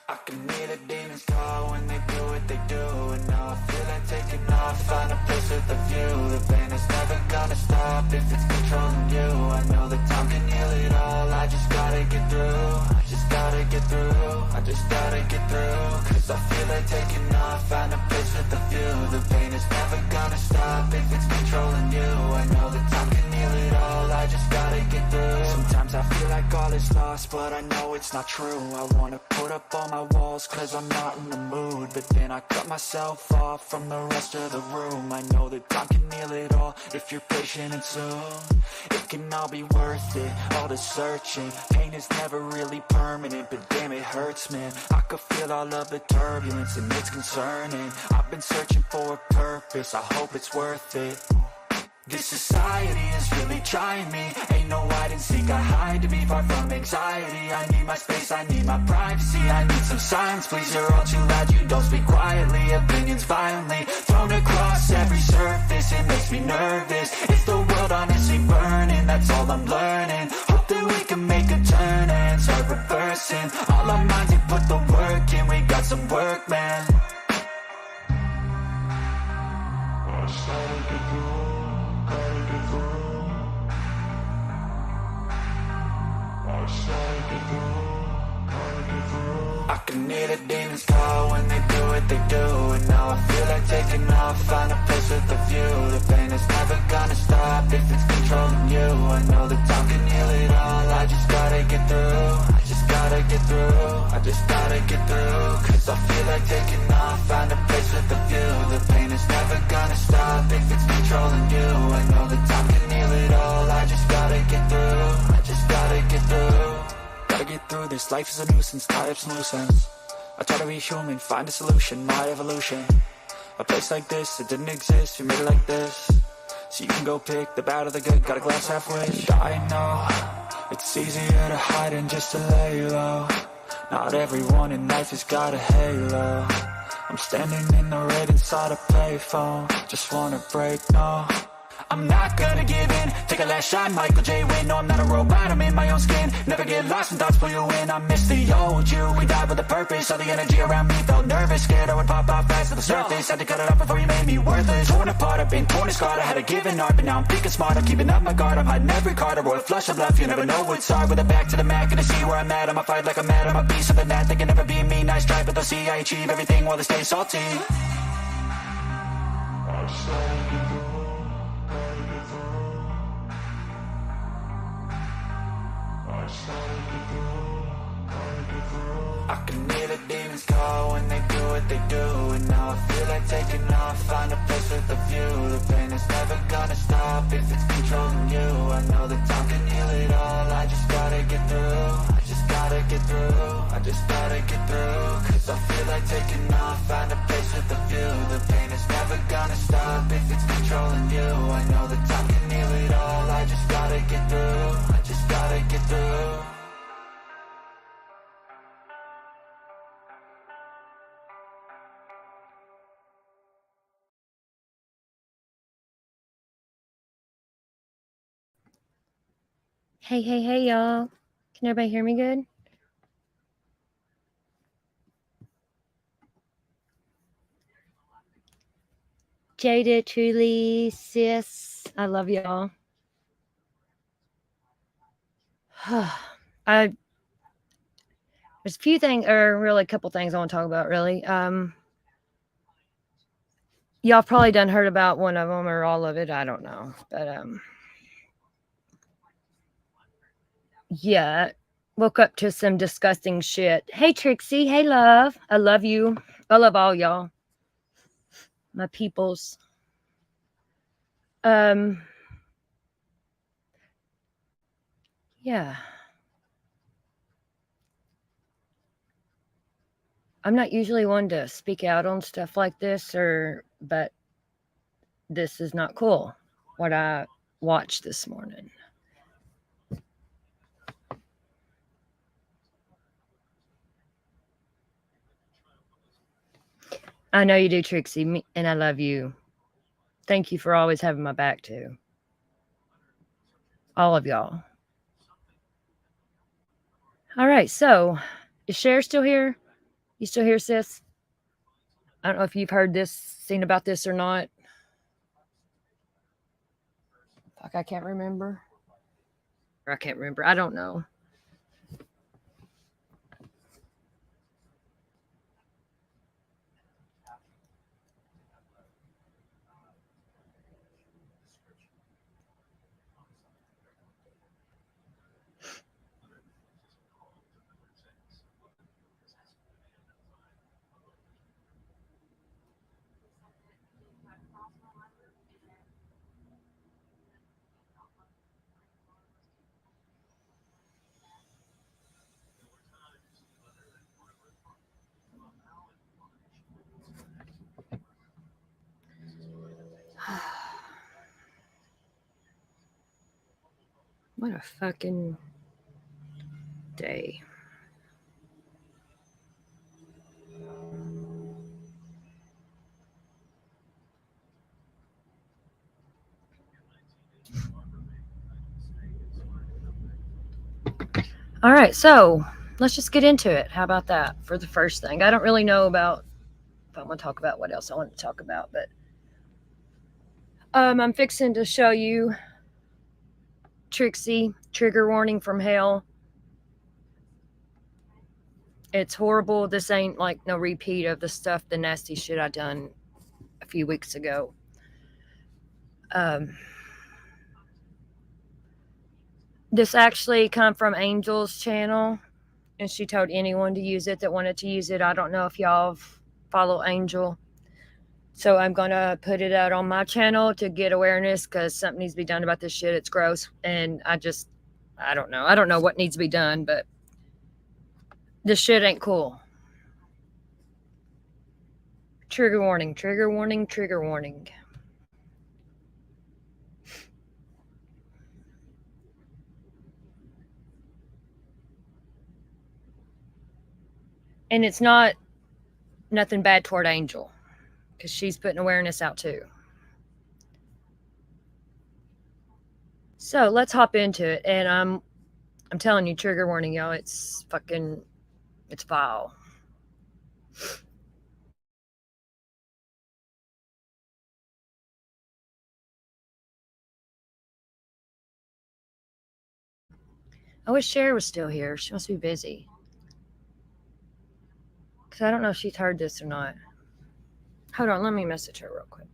I can hear the demons call when they do what they do. And now I feel like taking off, find a place with a view. The pain is never gonna stop if it's controlling you. I know that time can heal it all, I just gotta get through. I just gotta get through, I just gotta get through. Cause I feel like taking off, find a place with a view. The pain is never gonna stop if it's controlling you. I know that time can heal it all, I just gotta get through. Sometimes I feel like all is lost, but I know it's not true. I wanna put up all my walls cause I'm not in the mood, but then I cut myself off from the rest of the room. I know that time can heal it all if you're patient, and soon it can all be worth it, all the searching. Pain is never really permanent, but damn it hurts, man. I could feel all of the turbulence and it's concerning. I've been searching for a purpose, I hope it's worth it. This society is really trying me. Ain't no hide and seek, I hide to be far from anxiety. I need my space, I need my privacy. I need some silence, please, you're all too loud. You don't speak quietly, opinions violently thrown across every surface. It makes me nervous. Is the world honestly burning? That's all I'm learning. Hope that we can make a turn and start reversing all our minds and put the work in. We got some work, man. I can hear the demons call when they do what they do. And now I feel like taking off, find a place with a view. The pain is never gonna stop if it's controlling you. I know that time can heal it all, I just gotta get through. I just gotta get through, I just gotta get through. Cause I feel like taking off, find a place with a view. The pain is never gonna stop if it's controlling you. I know that time can heal it all, I just gotta get through. I just gotta get through. Gotta get through this, life is a nuisance, tie up some loose ends. I try to be human, find a solution, my evolution. A place like this, it didn't exist, we made it like this. So you can go pick the bad or the good, got a glass half wish. I know, it's easier to hide than just to lay low. Not everyone in life has got a halo. I'm standing in the red inside a payphone. Just wanna break, no, I'm not gonna give in. Take a last shot, Michael J. Win. No, I'm not a robot, I'm in my own skin. Never get lost when thoughts pull you in. I miss the old you, we died with a purpose. All the energy around me felt nervous, scared I would pop out fast to the surface. Had to cut it off before you made me worthless. Torn apart, I've been torn and scarred. I had a given art, but now I'm thinking smart. I'm keeping up my guard, I'm hiding every card. A royal flush of love, you never know what's hard. With a back to the mat, gonna see where I'm at. I'ma fight like I'm mad, I'm a piece of the net. They can never be me, nice try, but they'll see I achieve everything while they stay salty. I can hear the demons call when they do what they do. And now I feel like taking off, find a place with a view. The pain is never gonna stop if it's controlling you. I know that time can heal it all, I just gotta get through. I just gotta get through, I just gotta get through. Cause I feel like taking off, find a place with a view. The pain is never gonna stop if it's controlling you. I know that time can heal it all, I just gotta get through. I just gotta get through. Hey, y'all. Can everybody hear me good? Jada, truly, sis, I love y'all. There's a few things, or really a couple things I want to talk about, really. Y'all probably done heard about one of them or all of it. I don't know. But, yeah, woke up to some disgusting shit. Hey, Trixie. Hey, love. I love you. I love all y'all. My peoples. Yeah. I'm not usually one to speak out on stuff like this, but this is not cool, what I watched this morning. I know you do, Trixie, and I love you. Thank you for always having my back, too. All of y'all. All right, so is Cher still here? You still here, sis? I don't know if you've heard this, seen about this or not. Fuck, I can't remember. Or I can't remember. I don't know. What a fucking day. All right, so let's just get into it. How about that for the first thing? I don't really know about if I want to talk about what else I want to talk about, but I'm fixing to show you Trixie, trigger warning from hell. It's horrible. This ain't like no repeat of the stuff, the nasty shit I done a few weeks ago. This actually come from Angel's channel, and she told anyone to use it that wanted to use it. I don't know if y'all follow Angel, so I'm gonna put it out on my channel to get awareness because something needs to be done about this shit. It's gross, and I don't know. I don't know what needs to be done, but this shit ain't cool. Trigger warning, trigger warning, trigger warning. And it's not nothing bad toward Angel because she's putting awareness out too. So let's hop into it. And I'm telling you, trigger warning, y'all. It's vile. I wish Cher was still here. She must be busy. Because I don't know if she's heard this or not. Hold on, let me message her real quick.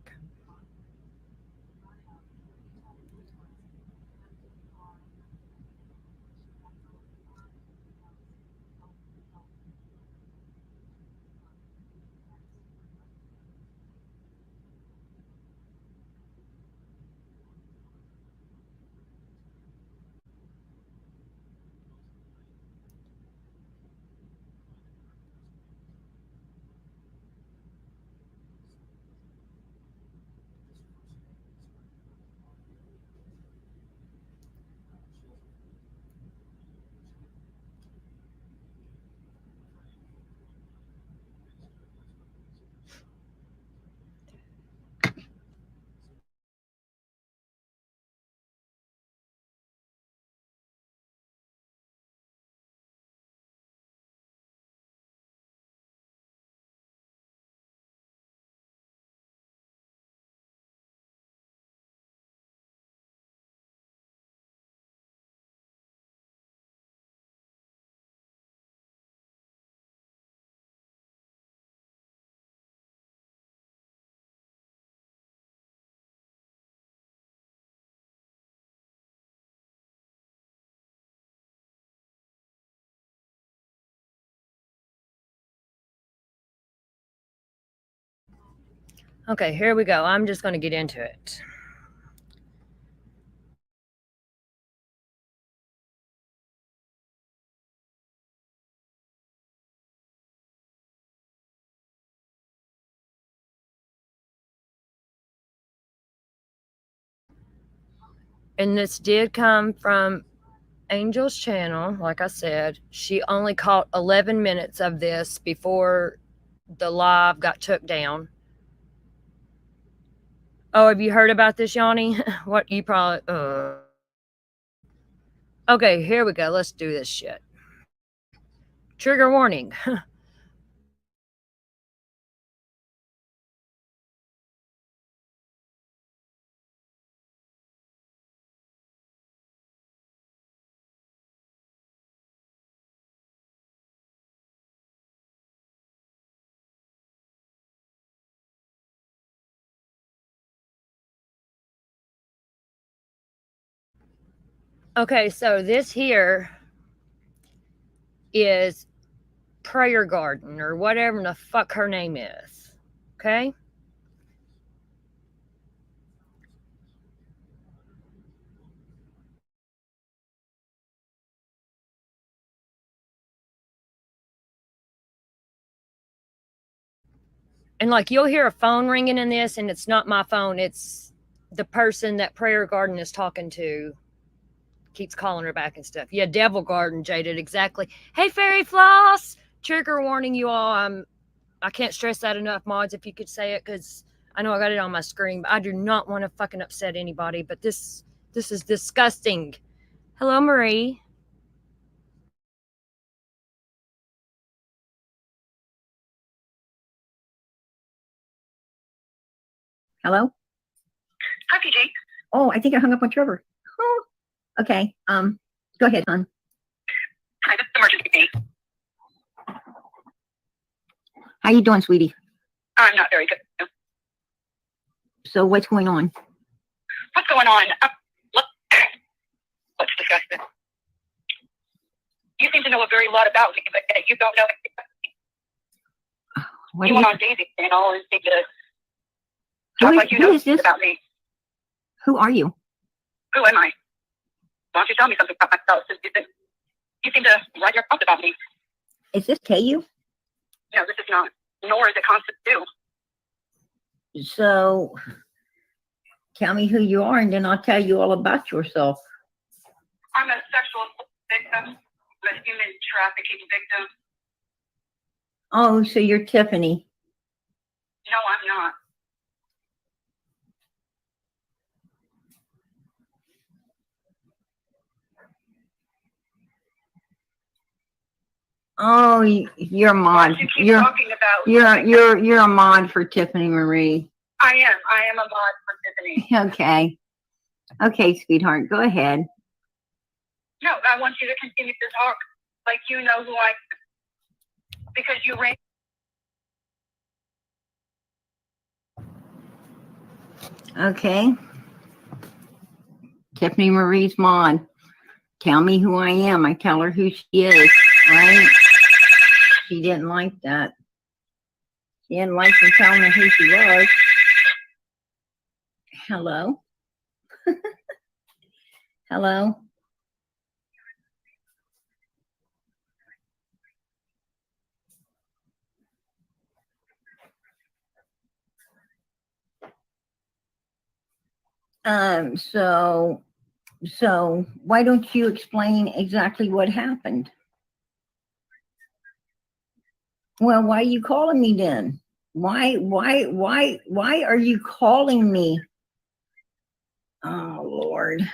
Okay, here we go. I'm just going to get into it. And this did come from Angel's channel. Like I said, she only caught 11 minutes of this before the live got took down. Oh, have you heard about this, Yanni? What you probably. Okay, here we go. Let's do this shit. Trigger warning. Okay, so this here is Prayer Garden or whatever the fuck her name is. Okay? And like you'll hear a phone ringing in this, and it's not my phone, it's the person that Prayer Garden is talking to keeps calling her back and stuff. Yeah, Devil Garden, Jaded, exactly. Hey, Fairy Floss! Trigger warning you all. I can't stress that enough, mods, if you could say it, because I know I got it on my screen, but I do not want to fucking upset anybody, but this is disgusting. Hello, Marie. Hello? Hi, PJ. Oh, I think I hung up on Trevor. Oh, okay. Go ahead, hon. Hi, this is emergency. How you doing, sweetie? I'm not very good. So what's going on? What's going on? Let's discuss this. You seem to know a very lot about me, but you don't know. What You is, went on Daisy and all and seem to who talk is, like you who know is this? about me. Who are you? Who am I? Why don't you tell me something about myself? Since you seem to write your thoughts about me. Is this KU? No, this is not. Nor is it constant too. So tell me who you are, and then I'll tell you all about yourself. I'm a sexual victim, a human trafficking victim. Oh, so you're Tiffany. No, I'm not. Oh, you're a Why mod. don't you keep talking about? You're a mod for Tiffany Marie. I am a mod for Tiffany. Okay. Okay, sweetheart, go ahead. No, I want you to continue to talk like you know who I am. Because you ran. Okay. Tiffany Marie's mod. Tell me who I am. I tell her who she is, right? She didn't like that. She didn't like me telling her who she was. Hello? Hello? So why don't you explain exactly what happened? Well, why are you calling me then? Why are you calling me? Oh, Lord.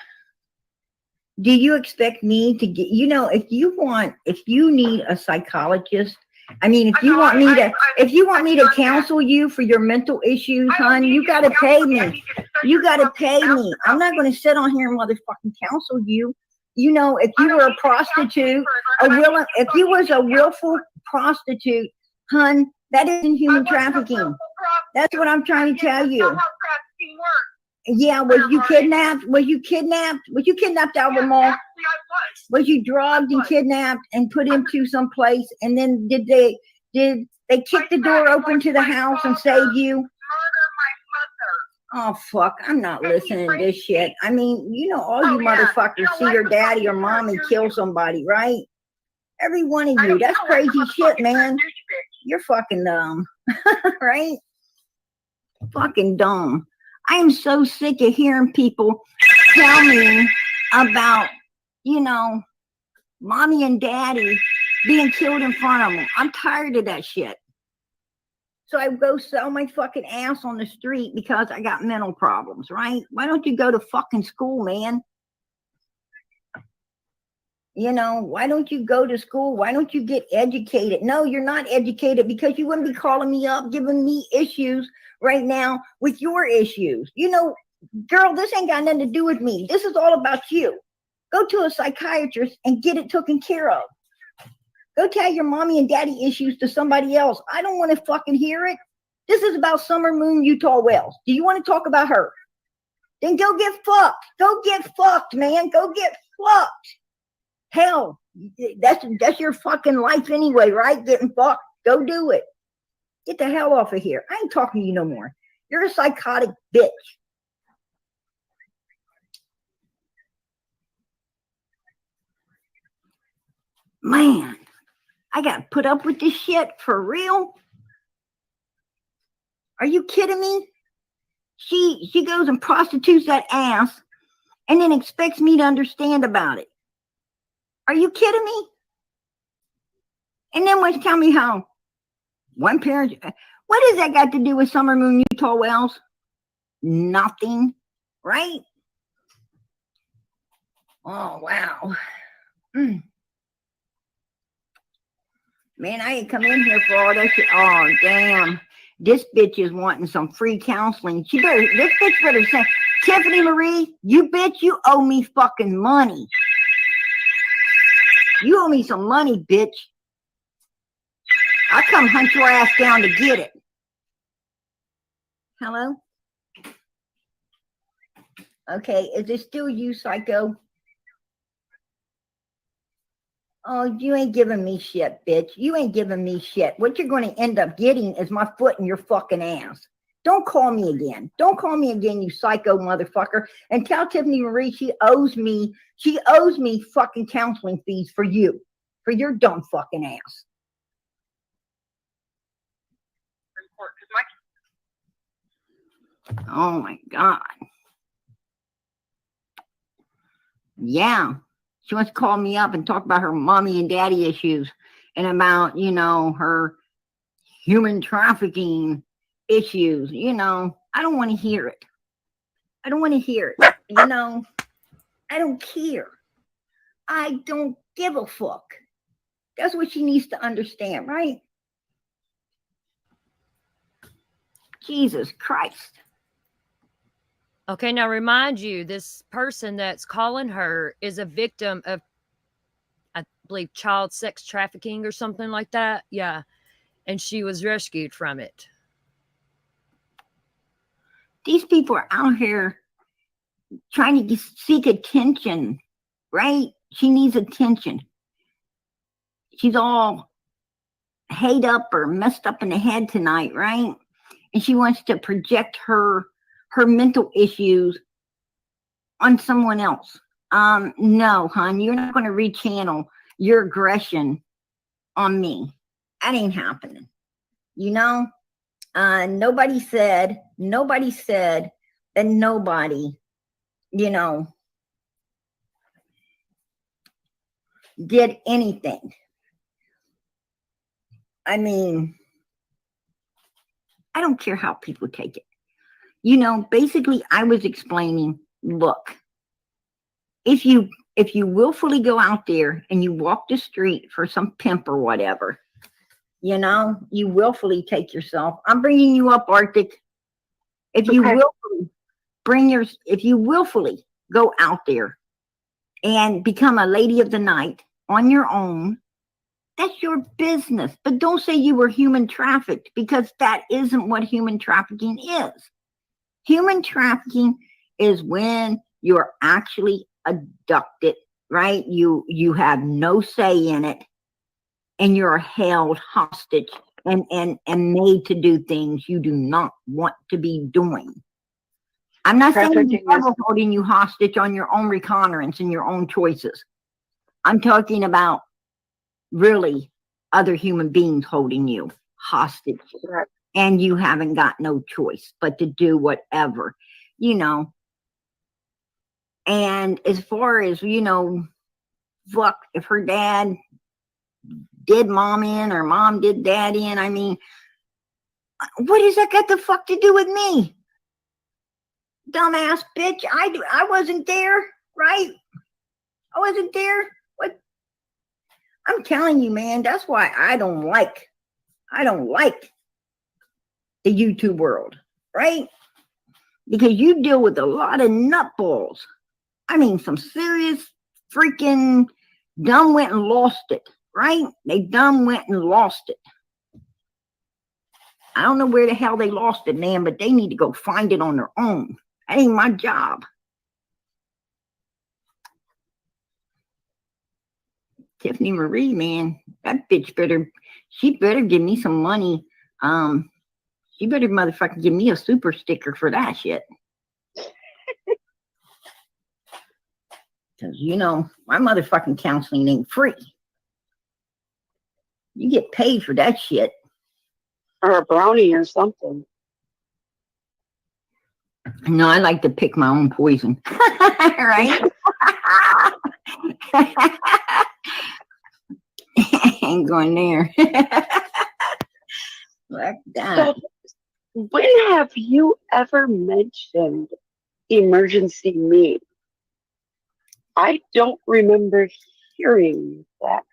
Do you expect me to get, if you need a psychologist, I mean, if you want me to counsel you for your mental issues, hon, you got to pay me. You got to pay me. I'm not going to sit on here and motherfucking counsel you. You know, if you were a prostitute, if you was a willful prostitute, hon, that isn't human trafficking. That's what I'm trying to tell you. Yeah, was you kidnapped? Was you kidnapped out of the mall? Was you drugged and kidnapped and put into some place? And then did they kick the door open to the house and save you? Oh fuck, I'm not listening to this shit. I mean, all you motherfuckers see your daddy or mommy kill somebody, right? Every one of you. That's crazy shit, man. You're fucking dumb. Right? Fucking dumb. I am so sick of hearing people tell me about, mommy and daddy being killed in front of them. I'm tired of that shit. So I go sell my fucking ass on the street because I got mental problems, right? Why don't you go to fucking school, man? Why don't you go to school? Why don't you get educated? No, you're not educated because you wouldn't be calling me up, giving me issues right now with your issues. Girl, this ain't got nothing to do with me. This is all about you. Go to a psychiatrist and get it taken care of. Go tell your mommy and daddy issues to somebody else. I don't want to fucking hear it. This is about Summer Moon Utah Wells. Do you want to talk about her? Then go get fucked. Go get fucked, man. Go get fucked. Hell, that's your fucking life anyway, right? Getting fucked. Go do it. Get the hell off of here. I ain't talking to you no more. You're a psychotic bitch. Man, I got to put up with this shit for real? Are you kidding me? She goes and prostitutes that ass and then expects me to understand about it. Are you kidding me? And then wants to tell me how one parent, what does that got to do with Summer Moon Utah Wells? Nothing, right? Oh, wow. Man, I ain't come in here for all that shit. Oh, damn. This bitch is wanting some free counseling. This bitch better say, Tiffany Marie, you bitch, you owe me fucking money. You owe me some money, bitch. I'll come hunt your ass down to get it. Hello? Okay, is it still you, psycho? Oh, you ain't giving me shit, bitch. You ain't giving me shit. What you're going to end up getting is my foot in your fucking ass. Don't call me again. Don't call me again, you psycho motherfucker. And tell Tiffany Marie she owes me fucking counseling fees for you. For your dumb fucking ass. Oh my God. Yeah. She wants to call me up and talk about her mommy and daddy issues and about, her human trafficking issues. I don't want to hear it. I don't want to hear it. I don't care. I don't give a fuck. That's what she needs to understand, right? Jesus Christ. Okay, now remind you, this person that's calling her is a victim of, I believe, child sex trafficking or something like that. Yeah. And she was rescued from it. These people are out here trying to seek attention, right? She needs attention. She's all hayed up or messed up in the head tonight, right? And she wants to project her mental issues on someone else. No, hon, you're not going to rechannel your aggression on me. That ain't happening. Nobody said that nobody, did anything. I mean, I don't care how people take it. Basically I was explaining, look, if you willfully go out there and you walk the street for some pimp or whatever, you willfully take yourself. I'm bringing you up, Arctic. If you willfully go out there and become a lady of the night on your own, that's your business. But don't say you were human trafficked, because that isn't what human trafficking is. Human trafficking is when you're actually abducted, right? You have no say in it, and you're held hostage and made to do things you do not want to be doing. I'm not saying the devil holding you hostage on your own recognizance and your own choices. I'm talking about really other human beings holding you hostage. Right. And you haven't got no choice but to do whatever, And as far as, fuck, if her dad did mom in or mom did dad in, I mean, what does that got the fuck to do with me? Dumbass bitch. I wasn't there, right? I wasn't there. What? I'm telling you, man, that's why I don't like the YouTube world, right? Because you deal with a lot of nutballs. I mean, some serious freaking dumb went and lost it, right? They dumb went and lost it. I don't know where the hell they lost it, man, but they need to go find it on their own. That ain't my job. Tiffany Marie, man, that bitch she better give me some money. She better motherfucking give me a super sticker for that shit. Because, my motherfucking counseling ain't free. You get paid for that shit. Or a brownie or something. No, I like to pick my own poison. Right? Ain't going there. Like that. So, when have you ever mentioned emergency me? I don't remember hearing that.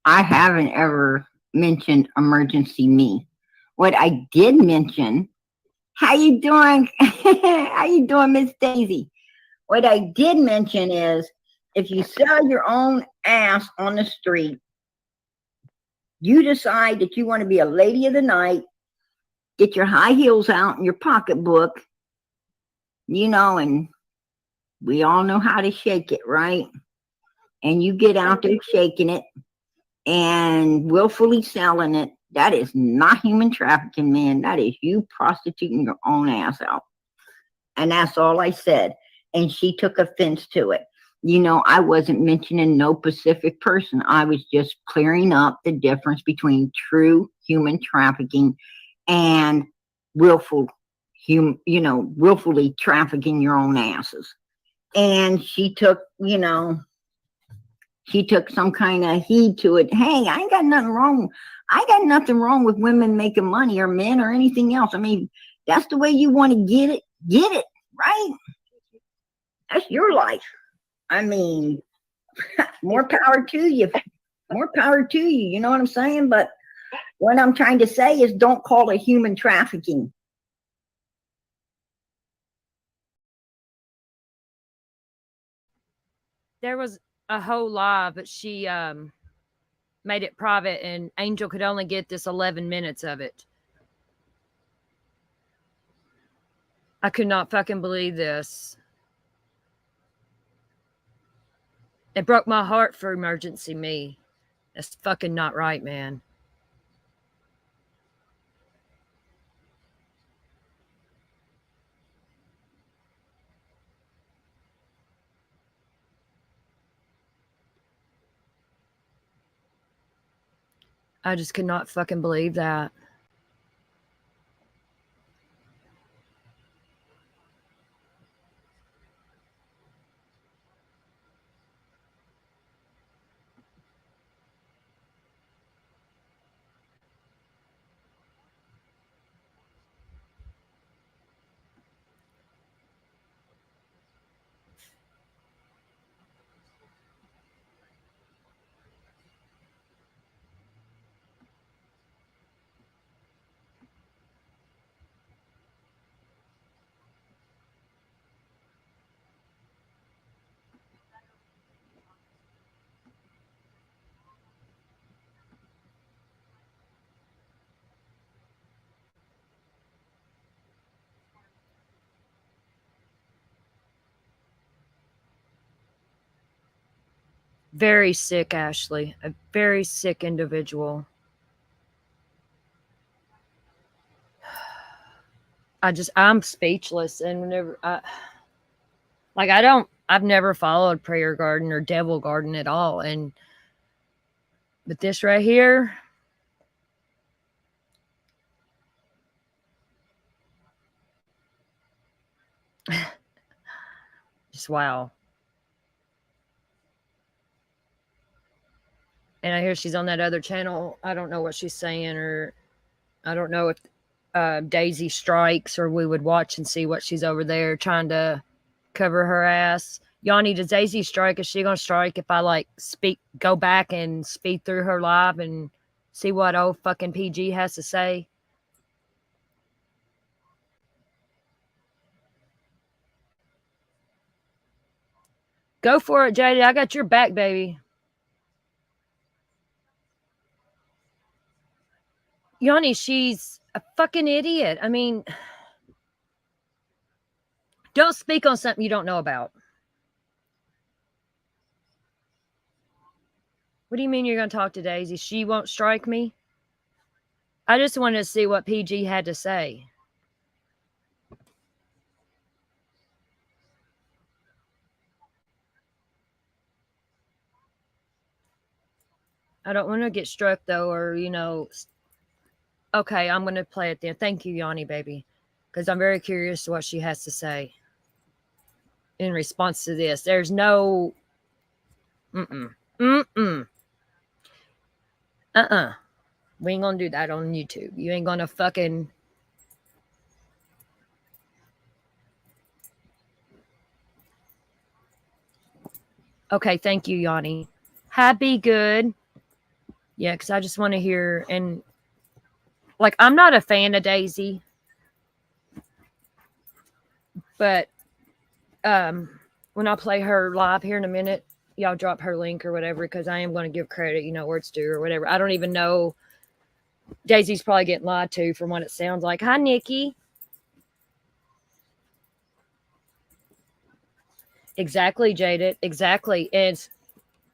I haven't ever mentioned emergency me. What I did mention, how you doing? How you doing, Miss Daisy? What I did mention is, if you sell your own ass on the street, you decide that you want to be a lady of the night, get your high heels out and your pocketbook, and we all know how to shake it, right? And you get out there shaking it and willfully selling it. That is not human trafficking, man. That is you prostituting your own ass out. And that's all I said. And she took offense to it. I wasn't mentioning no specific person. I was just clearing up the difference between true human trafficking and willfully trafficking your own asses. And she took some kind of heed to it. Hey, I ain't got nothing wrong. I got nothing wrong with women making money or men or anything else. I mean, that's the way you want to get it, right? That's your life. I mean, more power to you. More power to you. You know what I'm saying? But what I'm trying to say is, don't call it human trafficking. There was a whole live, but she made it private, and Angel could only get this 11 minutes of it. I could not fucking believe this. It broke my heart for emergency me. That's fucking not right, man. I just could not fucking believe that. Very sick, Ashley. A very sick individual. I'm speechless. And whenever I've never followed Prayer Garden or Devil Garden at all. But this right here, just wow. And I hear she's on that other channel. I don't know what she's saying, or I don't know if Daisy strikes, or we would watch and see what she's over there trying to cover her ass. Yanni, does Daisy strike? Is she gonna strike if I go back and speed through her live and see what old fucking PG has to say? Go for it, JD. I got your back, baby. Yanni, she's a fucking idiot. I mean, don't speak on something you don't know about. What do you mean you're going to talk to Daisy? She won't strike me? I just wanted to see what PG had to say. I don't want to get struck, though, or, you know. Okay, I'm going to play it then. Thank you, Yanni, baby, because I'm very curious what she has to say in response to this. There's no... Mm-mm. Mm-mm. Uh-uh. We ain't going to do that on YouTube. You ain't going to fucking... Okay, thank you, Yanni. Happy good. Yeah, because I just want to hear, and like, I'm not a fan of Daisy, but when I play her live here in a minute, y'all drop her link or whatever, because I am going to give credit, you know, where it's due or whatever. I don't even know. Daisy's probably getting lied to from what it sounds like. Hi, Nikki. Exactly, Jaded. Exactly. And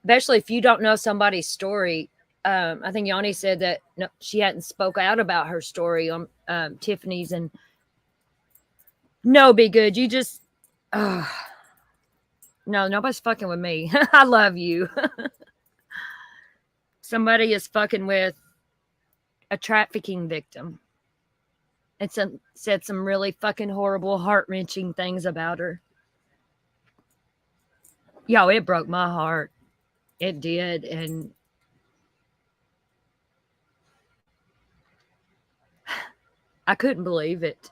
especially if you don't know somebody's story. I think Yanni said that no, she hadn't spoke out about her story on Tiffany's, and no, be good. You just, no, nobody's fucking with me. I love you. Somebody is fucking with a trafficking victim. And said some really fucking horrible, heart-wrenching things about her. Yo, it broke my heart. It did. And I couldn't believe it.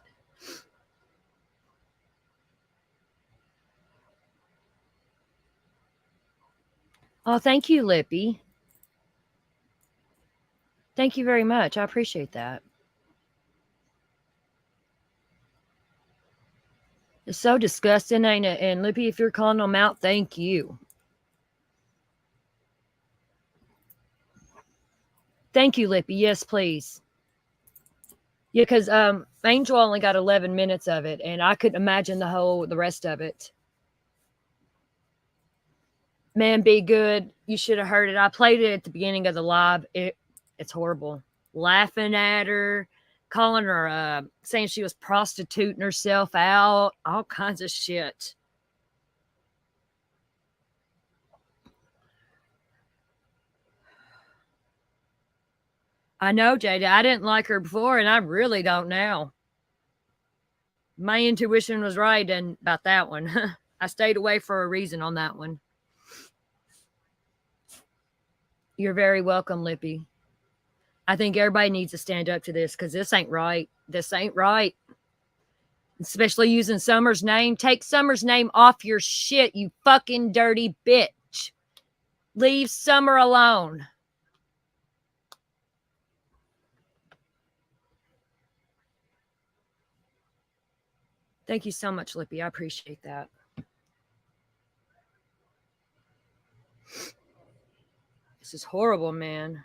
Oh, thank you, Lippy. Thank you very much. I appreciate that. It's so disgusting, ain't it? And Lippy, if you're calling them out, thank you. Thank you, Lippy. Yes, please. Yeah, because Angel only got 11 minutes of it, and I couldn't imagine the rest of it. Man, be good. You should have heard it. I played it at the beginning of the live. It's horrible. Laughing at her, calling her, saying she was prostituting herself out, all kinds of shit. I know, Jada. I didn't like her before, and I really don't now. My intuition was right and about that one. I stayed away for a reason on that one. You're very welcome, Lippy. I think everybody needs to stand up to this because this ain't right. This ain't right. Especially using Summer's name. Take Summer's name off your shit, you fucking dirty bitch. Leave Summer alone. Thank you so much, Lippy. I appreciate that. This is horrible, man.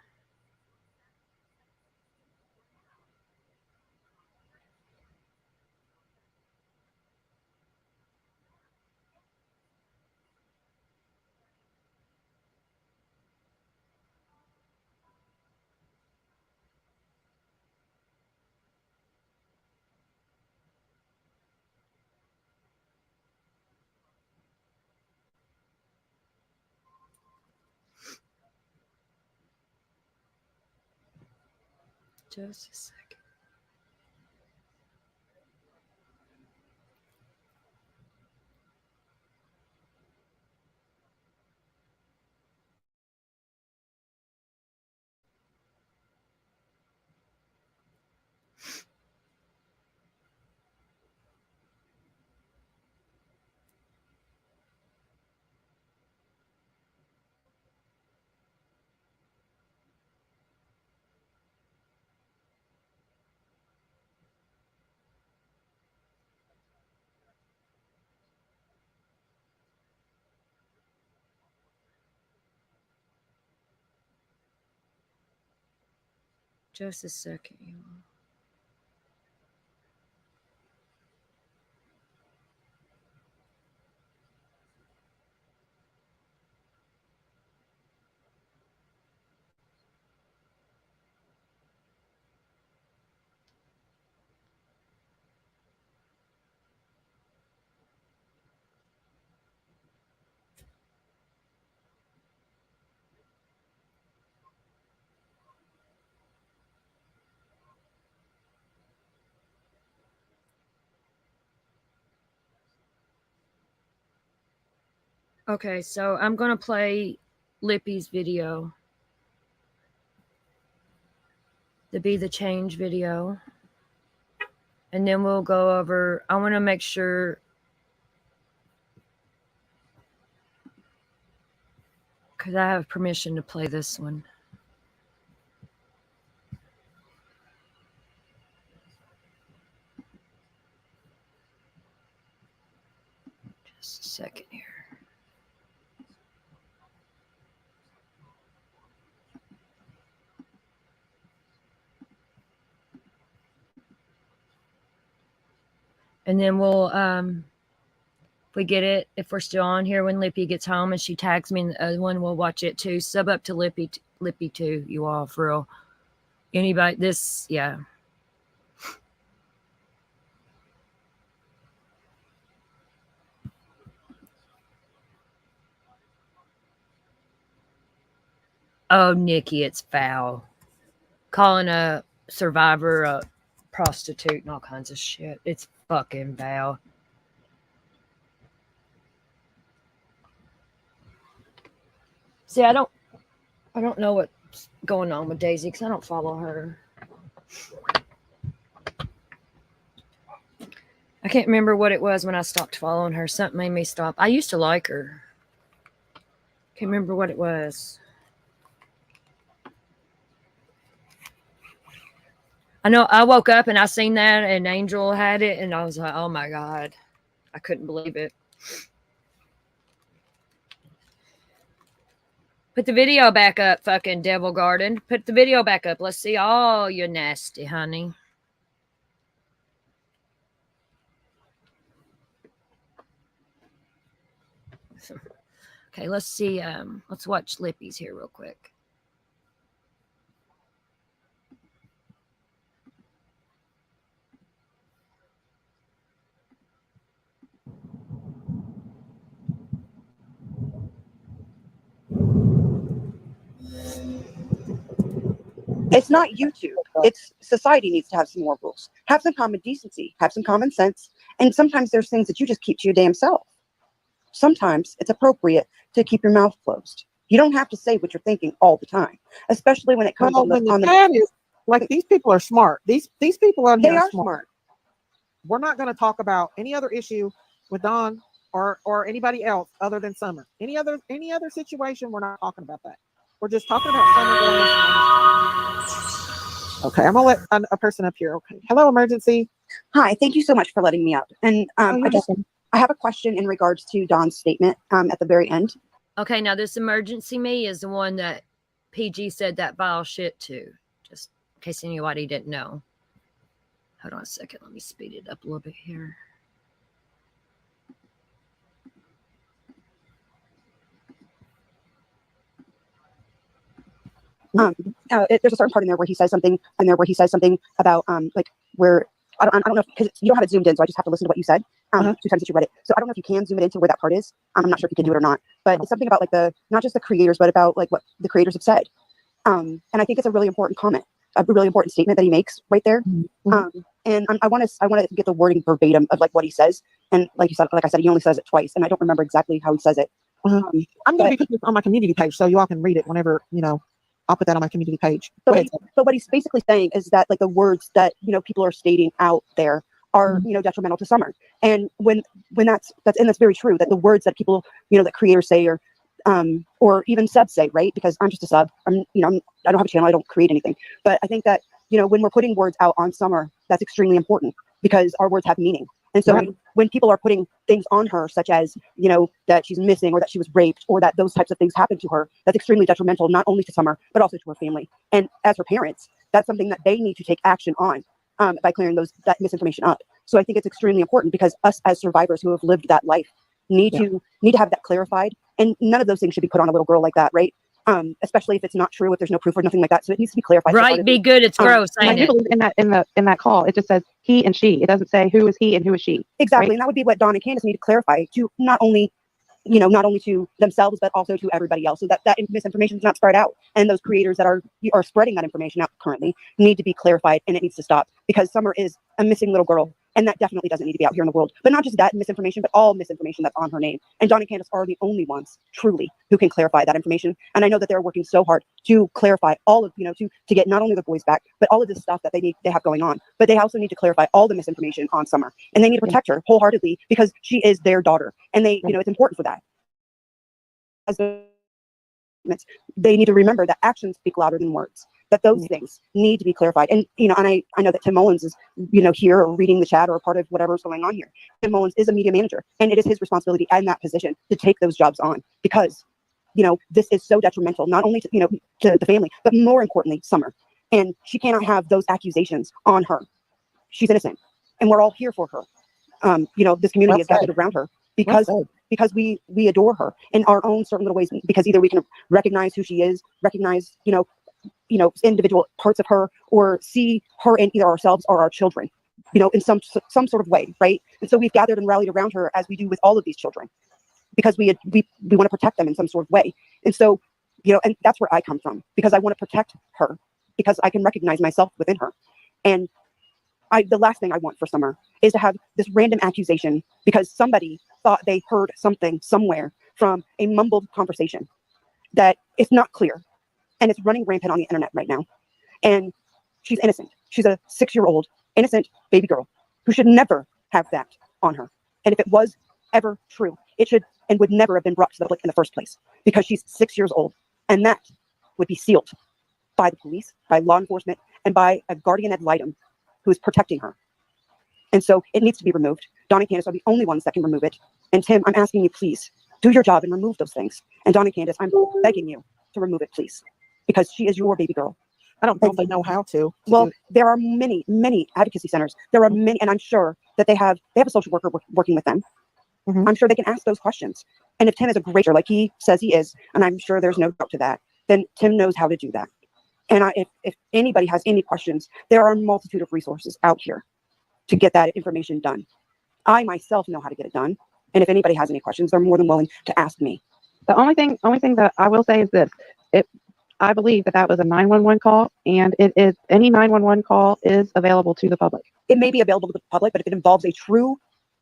Just a second. Just a second, you all. Okay, so I'm going to play Lippy's video. The Be the Change video. And then we'll go over, I want to make sure, because I have permission to play this one. Just a second here. And then we'll, if we get it, if we're still on here when Lippy gets home and she tags me in the other one, we'll watch it too. Sub up to Lippy too, you all, for real. Anybody, this, yeah. Oh, Nikki, it's foul. Calling a survivor a prostitute and all kinds of shit. It's fucking foul. See, I don't know what's going on with Daisy because I don't follow her. I can't remember what it was when I stopped following her. Something made me stop. I used to like her. Can't remember what it was. I know I woke up and I seen that and Angel had it and I was like, oh my God. I couldn't believe it. Put the video back up, fucking Devil Garden. Put the video back up. Let's see all your nasty, honey. Okay, let's see. Let's watch Lippy's here real quick. It's not YouTube. It's society needs to have some more rules. Have some common decency. Have some common sense. And sometimes there's things that you just keep to your damn self. Sometimes it's appropriate to keep your mouth closed. You don't have to say what you're thinking all the time, especially when it comes Well, when the fact is, like, these people are smart. These people on here they are are smart. We're not going to talk about any other issue with Don or anybody else other than Summer. Any other situation, we're not talking about that. We're just talking about Summer going. Okay, I'm gonna let a person up here. Okay, hello, emergency. Hi, thank you so much for letting me up. And I have a question in regards to Don's statement at the very end. Okay, now this emergency me is the one that PG said that vile shit to, just in case anybody didn't know. Hold on a second. Let me speed it up a little bit here. There's a certain part in there where he says something about like where I don't know because you don't have it zoomed in, so I just have to listen to what you said 2 times that you read it. So I don't know if you can zoom it into where that part is. I'm not sure if you can do it or not, but it's something about like not just the creators, but about like what the creators have said. And I think it's a really important comment, a really important statement that he makes right there. And I want to get the wording verbatim of like what he says. And like I said, he only says it twice, and I don't remember exactly how he says it. I'm going to be putting this on my community page so y'all can read it whenever, I'll put that on my community page. But what he's basically saying is that like the words that, people are stating out there are, detrimental to Summer. And when that's very true, that the words that people, that creators say or even subs say, right? Because I'm just a sub. I don't have a channel. I don't create anything. But I think that, when we're putting words out on Summer, that's extremely important because our words have meaning. And so when people are putting things on her, such as, that she's missing or that she was raped or that those types of things happened to her, that's extremely detrimental, not only to Summer, but also to her family. And as her parents, that's something that they need to take action on by clearing that misinformation up. So I think it's extremely important because us as survivors who have lived that life need to have that clarified. And none of those things should be put on a little girl like that, right? Especially if it's not true, if there's no proof or nothing like that. So it needs to be clarified. Right, be good. It's gross. I do believe in that call. It just says he and she. It doesn't say who is he and who is she. Exactly, right? And that would be what Dawn and Candace need to clarify to not only to themselves, but also to everybody else, so that misinformation is not spread out. And those creators that are spreading that information out currently need to be clarified, and it needs to stop because Summer is a missing little girl And that definitely doesn't need to be out here in the world. But not just that misinformation, but all misinformation that's on her name. And Dawn and Candace are the only ones truly who can clarify that information. And I know that they're working so hard to clarify all of, to get not only the boys back, but all of this stuff that they have going on. But they also need to clarify all the misinformation on Summer. And they need to protect her wholeheartedly because she is their daughter. And they, it's important for that. As they need to remember that actions speak louder than words, that those things need to be clarified. And, and I know that Tim Mullins is, here or reading the chat or a part of whatever's going on here. Tim Mullins is a media manager, and it is his responsibility in that position to take those jobs on because, this is so detrimental, not only to, to the family, but more importantly, Summer. And she cannot have those accusations on her. She's innocent, and we're all here for her. This community is gathered around her because we adore her in our own certain little ways, because either we can recognize who she is, recognize, individual parts of her, or see her in either ourselves or our children, in some sort of way, right? And so we've gathered and rallied around her as we do with all of these children, because we want to protect them in some sort of way. And so, and that's where I come from, because I want to protect her, because I can recognize myself within her. And the last thing I want for Summer is to have this random accusation because somebody thought they heard something somewhere from a mumbled conversation that it's not clear, and it's running rampant on the internet right now. And she's innocent. She's a 6-year-old innocent baby girl who should never have that on her. And if it was ever true, it should and would never have been brought to the public in the first place, because she's 6 years old, and that would be sealed by the police, by law enforcement, and by a guardian ad litem who is protecting her. And so it needs to be removed. Dawn and Candace are the only ones that can remove it. And Tim, I'm asking you, please do your job and remove those things. And Dawn and Candace, I'm begging you to remove it, please, because she is your baby girl. I don't know if they know how to. Well, there are many, many advocacy centers. There are many, and I'm sure that they have a social worker working with them. Mm-hmm. I'm sure they can ask those questions. And if Tim is a great teacher, like he says he is, and I'm sure there's no doubt to that, then Tim knows how to do that. And if anybody has any questions, there are a multitude of resources out here to get that information done. I myself know how to get it done. And if anybody has any questions, they're more than willing to ask me. The only thing that I will say is this: I believe that was a 911 call, and it is any 911 call is available to the public. It may be available to the public, but if it involves a true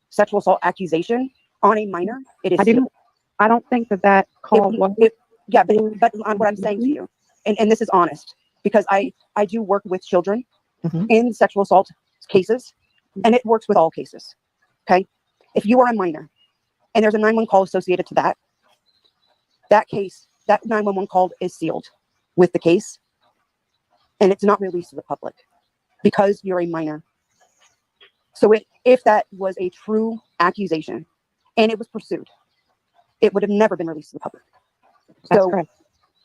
sexual assault accusation on a minor, it is. I don't think that call was. Yeah, but what I'm saying to you, and this is honest, because I do work with children in sexual assault cases, and it works with all cases. Okay, if you are a minor and there's a 911 call associated to that case, that 911 call is sealed with the case, and it's not released to the public because you're a minor. So if that was a true accusation and it was pursued, it would have never been released to the public. That's So correct.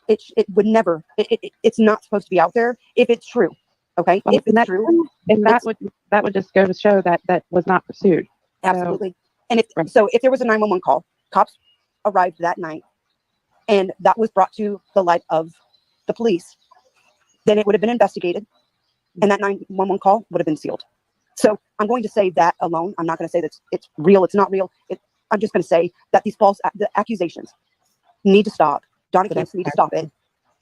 It would never. It's not supposed to be out there if it's true. Okay, Well, if it's true, and that would just go to show that was not pursued. Absolutely. And if there was a 911 call, cops arrived that night, and that was brought to the light of the police, then it would have been investigated, and that 911 call would have been sealed. So I'm going to say that alone. I'm not going to say that it's real. It's not real. I'm just going to say that these false accusations need to stop. Dawn and Candace need to stop it,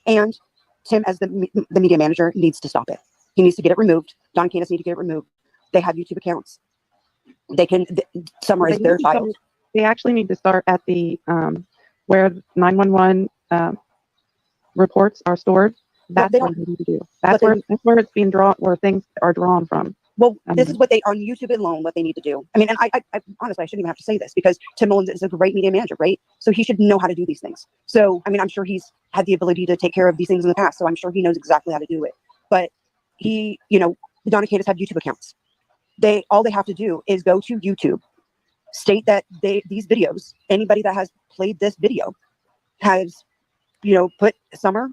and Tim, as the media manager, needs to stop it. He needs to get it removed. Dawn and Candace need to get it removed. They have YouTube accounts. They can summarize their child. They actually need to start at the where 911 reports are stored. That's what they need to do. That's where it's being drawn, where things are drawn from. Well, this is what they on YouTube alone, what they need to do. I mean, and I honestly, I shouldn't even have to say this because Tim Mullins is a great media manager, right? So he should know how to do these things. So, I mean, I'm sure he's had the ability to take care of these things in the past. So I'm sure he knows exactly how to do it. But Dawn and Candace have YouTube accounts. All they have to do is go to YouTube, state that these videos, anybody that has played this video has, put Summer,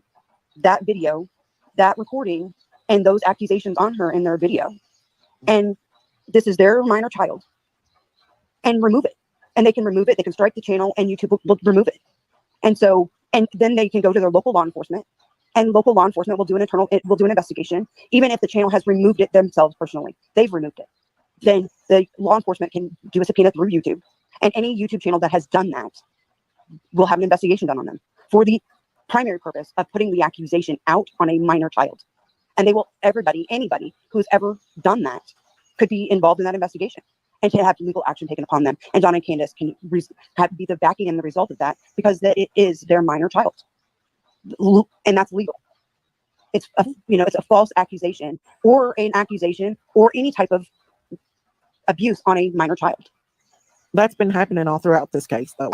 that video, that recording, and those accusations on her in their video. And this is their minor child, and remove it. And they can remove it. They can strike the channel, and YouTube will remove it. And then they can go to their local law enforcement, and local law enforcement will do an investigation. Even if the channel has removed it themselves personally, they've removed it. Then the law enforcement can do a subpoena through YouTube, and any YouTube channel that has done that will have an investigation done on them for the primary purpose of putting the accusation out on a minor child. And they will, anybody who's ever done that could be involved in that investigation and can have legal action taken upon them. And Donna and Candace can be the backing and the result of that, because that it is their minor child, and that's legal. It's a, it's a false accusation or an accusation or any type of abuse on a minor child. That's been happening all throughout this case, though.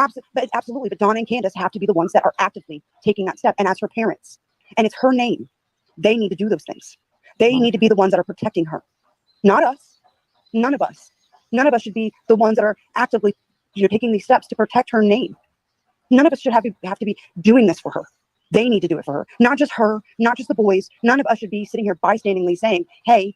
Absolutely. But Donna and Candace have to be the ones that are actively taking that step. And as her parents, and it's her name, they need to do those things. They need to be the ones that are protecting her, not us. None of us. None of us should be the ones that are actively, taking these steps to protect her name. None of us should have to be doing this for her. They need to do it for her, not just the boys. None of us should be sitting here bystandingly saying, hey,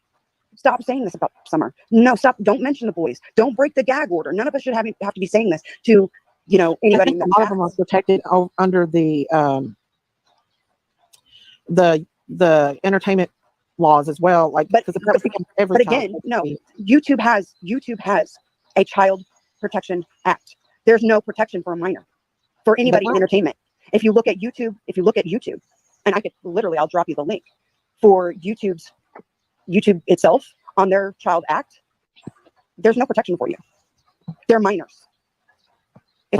stop saying this about Summer. No, stop. Don't mention the boys. Don't break the gag order. None of us should have to be saying this to, anybody. I think a lot of them are protected under the entertainment laws as well. Like, but again, no. YouTube has a child protection act. There's no protection for a minor, for anybody in entertainment. If you look at YouTube, and I'll drop you the link for YouTube itself on their child act, there's no protection for you. They're minors. If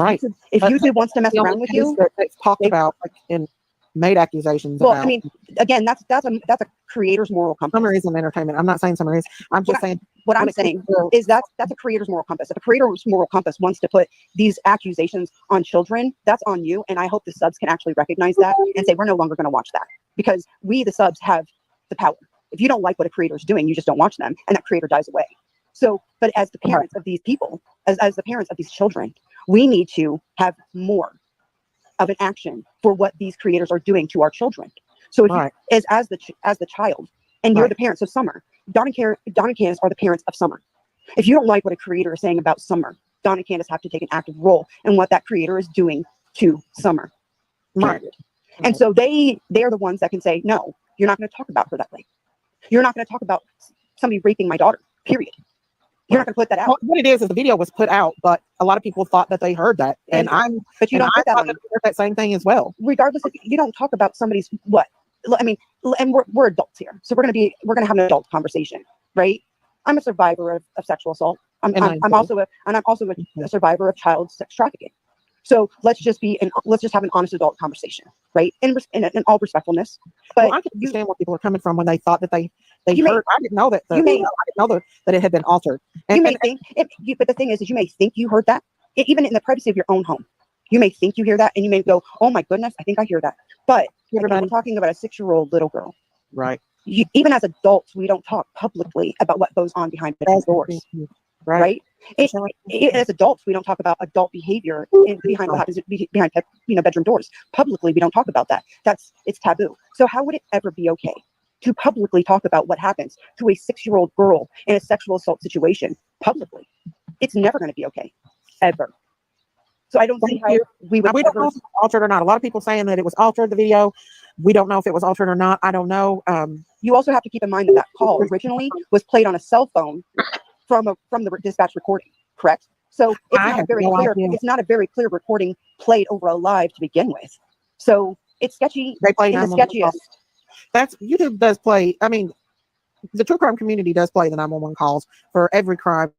YouTube wants to mess around with you, it's talked about and made accusations. Well, about. I mean, again, that's a creator's moral compass. Summer is an entertainment. I'm not saying Summer is. I'm just saying. What I'm saying is that's a creator's moral compass. If a creator's moral compass wants to put these accusations on children, that's on you. And I hope the subs can actually recognize that and say, we're no longer going to watch that, because we, the subs, have the power. If you don't like what a creator is doing, you just don't watch them, and that creator dies away. So, but as the parents of these people, as the parents of these children, we need to have more of an action for what these creators are doing to our children. So if you, as the child, and you're the parent, so Summer, Donna and Candace are the parents of Summer. If you don't like what a creator is saying about Summer, Donna and Candace have to take an active role in what that creator is doing to Summer. Period. And so they're the ones that can say, no, you're not going to talk about her that way. You're not going to talk about somebody raping my daughter, period. You're not going to put that out. Well, what it is the video was put out, but a lot of people thought that they heard that. But you don't put that on. That same thing as well. Regardless, if you don't talk about somebody's what. I mean, and we're adults here, so we're gonna have an adult conversation, right? I'm a survivor of sexual assault. I'm also a survivor of child sex trafficking. So let's just have an honest adult conversation, right? In all respectfulness. But I can understand where people are coming from when they thought that they heard. I didn't know that. I didn't know that it had been altered. But the thing is you may think you heard that, even in the privacy of your own home. You may think you hear that, and you may go, "Oh my goodness, I think I hear that." But we're talking about a 6-year-old little girl, right? Even as adults, we don't talk publicly about what goes on behind the doors, right? As adults, we don't talk about adult behavior behind bedroom doors. Publicly, we don't talk about that. It's taboo. So how would it ever be okay to publicly talk about what happens to a 6-year-old girl in a sexual assault situation publicly? It's never going to be okay, ever. So I don't see how we don't know if it's altered or not. A lot of people saying that it was altered, the video. We don't know if it was altered or not. I don't know. You also have to keep in mind that call originally was played on a cell phone from the dispatch recording, correct? So it's not a very clear recording played over a live to begin with. So it's sketchy. They play the sketchiest. YouTube does play. I mean, the true crime community does play the 911 calls for every crime.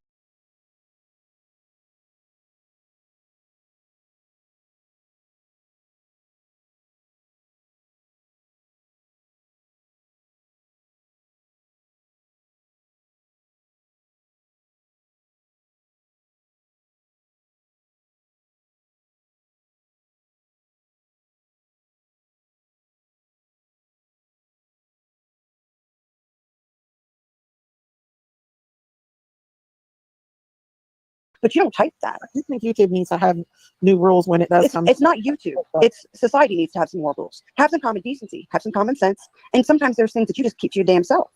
But you don't type that. I think YouTube needs to have new rules when it does come. It's not YouTube. It's society needs to have some more rules. Have some common decency. Have some common sense. And sometimes there's things that you just keep to your damn self.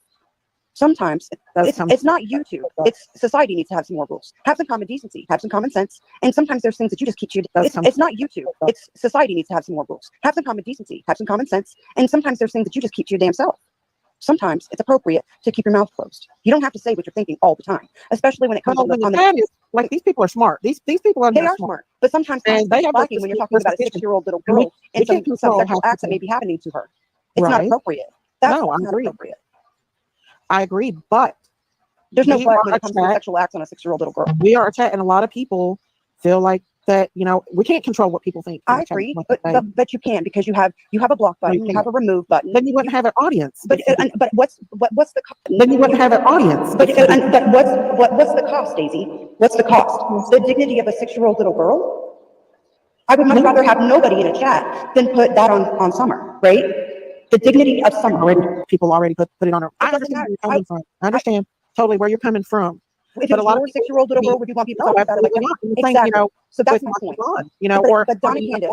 Sometimes it's not YouTube. It's society needs to have some more rules. Have some common decency. Have some common sense. And sometimes there's things that you just keep to your. It's not YouTube. It's society needs to have some more rules. Have some common decency. Have some common sense. And sometimes there's things that you just keep to your damn self. Sometimes it's appropriate to keep your mouth closed. You don't have to say what you're thinking all the time, especially when it comes like these people are smart. These people are smart. But sometimes they have blocking when you're talking about a 6-year-old little girl and some sexual acts that may be happening to her. It's not appropriate. That's not appropriate. I agree, but There's no we but are when a it comes to chat. sexual acts on a 6-year-old little girl. We are a chat, and a lot of people feel like that. You know, we can't control what people think. I agree, but you can, because you have a block No, you button, you have can't. a remove button. Then you wouldn't have an audience. But what's the Then you wouldn't have an audience. but what's the cost, Daisy? What's the cost? The dignity of a 6-year-old little girl? I would much rather have nobody in a chat than put that on Summer, right? The dignity of Summer. People already put it on her. I doesn't understand where matter. you're coming from. I understand totally where you're coming from. If But it a was lot of your people 6-year-old little need- girl, would you want people No, talking about it like absolutely that? not. You think, Exactly. you know, So that's with my Michael point. Vaughn, you know, But Don and Candace,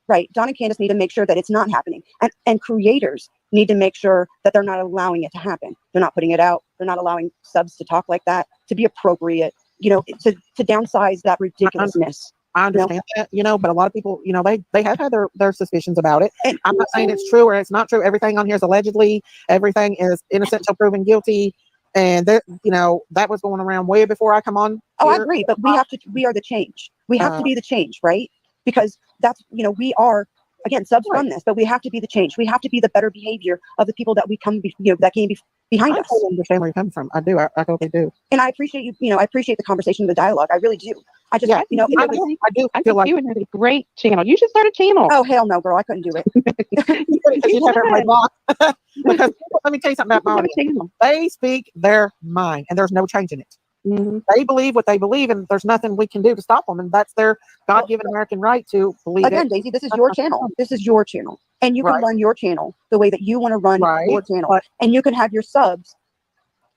right? Don and Candace need to make sure that it's not happening, and creators need to make sure that they're not allowing it to happen. They're not putting it out. They're not allowing subs to talk like that, to be appropriate. You know, to downsize that ridiculousness. I understand that, you know, but a lot of people, you know, they have had their suspicions about it. And I'm not saying it's true or it's not true. Everything on here is allegedly. Everything is innocent until proven guilty. And there, you know, that was going around way before I come on. Oh, I agree, but we are the change. We have to be the change, right? Because that's, you know, we are, again, subs run this, but we have to be the change. We have to be the better behavior of the people that we come, that came behind I us. totally understand where you're coming from. I do. I totally do. And I appreciate you, I appreciate the conversation, the dialogue. I really do. I just, Yeah, you know, I do I feel think like you would have a great channel. You should start a channel. oh, hell no, girl, I couldn't do it. because you have everybody blocked. Because let me tell you something about my Have a audience. channel. They speak their mind, and there's no changing it. Mm-hmm. They believe what they believe, and there's nothing we can do to stop them. And that's their God-given American right to believe Again, it. Daisy, this is your channel. This is your channel. And you can Right. run your channel the way that you want to run Right. your channel. But- And you can have your subs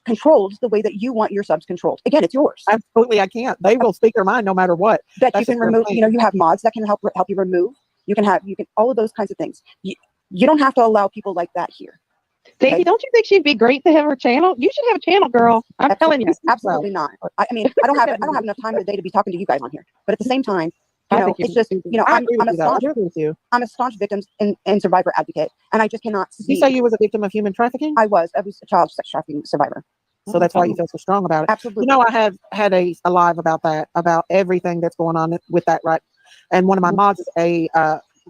controlled the way that you want your subs controlled. Again, it's yours. Absolutely, I can't. They will speak their mind no matter what. That That's you can just their remove, thing. you have mods that can help you remove. You can all of those kinds of things. You don't have to allow people like that here. Daisy, Okay. don't you think she'd be great to have her channel? You should have a channel, girl. I'm telling you. Absolutely not. I mean, I don't have enough time in the day to be talking to you guys on here. But at the same time, I think it's just, I I'm agree with a you, though. I staunch, agree with you. I'm a staunch victim and survivor advocate, and I just cannot see. You say you was a victim of human trafficking, I was a child sex trafficking survivor. so that's why you feel so strong about it. Absolutely. You know, I have had a live about that, about everything that's going on with that, right? And one of my mods is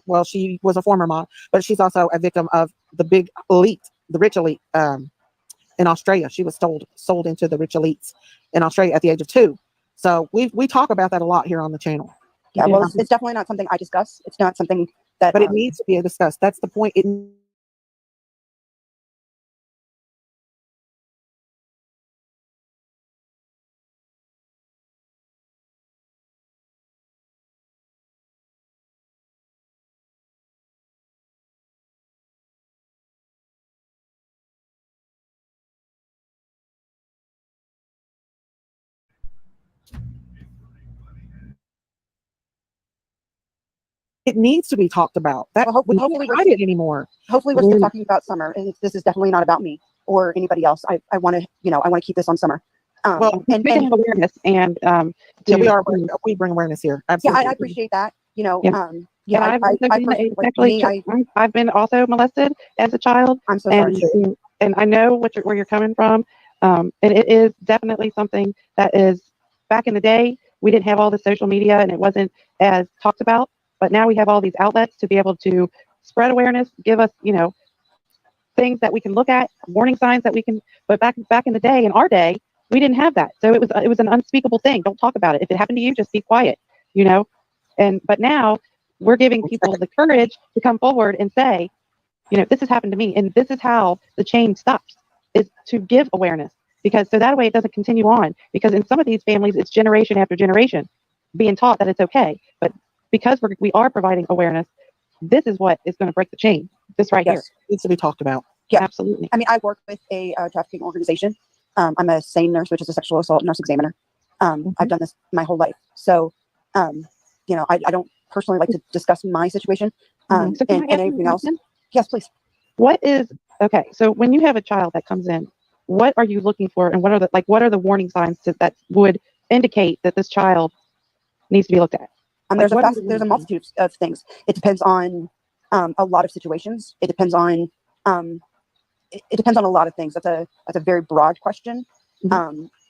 well, she was a former mod, but she's also a victim of the big elite, the rich elite in Australia. She was sold into the rich elites in Australia at the age of 2. So we talk about that a lot here on the channel. Yeah, well, it's definitely not something I discuss. It's not something that. But it needs to be discussed. That's the point. It needs to be talked about. That Well, we hopefully can't hide it anymore. Hopefully, we're still talking about Summer, and this is definitely not about me or anybody else. I want to, I want to keep this on Summer. Well, and awareness, and we bring awareness here. Yeah, Absolutely. I appreciate that. I've been also molested as a child. I'm so sorry. And I know where you're coming from. And it is definitely something that is, back in the day, we didn't have all the social media and it wasn't as talked about. But now we have all these outlets to be able to spread awareness, give us, things that we can look at, warning signs that we can. But back in the day, in our day, we didn't have that. So it was an unspeakable thing. Don't talk about it. If it happened to you, just be quiet. But now we're giving people the courage to come forward and say, this has happened to me, and this is how the chain stops, is to give awareness, because so that way it doesn't continue on. Because in some of these families, it's generation after generation being taught that it's okay. But because we are providing awareness, this is what is going to break the chain. This right here needs to be talked about. Yeah, absolutely. I mean, I work with a trafficking organization. I'm a SANE nurse, which is a sexual assault nurse examiner. I've done this my whole life, so I don't personally like to discuss my situation So can and anything else. Yes, please. Okay, so when you have a child that comes in, what are you looking for, and what are the warning signs that would indicate that this child needs to be looked at? There's a multitude of things. It depends on a lot of situations. It depends on it depends on a lot of things. That's a very broad question,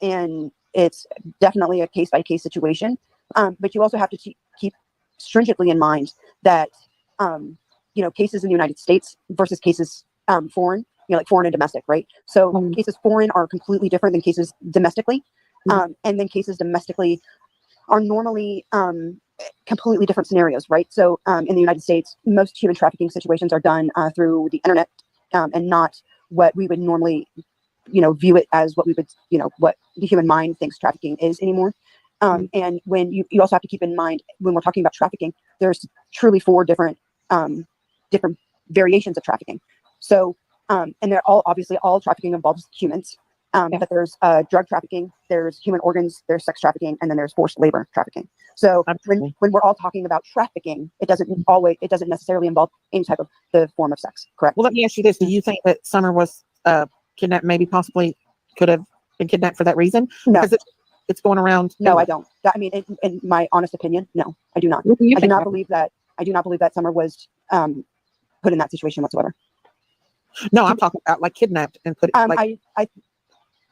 and it's definitely a case by case situation. But you also have to keep stringently in mind that cases in the United States versus cases foreign like foreign and domestic, right? So Mhm. cases foreign are completely different than cases domestically. Mhm. And then cases domestically are normally completely different scenarios, right? So in the United States, most human trafficking situations are done through the internet and not what we would normally, view it as what we would, what the human mind thinks trafficking is anymore. And when you also have to keep in mind when we're talking about trafficking, there's truly 4 different different variations of trafficking. So and they're obviously all trafficking involves humans. Yeah. But there's drug trafficking, there's human organs, there's sex trafficking, and then there's forced labor trafficking. So Absolutely. when we're all talking about trafficking, it doesn't necessarily involve any type of the form of sex, correct? Well, let me ask you this: do you think that Summer was kidnapped? Maybe possibly could have been kidnapped for that reason? No. Because it's going around. No, I don't. I mean, in my honest opinion, no, I do not. What do you I do think not happened? believe that. I do not believe that Summer was put in that situation whatsoever. No, I'm talking about like kidnapped and put like.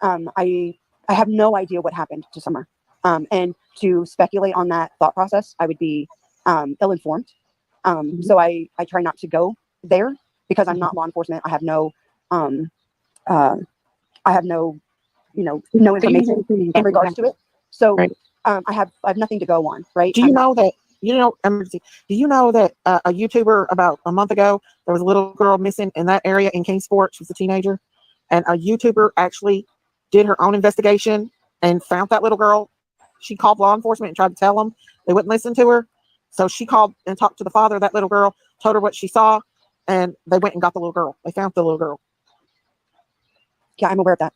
I have no idea what happened to Summer. And to speculate on that thought process, I would be ill-informed. So I try not to go there because I'm not law enforcement. I have no no information in regards to it. So Right. I have nothing to go on, right? Do you know that emergency? Do you know that a YouTuber about a month ago there was a little girl missing in that area in Kingsport? She was a teenager, and a YouTuber actually did her own investigation and found that little girl. She called law enforcement and tried to tell them. They wouldn't listen to her, so she called and talked to the father of that little girl, told her what she saw, and they went and got the little girl. They found the little girl. Yeah, I'm aware of that.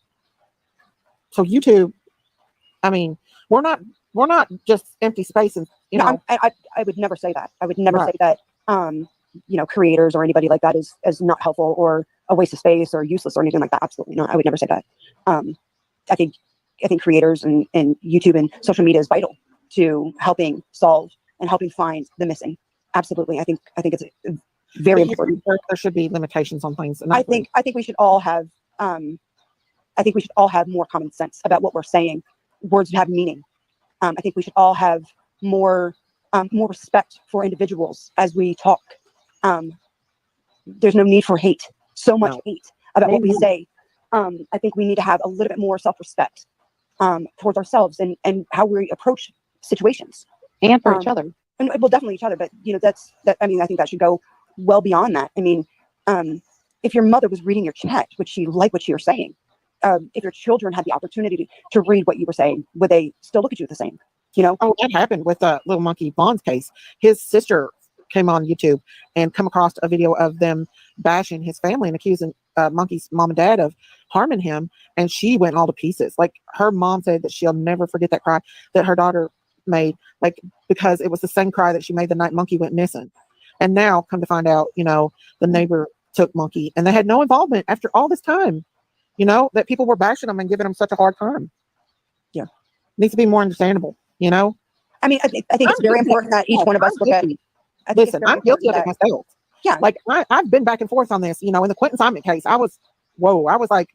So YouTube, I mean, we're not just empty spaces. I would never say that. I would never Right. say that. Creators or anybody like that is not helpful or a waste of space or useless or anything like that. Absolutely not. I would never say that. I think creators and YouTube and social media is vital to helping solve and helping find the missing. Absolutely. I think it's very important. There should be limitations on things. And I think we should all have more common sense about what we're saying. Words have meaning. I think we should all have more respect for individuals as we talk. There's no need for hate. So much hate about what we say. I think we need to have a little bit more self-respect towards ourselves and how we approach situations And for each other. And well, definitely each other. But I mean, I think that should go well beyond that. I mean, if your mother was reading your chat, would she like what you were saying? If your children had the opportunity to read what you were saying, would they still look at you the same? Oh, that happened with Little Monkey Bond's case. His sister came on YouTube and come across a video of them bashing his family and accusing Monkey's mom and dad of harming him, and she went all to pieces. Like, her mom said that she'll never forget that cry that her daughter made, like, because it was the same cry that she made the night Monkey went missing. And now, come to find out, the neighbor took Monkey, and they had no involvement after all this time. That people were bashing them and giving them such a hard time. Yeah, needs to be more understandable. I mean, I think it's very important that each one of us look at. Listen, I'm guilty of it myself. Yeah, like I've been back and forth on this. In the Quentin Simon case, I was like,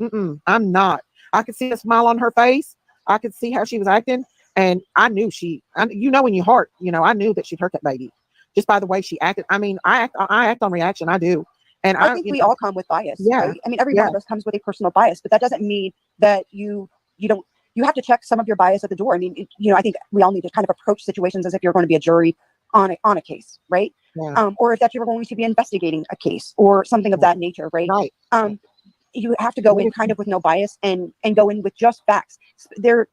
I'm not. I could see a smile on her face. I could see how she was acting, and I knew in your heart, I knew that she'd hurt that baby just by the way she acted. I mean, I act on reaction. I do, and I think we all come with bias. Yeah, right? I mean, every one of us comes with a personal bias, but that doesn't mean that you don't. You have to check some of your bias at the door. I mean, I think we all need to kind of approach situations as if you're going to be a jury on a case, right? Yeah. Or if that you were going to be investigating a case or something of that nature, right? Right. You have to go in kind of with no bias and go in with just facts. There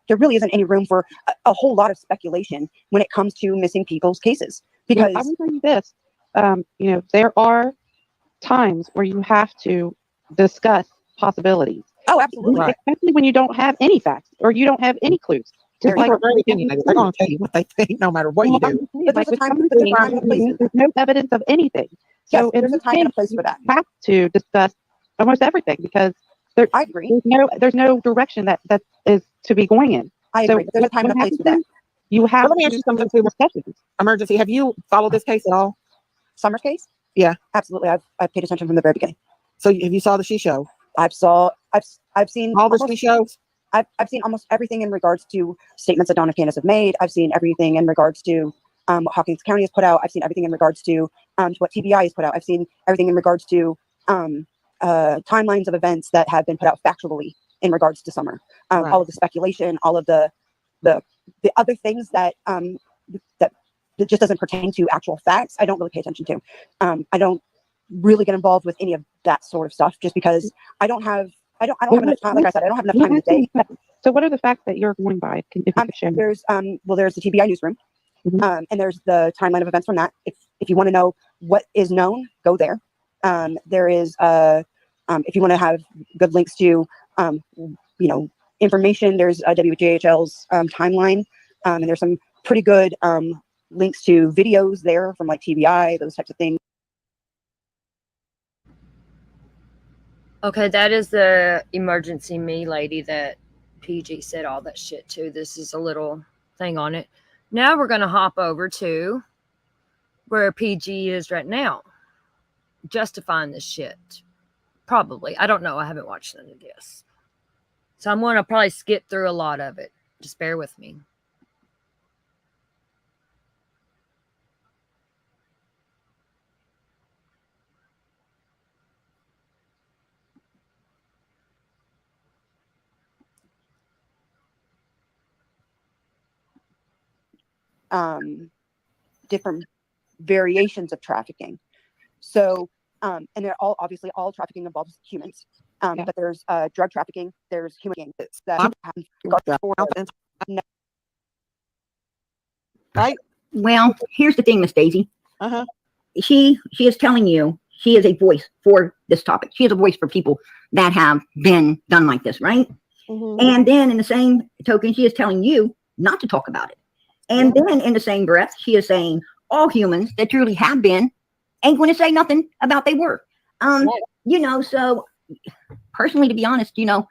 really isn't any room for a whole lot of speculation when it comes to missing people's cases. Because I will tell you this, there are times where you have to discuss possibilities. Oh, absolutely. Right. Especially when you don't have any facts or you don't have any clues. People are very opinionated. They're going to tell you what they think, no matter what you do. But there's a time and a place. There's no evidence of anything. So there's a time and a place for that. You have to discuss almost everything because I agree. There's no direction that is to be going in. I agree. But there's a time and a place for that. You have. Let me ask you something too. Emergency. Have you followed this case at all? Summer's case? Yeah, absolutely. I've paid attention from the very beginning. So have you saw the She Show? I've seen all the She Shows. I've seen almost everything in regards to statements that Donna Candace have made. I've seen everything in regards to what Hawkins County has put out. I've seen everything in regards to what TBI has put out. I've seen everything in regards to timelines of events that have been put out factually in regards to summer. Right. All of the speculation, all of the other things that that just doesn't pertain to actual facts, I don't really pay attention to. I don't really get involved with any of that sort of stuff just because I don't have enough time. Like I said, I don't have enough time in the day. So what are the facts that you're going by? If you could share? There's the TBI newsroom, and there's the timeline of events from that. If you want to know what is known, go there. There is if you want to have good links to information, there's WJHL's timeline, and there's some pretty good links to videos there from like TBI, those types of things. Okay, that is the emergency me lady that PG said all that shit to. This is a little thing on it. Now we're going to hop over to where PG is right now, justifying this shit. Probably. I don't know. I haven't watched none of this. So I'm going to probably skip through a lot of it. Just bear with me. Different variations of trafficking. So, and they're obviously all trafficking involves humans. But there's drug trafficking, there's human gangs that right? Well, here's the thing, Miss Daisy. Uh-huh. She is telling you she is a voice for this topic. She is a voice for people that have been done like this, right? And then in the same token, she is telling you not to talk about it. And then in the same breath, she is saying all humans that truly have been ain't going to say nothing about they were. So personally, to be honest, yeah,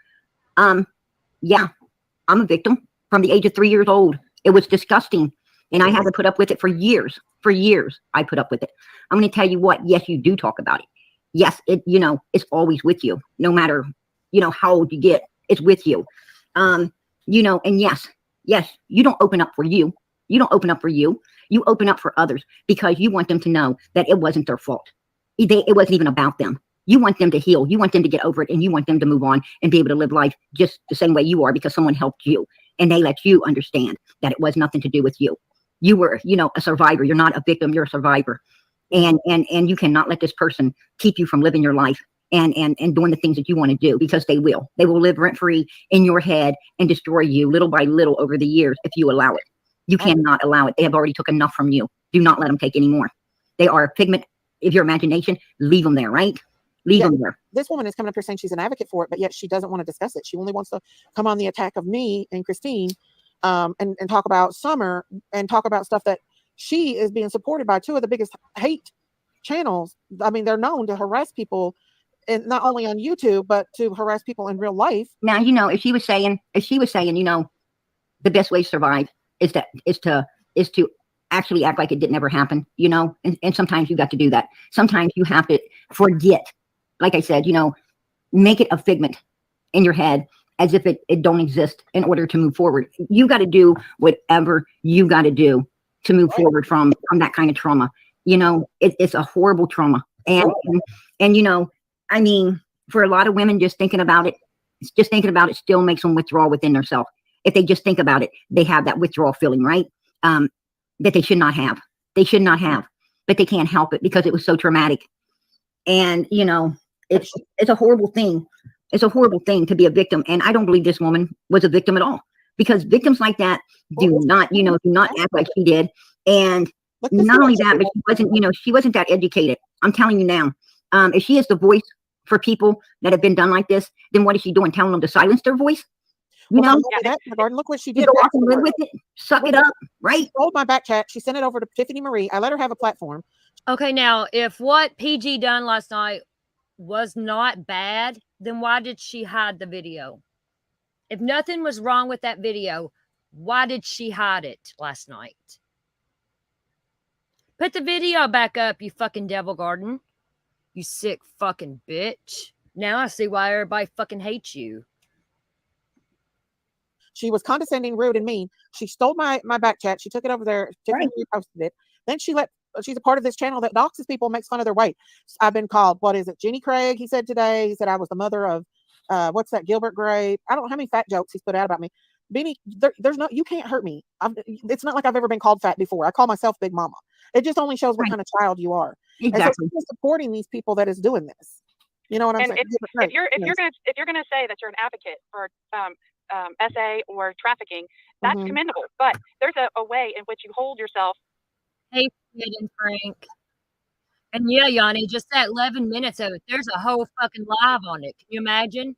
I'm a victim from the age of 3 years old. It was disgusting. And I had to put up with it for years. For years, I put up with it. I'm going to tell you what, yes, you do talk about it. Yes, it's always with you. No matter, how old you get, it's with you. And yes, you don't open up for you. You don't open up for you. You open up for others because you want them to know that it wasn't their fault. It wasn't even about them. You want them to heal. You want them to get over it, and you want them to move on and be able to live life just the same way you are because someone helped you and they let you understand that it was nothing to do with you. You were, a survivor. You're not a victim. You're a survivor. And you cannot let this person keep you from living your life and doing the things that you want to do because they will. They will live rent free in your head and destroy you little by little over the years if you allow it. You cannot allow it. They have already took enough from you. Do not let them take any more. They are a figment of your imagination. Leave them there, right? Leave them there. This woman is coming up here saying she's an advocate for it, but yet she doesn't want to discuss it. She only wants to come on the attack of me and Christine and talk about Summer and talk about stuff that she is being supported by two of the biggest hate channels. I mean, they're known to harass people, and not only on YouTube, but to harass people in real life. Now, if she was saying, the best way to survive is to actually act like it didn't ever happen, and sometimes you got to do that. Sometimes you have to forget, like I said, make it a figment in your head as if it don't exist in order to move forward. You got to do whatever you got to do to move forward from that kind of trauma. It's a horrible trauma. And I mean, for a lot of women, just thinking about it still makes them withdraw within themselves. If they just think about it, they have that withdrawal feeling, right? That they should not have. They should not have, but they can't help it because it was so traumatic. And, it's a horrible thing. It's a horrible thing to be a victim. And I don't believe this woman was a victim at all because victims like that do not act like she did. And not only that, but she wasn't that educated. I'm telling you now, if she is the voice for people that have been done like this, then what is she doing? Telling them to silence their voice? Look what she did. Live with it, suck it up, right? She sold my back chat. She sent it over to Tiffany Marie. I let her have a platform. Okay, now, if what PG done last night was not bad, then why did she hide the video? If nothing was wrong with that video, why did she hide it last night? Put the video back up, you fucking devil garden. You sick fucking bitch. Now I see why everybody fucking hates you. She was condescending, rude, and mean. She stole my back chat. She took it over there. Tiffany posted it. Then she let she's a part of this channel that doxes people, makes fun of their weight. I've been called, what is it, Jenny Craig? He said today. He said I was the mother of what's that, Gilbert Grape. I don't know how many fat jokes he's put out about me. Beanie, there's no, you can't hurt me. It's not like I've ever been called fat before. I call myself Big Mama. It just only shows what Right. kind of child you are. Exactly. And so she's supporting these people that is doing this. You know what I'm And saying? if you're gonna say that you're an advocate for SA or trafficking, that's Mhm. commendable. But there's a way in which you hold yourself. Hey, Sid and Frank. And yeah, Yanni, just that 11 minutes of it, there's a whole fucking live on it. Can you imagine?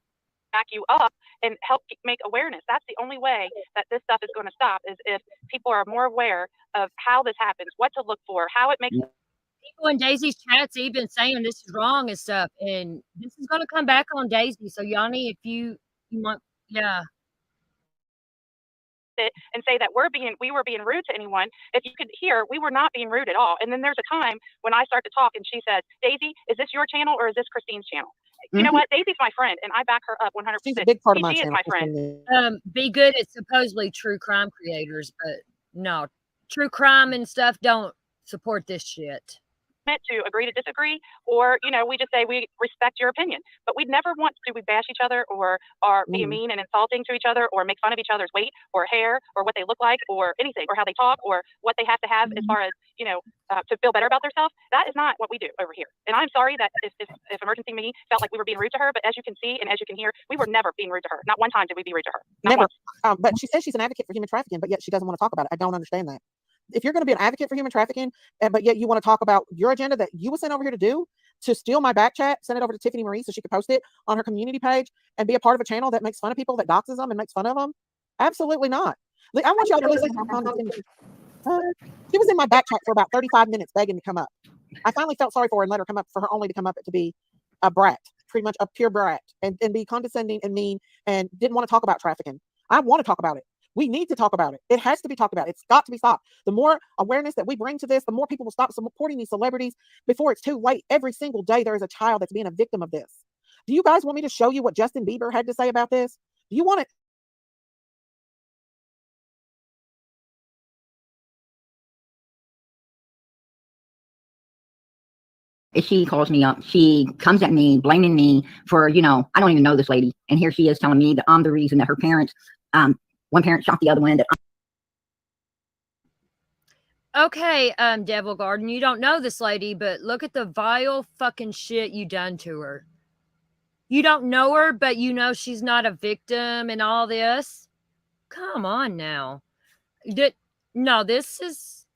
Back you up and help make awareness. That's the only way that this stuff is going to stop, is if people are more aware of how this happens, what to look for, how it makes people in Daisy's chats even saying this is wrong and stuff, and this is going to come back on Daisy. So Yanni, if you want, yeah, it and say that we were being rude to anyone. If you could hear, we were not being rude at all. And then there's a time when I start to talk and she says, Daisy, is this your channel or is this Christine's channel? You know what? Daisy's my friend and I back her up 100%. She's a big part of my PG is channel. my friend. Be good at supposedly true crime creators, but no, true crime and stuff don't support this shit. To agree to disagree, or we just say we respect your opinion, but we never want to bash each other or be mean and insulting to each other or make fun of each other's weight or hair or what they look like or anything or how they talk or what they have to have as far as to feel better about themselves. That is not what we do over here. And I'm sorry that if Emergency Me felt like we were being rude to her, but as you can see and as you can hear, we were never being rude to her. Not one time did we be rude to her. Not Never. once. But she says she's an advocate for human trafficking, but yet she doesn't want to talk about it. I don't understand that. If you're going to be an advocate for human trafficking, but yet you want to talk about your agenda that you were sent over here to do, to steal my back chat, send it over to Tiffany Marie so she could post it on her community page and be a part of a channel that makes fun of people, that doxes them and makes fun of them? Absolutely not. I want y'all to listen to how condescending. She was in my back chat for about 35 minutes begging to come up. I finally felt sorry for her and let her come up, for her only to come up to be a brat, pretty much a pure brat, and be condescending and mean and didn't want to talk about trafficking. I want to talk about it. We need to talk about it. It has to be talked about. It's got to be stopped. The more awareness that we bring to this, the more people will stop supporting these celebrities before it's too late. Every single day there is a child that's being a victim of this. Do you guys want me to show you what Justin Bieber had to say about this? Do you want it? She calls me up. She comes at me, blaming me for, I don't even know this lady. And here she is telling me that I'm the reason that her parents, one parent shot the other one. Okay, Devil Garden, you don't know this lady, but look at the vile fucking shit you done to her. You don't know her, but you know she's not a victim and all this. Come on now. No, this is...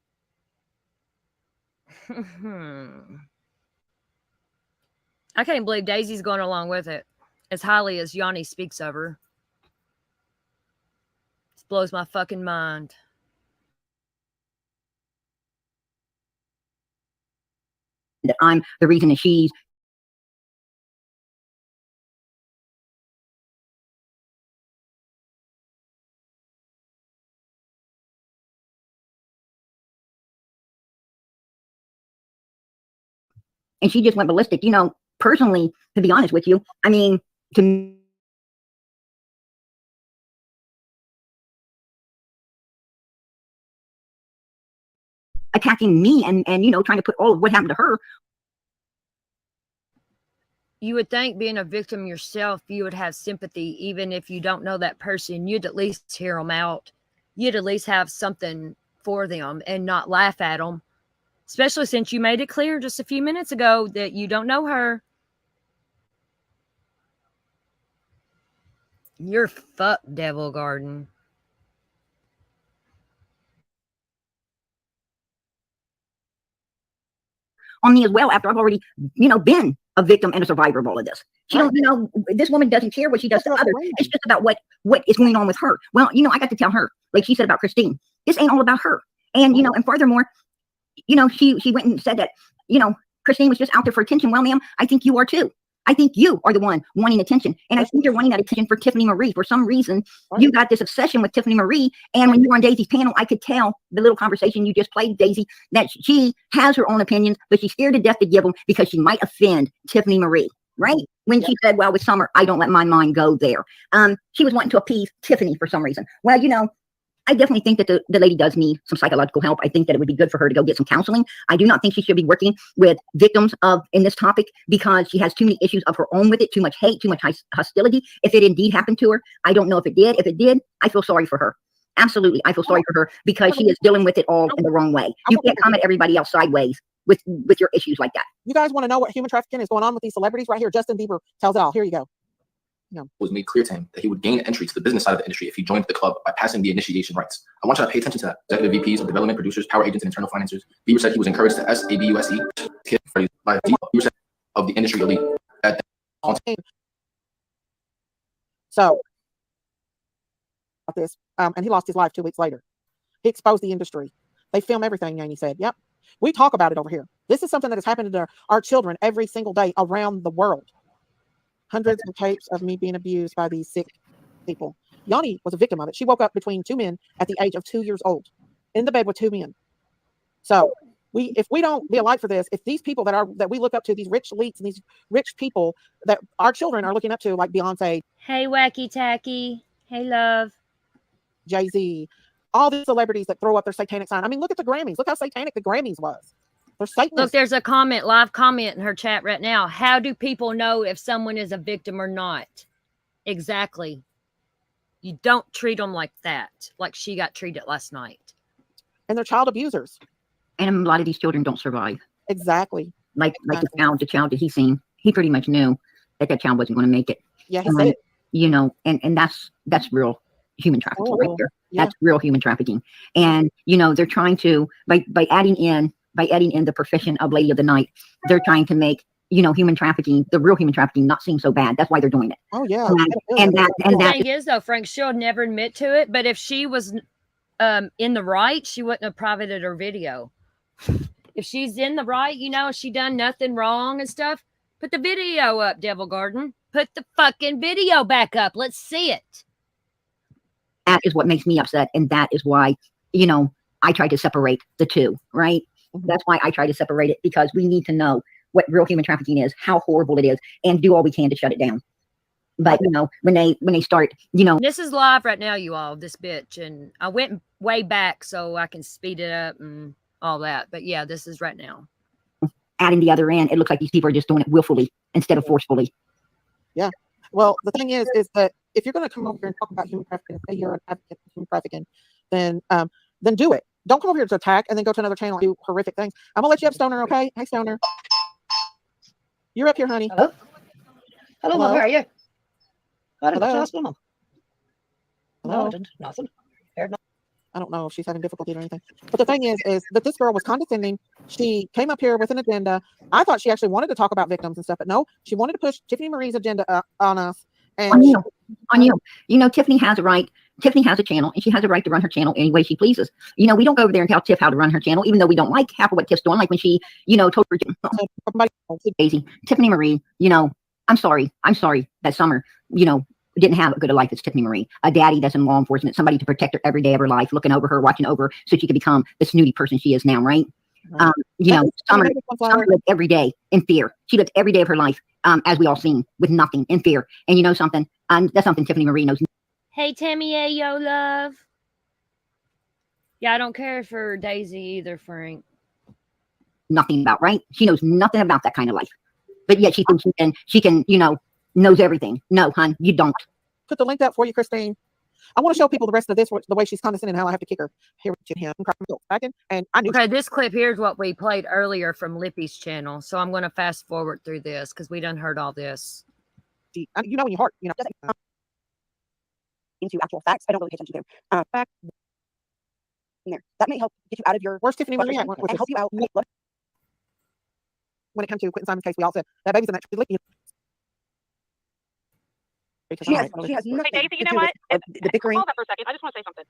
I can't believe Daisy's going along with it as highly as Yanni speaks of her. This blows my fucking mind. That I'm the reason that she's and she just went ballistic. Personally, to be honest with you, I mean, to attacking me and trying to put all of what happened to her. You would think, being a victim yourself, you would have sympathy, even if you don't know that person. You'd at least hear them out. You'd at least have something for them and not laugh at them, especially since you made it clear just a few minutes ago that you don't know her. You're fucked, Devil Garden. On me as well, after I've already, been a victim and a survivor of all of this. She don't, this woman doesn't care what she does to others. It's just about what is going on with her. Well, I got to tell her, like she said about Christine, this ain't all about her. And, and furthermore, she went and said that, Christine was just out there for attention. Well, ma'am, I think you are too. I think you are the one wanting attention. And I think you're wanting that attention for Tiffany Marie. For some reason, you got this obsession with Tiffany Marie. And when you were on Daisy's panel, I could tell the little conversation you just played, Daisy, that she has her own opinions, but she's scared to death to give them because she might offend Tiffany Marie, right? When she said, well, with Summer, I don't let my mind go there. She was wanting to appease Tiffany for some reason. Well, I definitely think that the lady does need some psychological help. I think that it would be good for her to go get some counseling. I do not think she should be working with victims in this topic, because she has too many issues of her own with it, too much hate, too much hostility. If it indeed happened to her, I don't know if it did. If it did, I feel sorry for her. Absolutely. I feel sorry for her, because she is dealing with it all in the wrong way. You can't come at everybody else sideways with your issues like that. You guys want to know what human trafficking is going on with these celebrities right here? Justin Bieber tells it all. Here you go. It was made clear to him that he would gain entry to the business side of the industry if he joined the club by passing the initiation rights. I want you to pay attention to that. Executive VPs of development, producers, power agents, and internal financiers. Bieber said he was encouraged to SABUSE by Bieber said of the industry elite. So, this, and he lost his life 2 weeks later. He exposed the industry. They film everything, Yanni said. Yep. We talk about it over here. This is something that is happening to our children every single day around the world. Hundreds of tapes of me being abused by these sick people. Yanni was a victim of it. She woke up between 2 men at the age of 2 years old, in the bed with 2 men. So if we don't be a light for this, if these people that we look up to, these rich elites and these rich people that our children are looking up to, like Beyonce, Hey, Wacky Tacky. Hey, love. Jay-Z, all these celebrities that throw up their satanic sign. I mean, look at the Grammys. Look how satanic the Grammys was. They're Satanists. Look, there's a live comment in her chat right now. How do people know if someone is a victim or not? Exactly. You don't treat them like that, like she got treated last night. And they're child abusers. And a lot of these children don't survive. Exactly. Like the child that he's seen, he pretty much knew that child wasn't going to make it. Yeah, he said. You know, and that's real human trafficking right there. Yeah. That's real human trafficking. And you know, they're trying to by adding in the profession of Lady of the Night, they're trying to make, you know, human trafficking, the real human trafficking, not seem so bad. That's why they're doing it. Oh yeah. And that thing is though, Frank, she'll never admit to it. But if she was in the right, she wouldn't have privated her video. If she's in the right, you know, she done nothing wrong and stuff, put the video up, Devil Garden. Put the fucking video back up. Let's see it. That is what makes me upset. And that is why, you know, I try to separate the two, right? Mm-hmm. That's why I try to separate it, because we need to know what real human trafficking is, how horrible it is, and do all we can to shut it down. But, you know, when they start, you know. This is live right now, you all, this bitch. And I went way back so I can speed it up and all that. But yeah, this is right now. Adding the other end, it looks like these people are just doing it willfully instead of forcefully. Yeah. Well, the thing is that if you're going to come over here and talk about human trafficking, say you're an advocate for human trafficking, then do it. Don't come over here to attack and then go to another channel and do horrific things. I'm going to let you up, Stoner, okay? Hey, Stoner. You're up here, honey. Hello? Hello, Mom. How are you? Hello. No, I didn't. Nothing. I don't know if she's having difficulty or anything. But the thing is that this girl was condescending. She came up here with an agenda. I thought she actually wanted to talk about victims and stuff, but no, she wanted to push Tiffany Marie's agenda on us. And on you. You know, Tiffany has a right. Tiffany has a channel, and she has a right to run her channel any way she pleases. You know, we don't go over there and tell Tiff how to run her channel, even though we don't like half of what Tiff's doing. Like when she, you know, told her, Daisy, Tiffany Marie, you know, I'm sorry that Summer, you know, didn't have a good life as Tiffany Marie, a daddy that's in law enforcement, somebody to protect her every day of her life, looking over her, watching over her, so she could become the snooty person she is now, right? You know, Summer lived every day in fear. She lived every day of her life, as we all seen, with nothing, in fear. And you know something? That's something Tiffany Marie knows. Hey, Tammy, yo, love. Yeah, I don't care for Daisy either, Frank. Nothing about, right? She knows nothing about that kind of life. But yet she thinks she can, you know, knows everything. No, hon, you don't. Put the link up for you, Christine. I want to show people the rest of this, the way she's condescending, how I have to kick her. Here, and I knew. Okay, this clip here is what we played earlier from Lippy's channel. So I'm going to fast forward through this because we done heard all this. You know, in your heart, you know, into actual facts. I don't really pay attention to fact. There, that may help get you out of your. Where's Tiffany Marie? And help you out. When it comes to Quentin Simon's case, we all said that baby's in that tree. She has nothing. Hey, Daisy, you know what? The bickering. Hold on for a second. I just want to say something.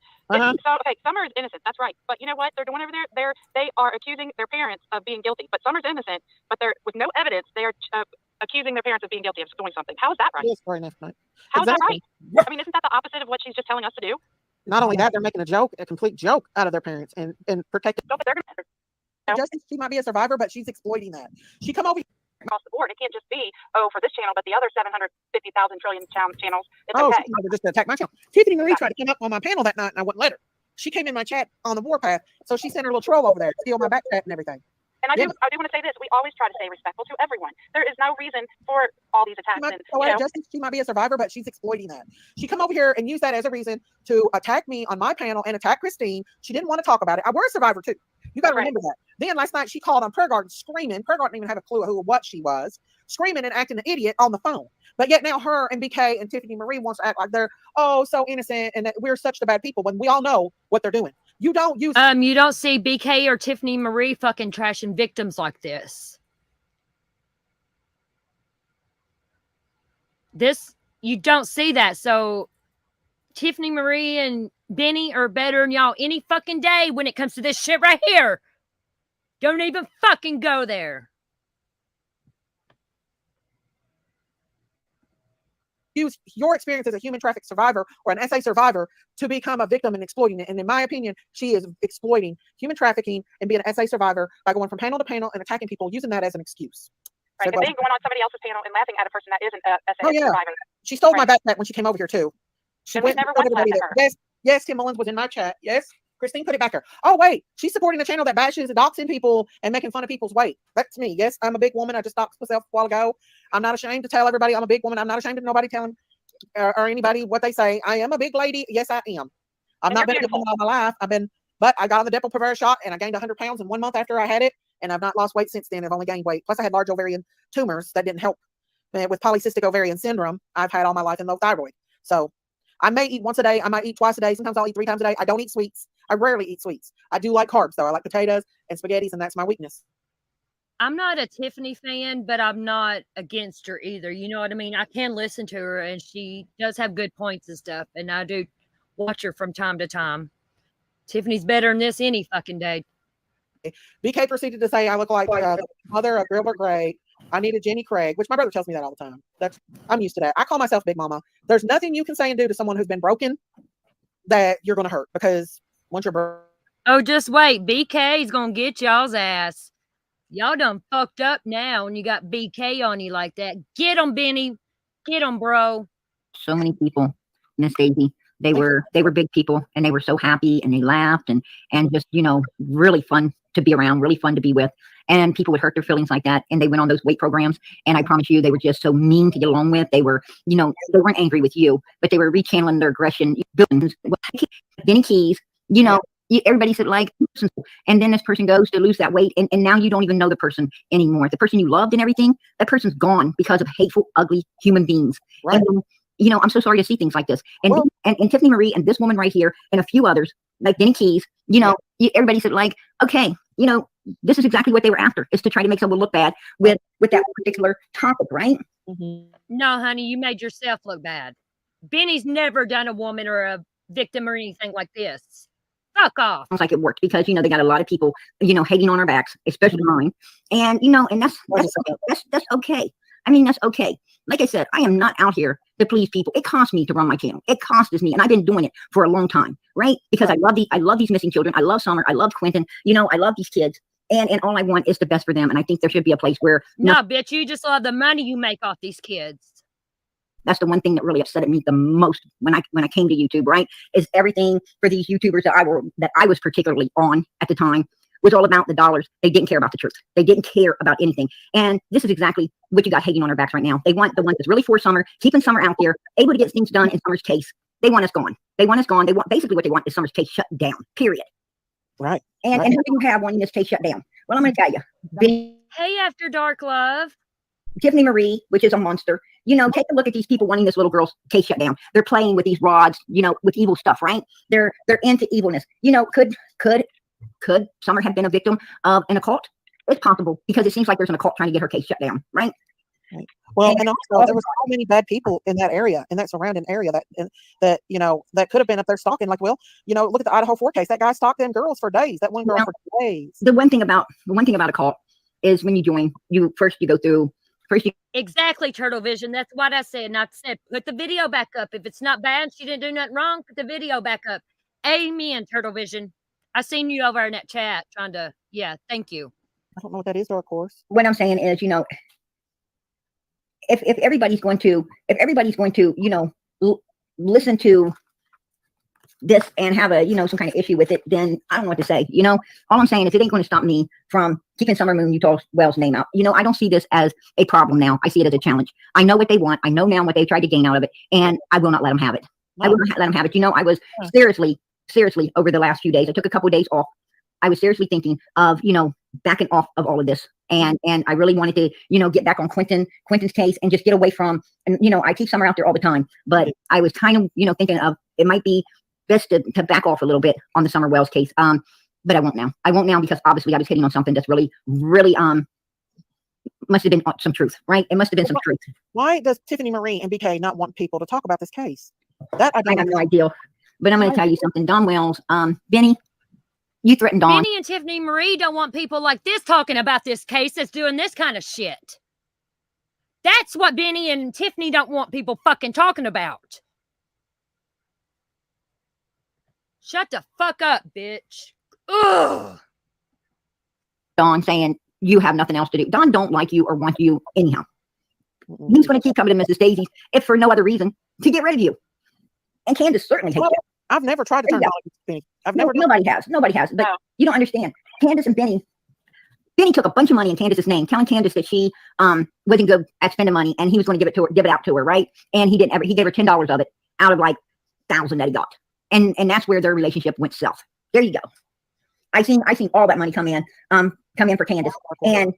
So, okay, Summer is innocent. That's right. But you know what they're doing over there? They are accusing their parents of being guilty. But Summer's innocent. But they're with no evidence. They are accusing their parents of being guilty of doing something. How is that right? Yes, very nice. How is that right? I mean, isn't that the opposite of what she's just telling us to do? Not only that, they're making a complete joke out of their parents and protecting. No, but they're gonna. Just she might be a survivor, but she's exploiting that. She come over across the board. It can't just be, for this channel, but the other 750,000 trillion channels. It's okay. Okay. Just to attack my channel. Tiffany Marie tried to come up on my panel that night, and I wouldn't let her. She came in my chat on the warpath, so she sent her little troll over there to steal my back chat and everything. And I do want to say this: we always try to stay respectful to everyone. There is no reason for all these attacks. She might be a survivor, but she's exploiting that. She come over here and use that as a reason to attack me on my panel and attack Christine. She didn't want to talk about it. I were a survivor too. You got to remember that. Then last night she called on Prayer Garden screaming. Prayer Garden didn't even have a clue who or what she was, screaming and acting an idiot on the phone. But yet now her and BK and Tiffany Marie wants to act like they're so innocent and that we're such the bad people when we all know what they're doing. You don't use you don't see BK or Tiffany Marie fucking trashing victims like this. You don't see that. So Tiffany Marie and Benny are better than y'all any fucking day when it comes to this shit right here. Don't even fucking go there. Use your experience as a human traffic survivor or an SA survivor to become a victim and exploiting it. And in my opinion, she is exploiting human trafficking and being an SA survivor by going from panel to panel and attacking people, using that as an excuse. Right, and then going on somebody else's panel and laughing at a person that isn't a SA survivor. She stole my backpack when she came over here too. She and we never once laughed at her. Yes, Tim Mullins was in my chat. Yes. Christine, put it back there. Oh, wait. She's supporting a channel that bashes and doxing people and making fun of people's weight. That's me. Yes, I'm a big woman. I just doxed myself a while ago. I'm not ashamed to tell everybody I'm a big woman. I'm not ashamed of nobody telling or anybody what they say. I am a big lady. Yes, I am. I've not been a big woman all my life. But I got on the Depo-Provera shot and I gained 100 pounds in 1 month after I had it. And I've not lost weight since then. I've only gained weight. Plus, I had large ovarian tumors that didn't help. With polycystic ovarian syndrome, I've had all my life and low thyroid. So I may eat once a day. I might eat twice a day. Sometimes I'll eat 3 times a day. I don't eat sweets. I rarely eat sweets. I do like carbs, though. I like potatoes and spaghettis, and that's my weakness. I'm not a Tiffany fan, but I'm not against her either. You know what I mean? I can listen to her, and she does have good points and stuff, and I do watch her from time to time. Tiffany's better than this any fucking day. BK proceeded to say I look like mother of Gilbert Gray. I need a Jenny Craig, which my brother tells me that all the time. I'm used to that. I call myself Big Mama. There's nothing you can say and do to someone who's been broken that you're going to hurt, because once you're broken. Oh, just wait. BK's going to get y'all's ass. Y'all done fucked up now and you got BK on you like that. Get him, Benny. Get him, bro. So many people, Miss Daisy, they were big people and they were so happy and they laughed and just, really fun to be around, really fun to be with. And people would hurt their feelings like that. And they went on those weight programs. And I promise you, they were just so mean to get along with. They were, they weren't angry with you, but they were rechanneling their aggression. Benny Keys, everybody said like, and then this person goes to lose that weight. And now you don't even know the person anymore. The person you loved and everything, that person's gone because of hateful, ugly human beings. Right. And, I'm so sorry to see things like this. And, and Tiffany Marie and this woman right here and a few others, like Benny Keys, everybody said like, okay, this is exactly what they were after, is to try to make someone look bad with that particular topic, right? Mm-hmm. No, honey, you made yourself look bad. Benny's never done a woman or a victim or anything like this. Fuck off. Sounds like it worked because, they got a lot of people, hating on our backs, especially mine. And, and that's okay. I mean, that's okay. Like I said, I am not out here to please people. It costs me to run my channel. It costs me. And I've been doing it for a long time, right? Because I love these missing children. I love Summer. I love Quentin. I love these kids. And all I want is the best for them. And I think there should be a place where. No, bitch, you just love the money you make off these kids. That's the one thing that really upset me the most when I came to YouTube, right? Is everything for these YouTubers that I was particularly on at the time was all about the dollars. They didn't care about the truth. They didn't care about anything. And this is exactly what you got hating on our backs right now. They want the ones that's really for Summer, keeping Summer out there, able to get things done in Summer's case. They want us gone. They want us gone. They want basically what they want is Summer's case shut down. Period. Right. And who do you have wanting this case shut down? Well, I'm going to tell you. Hey, After Dark Love. Tiffany Marie, which is a monster. Take a look at these people wanting this little girl's case shut down. They're playing with these rods, with evil stuff, right? They're into evilness. Could Summer have been a victim of an occult? It's possible, because it seems like there's an occult trying to get her case shut down, right? Right. Well, and also there was so many bad people in that area, in that surrounding area that could have been up there stalking. Like, look at the Idaho 4 case. That guy stalked them girls for days. That one girl for days. The one thing about a cult is when you join, you go through. Exactly, Turtle Vision. That's what I said. And I said, put the video back up. If it's not bad, she didn't do nothing wrong, put the video back up. Amen, Turtle Vision. I seen you over in that chat trying to, thank you. I don't know what that is, Dark Horse. What I'm saying is, if everybody's going to, listen to this and have a, some kind of issue with it, then I don't know what to say. All I'm saying is it ain't going to stop me from keeping Summer Moon Utah Wells' name out. I don't see this as a problem now. I see it as a challenge. I know what they want. I know now what they tried to gain out of it, and I will not let them have it. I will not let them have it. I was seriously over the last few days. I took a couple of days off. I was seriously thinking of, backing off of all of this. And I really wanted to, get back on Quentin's case and just get away from, and, I keep Summer out there all the time, but I was kind of, thinking of, it might be best to back off a little bit on the Summer Wells case. But I won't now. I won't now because obviously I was hitting on something that's really, really, must have been some truth, right? It must have been some truth. Why does Tiffany Marie and BK not want people to talk about this case? That I have no idea. But I'm going to tell you something. Don Wells, Benny, you threatened Dawn. Benny and Tiffany Marie don't want people like this talking about this case that's doing this kind of shit. That's what Benny and Tiffany don't want people fucking talking about. Shut the fuck up, bitch. Ugh. Dawn saying you have nothing else to do. Don don't like you or want you anyhow. He's going to keep coming to Mrs. Daisy if for no other reason to get rid of you. And Candace certainly hates you. I've never tried to turn Dawn against Benny. Nobody has. But you don't understand. Candace and Benny took a bunch of money in Candace's name, telling Candace that she wasn't good at spending money, and he was going to give it out to her, right? And he didn't ever. He gave her $10 of it out of like 1,000 that he got, and that's where their relationship went south. There you go. I seen all that money come in for Candace, and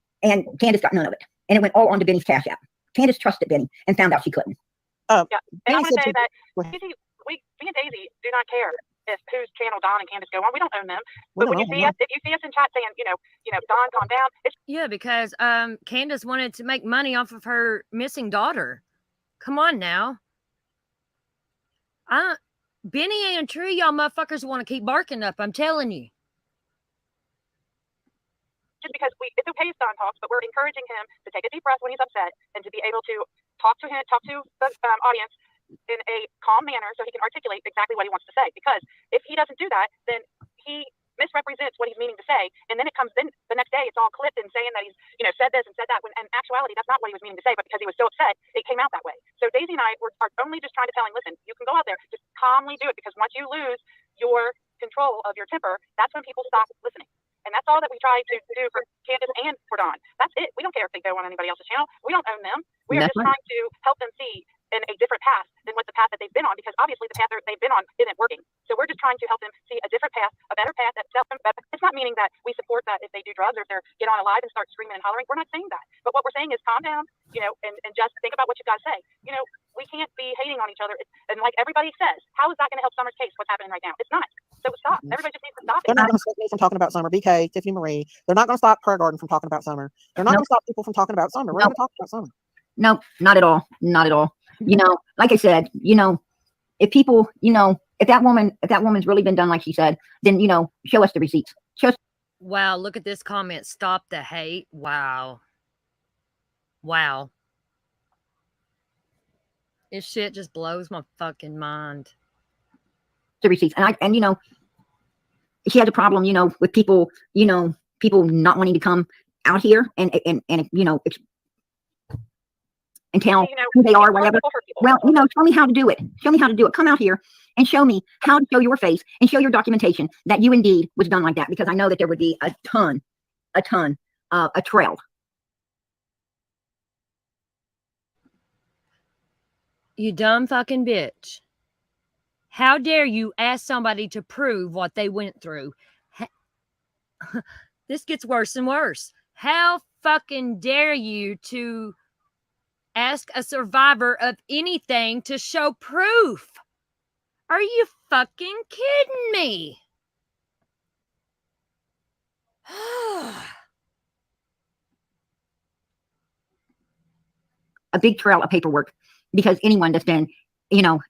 Candace got none of it, and it went all onto Benny's Cash App. Candace trusted Benny and found out she couldn't. And I'm going to say that me and Daisy do not care if whose channel Don and Candace go on. We don't own them. But when you see us, if you see us in chat saying, Don, calm down. Because Candace wanted to make money off of her missing daughter. Come on now. Benny ain't a tree. Y'all motherfuckers want to keep barking up. I'm telling you. Just because it's okay if Don talks, but we're encouraging him to take a deep breath when he's upset and to be able to talk to the audience in a calm manner so he can articulate exactly what he wants to say. Because if he doesn't do that, then he misrepresents what he's meaning to say, and then the next day it's all clipped and saying that he's said this and said that, when in actuality that's not what he was meaning to say, but because he was so upset it came out that way. So Daisy and I are only just trying to tell him, listen, you can go out there, just calmly do it, because once you lose your control of your temper, that's when people stop listening. And that's all that we try to do for Candace and for Dawn. That's it. We don't care if they go on anybody else's channel. We don't own them. We are just trying to help them see in a different path than what the path that they've been on, because obviously the path they've been on isn't working. So we're just trying to help them see a different path, a better path that's better. It's not meaning that we support that if they do drugs or if they get on a live and start screaming and hollering. We're not saying that. But what we're saying is calm down, and just think about what you've got to say. We can't be hating on each other. And like everybody says, how is that going to help Summer's case, what's happening right now? It's not. So stop. Everybody just needs to stop it. They're not going to stop me from talking about Summer. BK, Tiffany Marie. They're not going to stop Prayer Garden from talking about Summer. They're not going to stop people from talking about Summer. We're going to talk about Summer. No, not at all. Not at all. Like I said, if people, if that woman's really been done like she said, then, show us the receipts. Wow, look at this comment. Stop the hate. Wow. This shit just blows my fucking mind. The receipts. And she has a problem, with people, people not wanting to come out here and tell who they are, whatever. Well, show me how to do it. Show me how to do it. Come out here and show me how to show your face and show your documentation that you indeed was done like that, because I know that there would be a trail. You dumb fucking bitch. How dare you ask somebody to prove what they went through? This gets worse and worse. How fucking dare you to ask a survivor of anything to show proof? Are you fucking kidding me? A big trail of paperwork, because anyone that's been,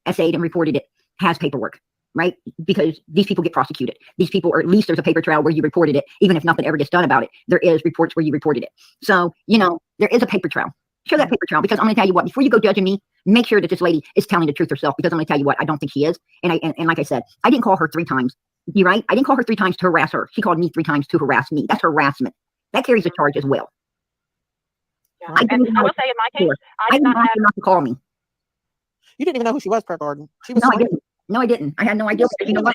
essayed and reported it has paperwork, right? Because these people get prosecuted. These people, or at least there's a paper trail where you reported it. Even if nothing ever gets done about it, there is reports where you reported it. So, there is a paper trail. Show that paper trail, because I'm going to tell you what, before you go judging me, make sure that this lady is telling the truth herself, because I'm going to tell you what, I don't think she is. And like I said, I didn't call her 3 times. You right? I didn't call her 3 times to harass her. She called me 3 times to harass me. That's harassment. That carries a charge as well. Yeah. I will say in my case, I didn't ask her not to call me. You didn't even know who she was, Prayer Garden. She was. No, I didn't. No, I didn't. I had no idea. You know what?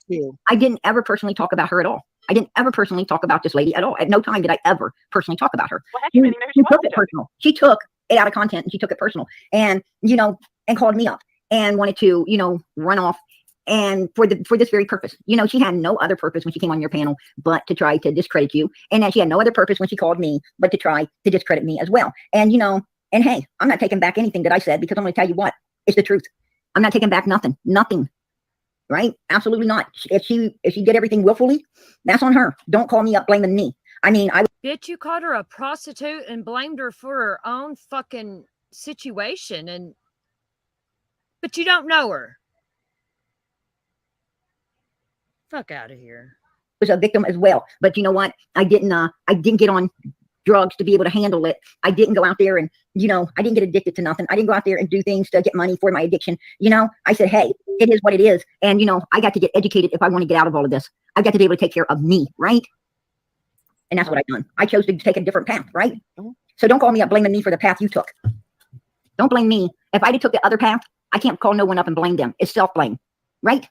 I didn't ever personally talk about her at all. I didn't ever personally talk about this lady at all. At no time did I ever personally talk about her. Well, heck, you didn't even know She who she took was. it personal. She took it out of content and she took it personal. And, you know, and called me up and wanted to, you know, run off. And for this very purpose, you know, she had no other purpose when she came on your panel but to try to discredit you. And then she had no other purpose when she called me but to try to discredit me as well. And, you know, and hey, I'm not taking back anything that I said because I'm going to tell you what, it's the truth. I'm not taking back nothing. Right? Absolutely not. If she did everything willfully, that's on her. Don't call me up blaming me. I mean, Bitch, you called her a prostitute and blamed her for her own fucking situation, but you don't know her. Fuck out of here. was a victim as well. But you know what? I didn't get on drugs to be able to handle it. I didn't go out there and, you know, I didn't get addicted to nothing. I didn't go out there and do things to get money for my addiction. You know, I said, hey, it is what it is. And, you know, I got to get educated if I want to get out of all of this. I got to be able to take care of me, right? And that's what I've done. I chose to take a different path, right? So don't call me up blaming me for the path you took. Don't blame me. If I took the other path, I can't call no one up and blame them. It's self-blame, right?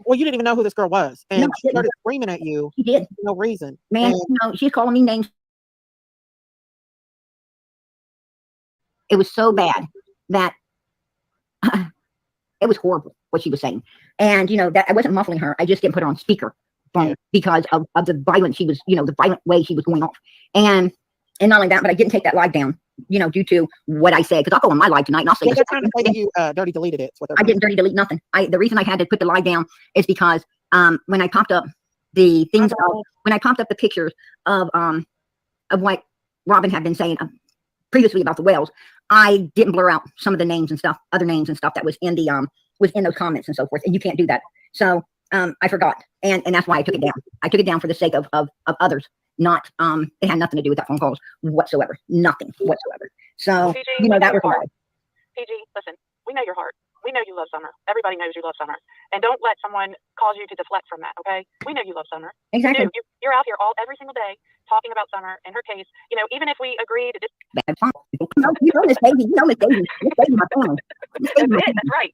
Well, you didn't even know who this girl was. And No, she started screaming at you. She did. For no reason. Man, you know, she's calling me names. It was so bad that it was horrible what she was saying. And, you know, that I wasn't muffling her. I just didn't put her on speaker because of the violence she was, you know, the violent way she was going off. And not only that, but I didn't take that live down, you know, due to what I said. Because I'll go on my live tonight and I'll say, they're trying to say that you dirty deleted it. I didn't dirty delete nothing. The reason I had to put the live down is because when I popped up the things, when I popped up the pictures of what Robin had been saying previously about the whales, I didn't blur out some of the names and stuff, other names and stuff that was in the was in those comments and so forth. And you can't do that. So I forgot, and that's why I took it down. I took it down for the sake of others. Not it had nothing to do with that phone calls whatsoever. Nothing whatsoever. So PG, you know that was hard. PG, listen, we know your heart. We know you love Summer. Everybody knows you love Summer. And don't let someone cause you to deflect from that, okay? We know you love Summer. Exactly. You're out here every single day talking about Summer and her case. You know, even if we agree to just you know Miss Daisy, Miss Daisy, my family. That's right.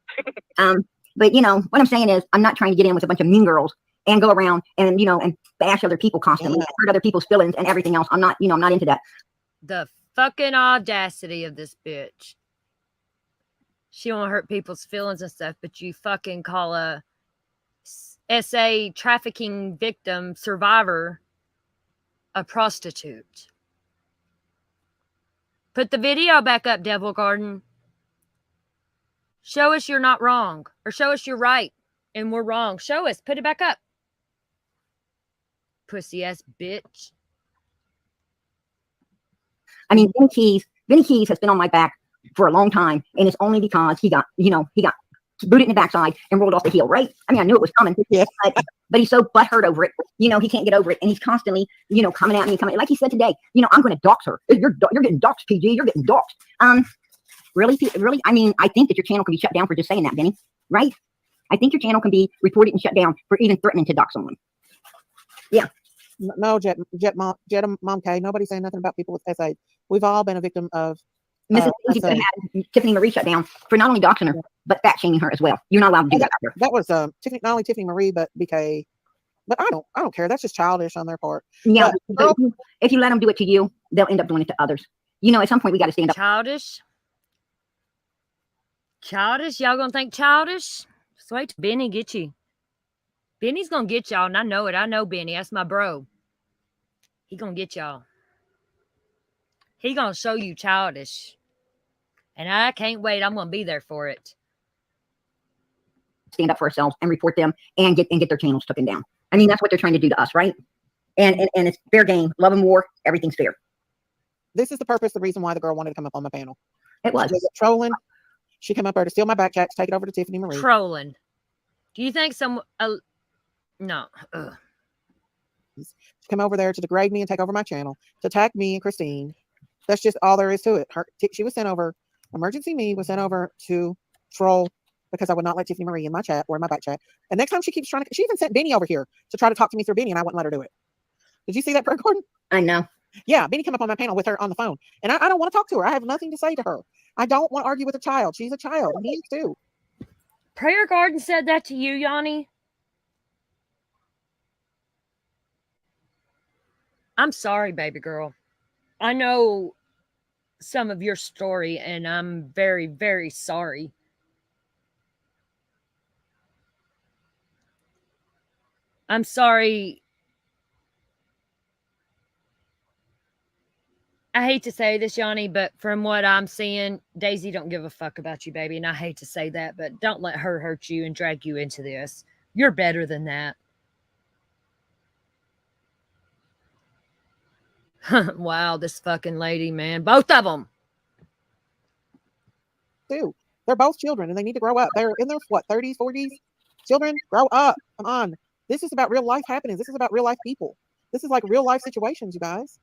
But you know what I'm saying is, I'm not trying to get in with a bunch of mean girls and go around and, you know, and bash other people constantly, hurt other people's feelings and everything else. I'm not, you know, I'm not into that. The fucking audacity of this bitch. She won't hurt people's feelings and stuff, but you fucking call a SA trafficking victim survivor a prostitute. Put the video back up, Devil Garden. Show us you're not wrong, or show us you're right and we're wrong. Show us. Put it back up. Pussy ass bitch. I mean, Vinny Keys has been on my back for a long time, and it's only because he got booted in the backside and rolled off the hill, right? I mean, I knew it was coming, but he's so butthurt over it. You know, he can't get over it, and he's constantly, you know, coming at me, like he said today. You know, I'm going to dox her. You're getting doxed, PG. You're getting doxed. Really? I mean, I think that your channel can be shut down for just saying that, Vinny, right? I think your channel can be reported and shut down for even threatening to dox someone. Yeah. No, Jet Mom K. Nobody's saying nothing about people with SA. We've all been a victim of. Mrs. Had Tiffany Marie shut down for not only doxing her but fat shaming her as well. You're not allowed to do that. That was Tiffany, not only Tiffany Marie but BK. But I don't care. That's just childish on their part. Yeah, but if you let them do it to you, they'll end up doing it to others. You know, at some point we got to stand up. Childish. Y'all gonna think childish? Just wait till Benny get you. Benny's gonna get y'all, and I know it. I know Benny. That's my bro. He gonna get y'all. He gonna show you childish. And I can't wait. I'm gonna be there for it. Stand up for ourselves and report them and get their channels taken down. I mean, that's what they're trying to do to us, right? And it's fair game. Love and war. Everything's fair. This is the reason why the girl wanted to come up on my panel. It was. She was trolling. She came up there to steal my back chat, to take it over to Tiffany Marie. Trolling. Do you think some... no. Ugh. She came over there to degrade me and take over my channel, to attack me and Christine. That's just all there is to it. She was sent over, Emergency Me was sent over to troll because I would not let Tiffany Marie in my chat or in my back chat. And next time she keeps she even sent Benny over here to try to talk to me through Benny, and I wouldn't let her do it. Did you see that, Gordon? I know. Yeah, Benny came up on my panel with her on the phone. And I don't want to talk to her. I have nothing to say to her. I don't want to argue with a child. She's a child. And he is too. Prayer Garden said that to you, Yanni? I'm sorry, baby girl. I know some of your story, and I'm very, very sorry. I'm sorry. I hate to say this, Yanni, but from what I'm seeing, Daisy don't give a fuck about you, baby. And I hate to say that, but don't let her hurt you and drag you into this. You're better than that. Wow, this fucking lady, man. Both of them. Too. They're both children and they need to grow up. They're in their, what, 30s, 40s? Children, grow up. Come on. This is about real life happenings. This is about real life people. This is like real life situations, you guys.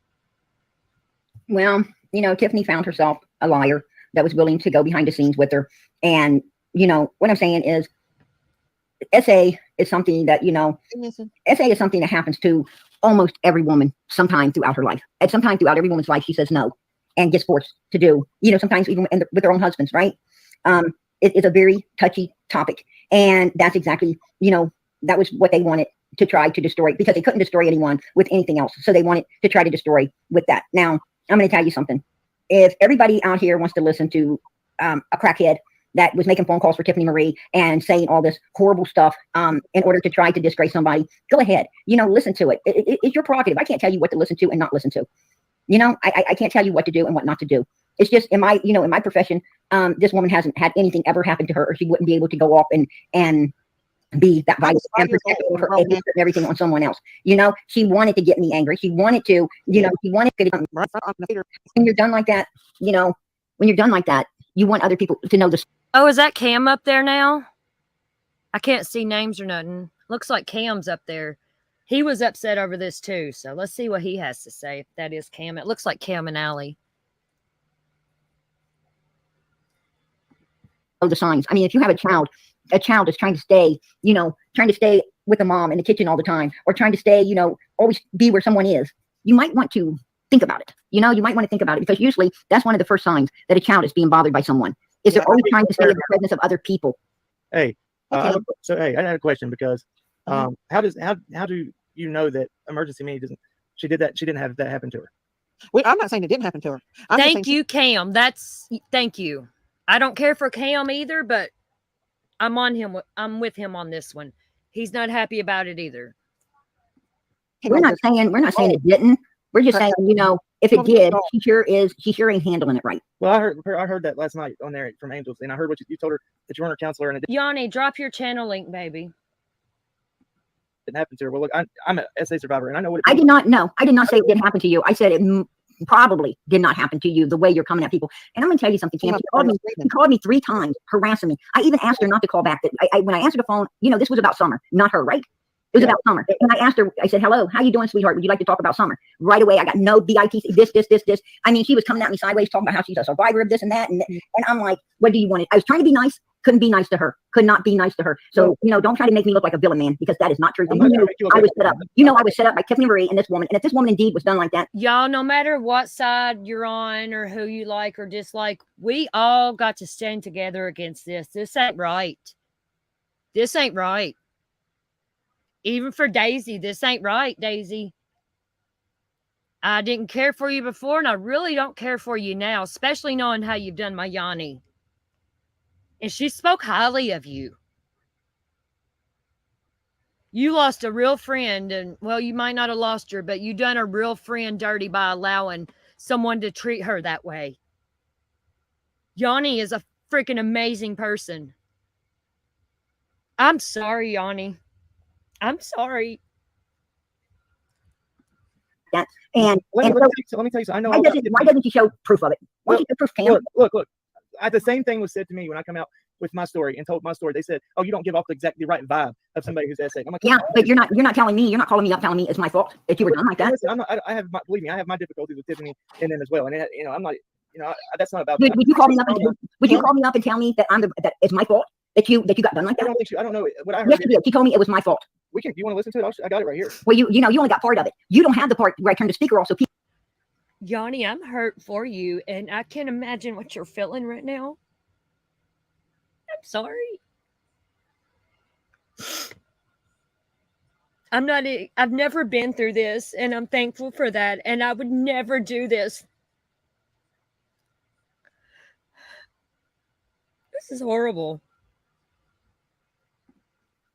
Well, you know, Tiffany found herself a liar that was willing to go behind the scenes with her. And, you know, what I'm saying is SA is something that, you know, SA is something that happens to almost every woman sometime throughout her life. At some time throughout every woman's life, she says no and gets forced to do, you know, sometimes even with their own husbands, right? It's a very touchy topic. And that's exactly, you know, that was what they wanted to try to destroy, because they couldn't destroy anyone with anything else. So they wanted to try to destroy with that. Now, I'm going to tell you something. If everybody out here wants to listen to a crackhead that was making phone calls for Tiffany Marie and saying all this horrible stuff in order to try to disgrace somebody, go ahead. You know, listen to it. It's your prerogative. I can't tell you what to listen to and not listen to. You know, I can't tell you what to do and what not to do. It's just in my, you know, in my profession, this woman hasn't had anything ever happen to her, or she wouldn't be able to go off and be that violent and protective of her and everything on someone else. You know, she wanted to get me angry. She wanted to, you know, she wanted to. When you're done like that, you know, when you're done like that, you want other people to know the. Oh, is that Cam up there now? I can't see names or nothing. Looks like Cam's up there. He was upset over this too. So let's see what he has to say. If that is Cam, it looks like Cam and Allie. The signs. I mean, if you have a child is trying to stay, you know, trying to stay with a mom in the kitchen all the time, or trying to stay, you know, always be where someone is, you might want to think about it. You know, you might want to think about it, because usually that's one of the first signs that a child is being bothered by someone. Is they're always trying to stay in the presence of other people. Hey, so hey, I had a question, because how do you know that emergency me doesn't? She didn't have that happen to her. Well, I'm not saying it didn't happen to her. Thank you, Cam. Thank you. I don't care for Cam either, but I'm on him. I'm with him on this one. He's not happy about it either. We're not saying it didn't. We're just saying, you know, if it did, she sure ain't handling it right. Well, I heard that last night on there from Angels, and I heard what you told her, that you weren't her counselor, and it Yanni, drop your channel link, baby. didn't happen to her. Well, look, I'm an SA survivor, and I know what. I did not say it didn't happen to you. I said it probably did not happen to you, the way you're coming at people. And I'm going to tell you something, Cam. She called me 3 times harassing me. I even asked her not to call back. When I answered the phone, you know, this was about Summer, not her, right? It was about Summer. And I asked her, I said, hello, how you doing, sweetheart? Would you like to talk about Summer? Right away, I got no BITC, this. I mean, she was coming at me sideways, talking about how she's a survivor of this and that. And I'm like, what do you want? I was trying to be nice. Couldn't be nice to her. Could not be nice to her. So, you know, don't try to make me look like a villain, man, because that is not true. I was set up. You know, I was set up by Tiffany Marie and this woman. And if this woman indeed was done like that. Y'all, no matter what side you're on or who you like or dislike, we all got to stand together against this. This ain't right. This ain't right. Even for Daisy, this ain't right, Daisy. I didn't care for you before, and I really don't care for you now, especially knowing how you've done my Yanni. And she spoke highly of you. You lost a real friend, and, well, you might not have lost her, but you done a real friend dirty by allowing someone to treat her that way. Yanni is a freaking amazing person. I'm sorry, Yanni. I'm sorry. That and let me tell you. I know. Why doesn't she show proof of it? Why don't you show proof, Cam? Look. The same thing was said to me when I come out with my story and told my story. They said, "Oh, you don't give off exactly the right vibe of somebody who's SA." I'm like, yeah, but you're not telling me. You're not calling me up, telling me it's my fault that you were done like that. Listen, believe me, I have my difficulties with Tiffany and then as well. And you know, I'm not. You know, that's not about. Would you call me up? Would you call me up and tell me that that it's my fault that you got done like that? I don't know what I heard. Yes, you did. She told me it was my fault. Do you want to listen to it? I got it right here. Well, you know, you only got part of it. You don't have the part where I turned the speaker off, so people. Yanni, I'm hurt for you, and I can't imagine what you're feeling right now. I'm sorry. I've never been through this, and I'm thankful for that, and I would never do this. This is horrible.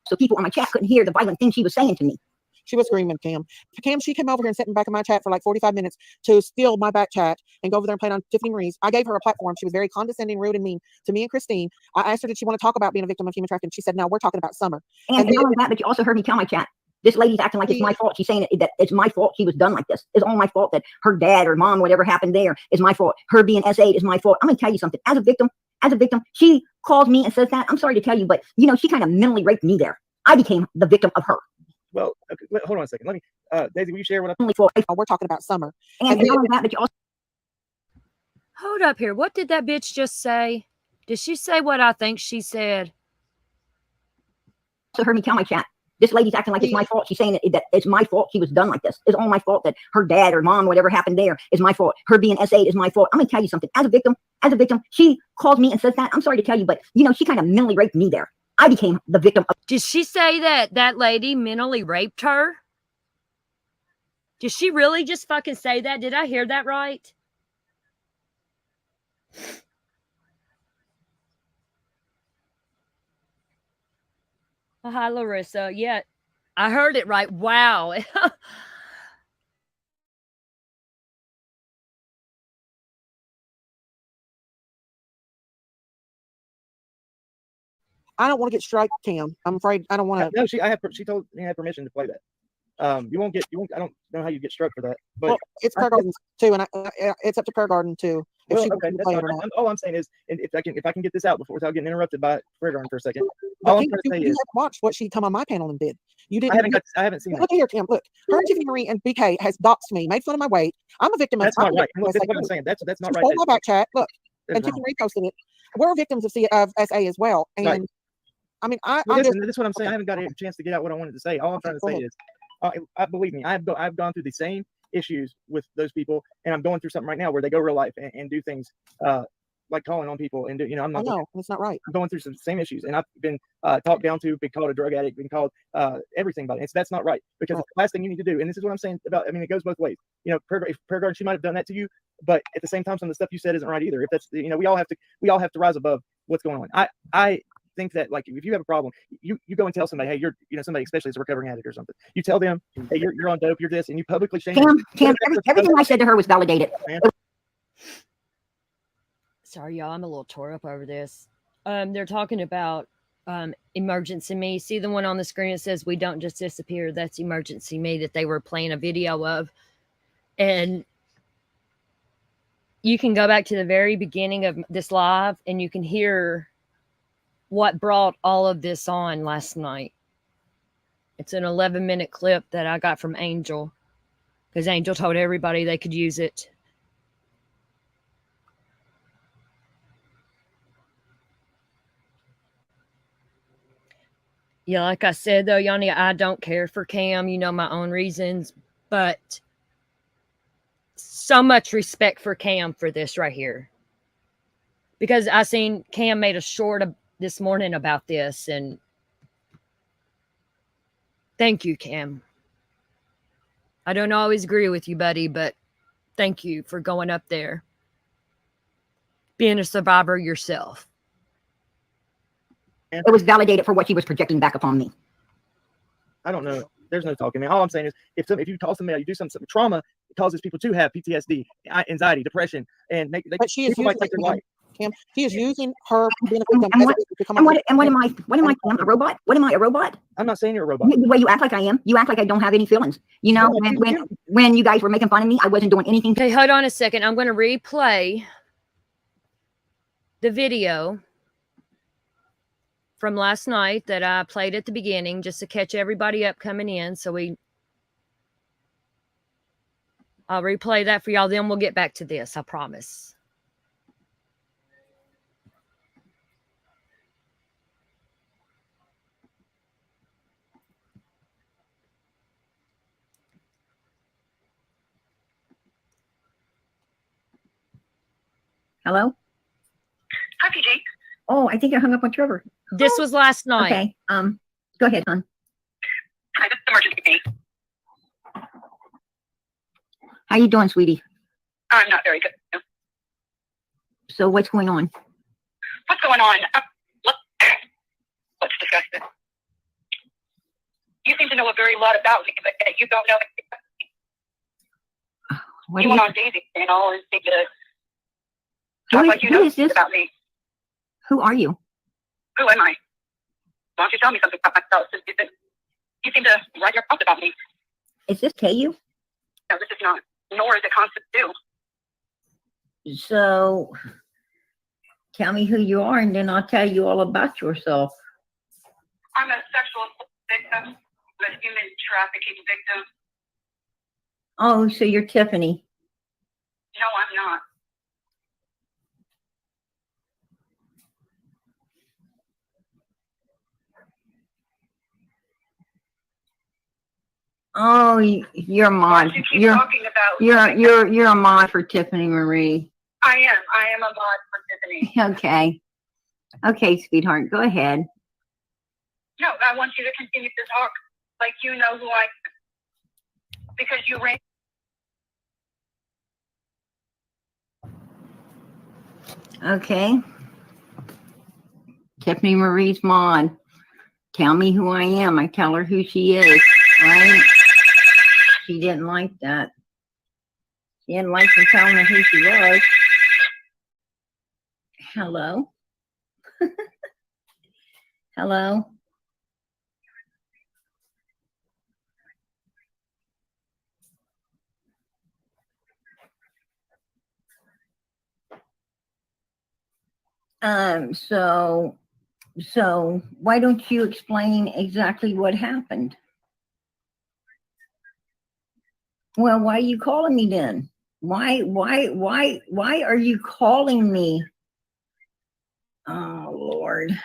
So people on my chat couldn't hear the violent things she was saying to me. She was screaming, Cam. Cam, she came over here and sat in the back of my chat for like 45 minutes to steal my back chat and go over there and play on Tiffany Marie's. I gave her a platform. She was very condescending, rude, and mean to me and Christine. I asked her, did she want to talk about being a victim of human trafficking? She said, no, we're talking about Summer. And not only that, but you also heard me tell my chat, this lady's acting like it's my fault. She's saying that it's my fault she was done like this. It's all my fault that her dad or mom, whatever happened there, is my fault. Her being S8 is my fault. I'm going to tell you something. As a victim, she calls me and says that. I'm sorry to tell you, but, you know, she kind of mentally raped me there. I became the victim of her. Well, okay, hold on a second. Let me, Daisy, will you share what we're talking about Summer? And not only that, but you also hold up here. What did that bitch just say? Did she say what I think she said? also heard me tell my chat, this lady's acting like it's my fault. She's saying that it's my fault she was done like this. It's all my fault that her dad or mom, whatever happened there, is my fault. Her being S8 is my fault. I'm going to tell you something. As a victim, she calls me and says that. I'm sorry to tell you, but, you know, she kind of mentally raped me there. I became the victim of. Did she say that that lady mentally raped her? Did she really just fucking say that? Did I hear that right? Oh, hi, Larissa. Yeah, I heard it right. Wow. I don't want to get strike, Cam. I'm afraid I don't want to. No, she told me I had permission to play that. You won't. I don't know how you get struck for that. But well, it's Prayer Garden too, and it's up to Prayer Garden too. If well, she okay, that's fine. All I'm saying is, if I can get this out without getting interrupted by Prayer Garden for a second. All I'm trying to say is, you haven't watched what she come on my panel and did. You didn't. I haven't seen. Look here, Cam. Look, her, Tiffany Marie, and BK has doxed me, made fun of my weight. I'm a victim. That's of. Not right. Look, that's what I'm saying. That's not right. Stole my back chat. Look, and Tiffany Marie posted it. We're victims of SA as well, and. Right. I mean, this is what I'm saying. I haven't got a chance to get out what I wanted to say. All I'm trying to say is, believe me, I've gone through the same issues with those people, and I'm going through something right now where they go real life and do things like calling on people and do. You know, I'm not. No, that's not right. I'm going through some same issues, and I've been talked down to, been called a drug addict, been called everything about it. So that's not right because it's the last thing you need to do. And this is what I'm saying about. I mean, it goes both ways. You know, if Prayer Garden, she might have done that to you, but at the same time, some of the stuff you said isn't right either. If that's, you know, we all have to rise above what's going on. I think that, like, if you have a problem, you go and tell somebody, hey, you're, you know, somebody especially as a recovering addict or something, you tell them, hey, you're on dope, you're this, and you publicly shame them. Cam, everything I said to her was validated. Sorry, y'all, I'm a little tore up over this. They're talking about Emergency Me. See the one on the screen that says we don't just disappear? That's Emergency Me that they were playing a video of. And you can go back to the very beginning of this live and you can hear what brought all of this on last night. It's an 11-minute clip that I got from Angel because Angel told everybody they could use it. Yeah, like I said, though, Yanni, I don't care for Cam. You know my own reasons, but so much respect for Cam for this right here. Because I seen Cam made a short this morning about this, and thank you, Cam. I don't always agree with you, buddy, but thank you for going up there, being a survivor yourself. It was validated for what she was projecting back upon me. I don't know. There's no talking, man. All I'm saying is, if you call somebody, you do something, trauma causes people to have PTSD, anxiety, depression, and but she is using take their life. Cam, she is using her being a victim. What am I? Cam, a robot? What am I, a robot? I'm not saying you're a robot. The way you act like I am, you act like I don't have any feelings. You know, when you guys were making fun of me, I wasn't doing anything. Okay, hold on a second. I'm going to replay the video from last night that I played at the beginning just to catch everybody up coming in. So I'll replay that for y'all. Then we'll get back to this. I promise. Hello? Hi, PG. Oh, I think I hung up on Trevor. This was last night. Okay. Go ahead, hon. Hi, this is emergency. How you doing, sweetie? I'm not very good. So what's going on? What's going on? Let's discuss this. You seem to know a very lot about me, but you don't know. What You went on Daisy's channel and seemed to talk like you know about me. Who are you? Who am I? Why don't you tell me something about myself? Since you seem to write your thoughts about me. Is this KU? No, this is not. Nor is it constant too. So tell me who you are, and then I'll tell you all about yourself. I'm a sexual victim, a human trafficking victim. Oh, so you're Tiffany. No, I'm not. Oh, you're a mod. You're a mod for Tiffany Marie. I am a mod for Tiffany. Okay. Okay, sweetheart, go ahead. No, I want you to continue to talk like you know who I am. Because you ran. Okay. Tiffany Marie's mod. Tell me who I am. I tell her who she is, right? She didn't like that. She didn't like me telling her who she was. Hello? Hello? So why don't you explain exactly what happened? Well, why are you calling me then? Why are you calling me? Oh, Lord.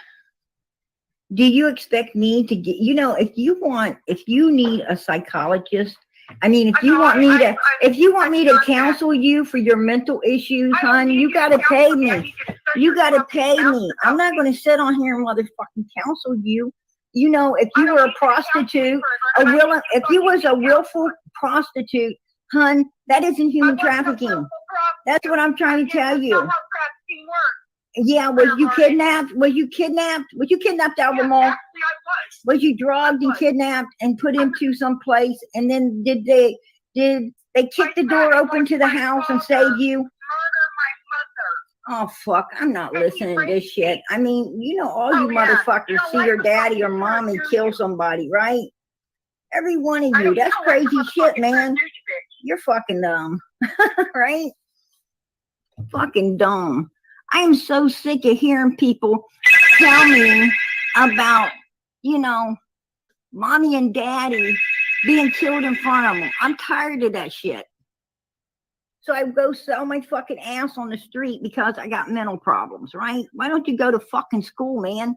Do you expect me to get, if you need a psychologist, I mean, if you want me to counsel you for your mental issues, hon, you got to pay me. You got to pay me. I'm not going to sit on here and motherfucking counsel you. You know, if you were a prostitute, if you was a willful prostitute, hun, that isn't human trafficking. That's what I'm trying to tell you. Yeah, was you kidnapped? Was you kidnapped out of the mall? Was you drugged and kidnapped and put into some place? And then did they kick the door open to the house and save you? Oh, fuck, I'm not listening to this shit. I mean, all you motherfuckers see your daddy or mommy kill somebody, right? Every one of you. That's crazy shit, man. You're fucking dumb, right? Fucking dumb. I am so sick of hearing people tell me about, mommy and daddy being killed in front of them. I'm tired of that shit. So I go sell my fucking ass on the street because I got mental problems, right? Why don't you go to fucking school, man?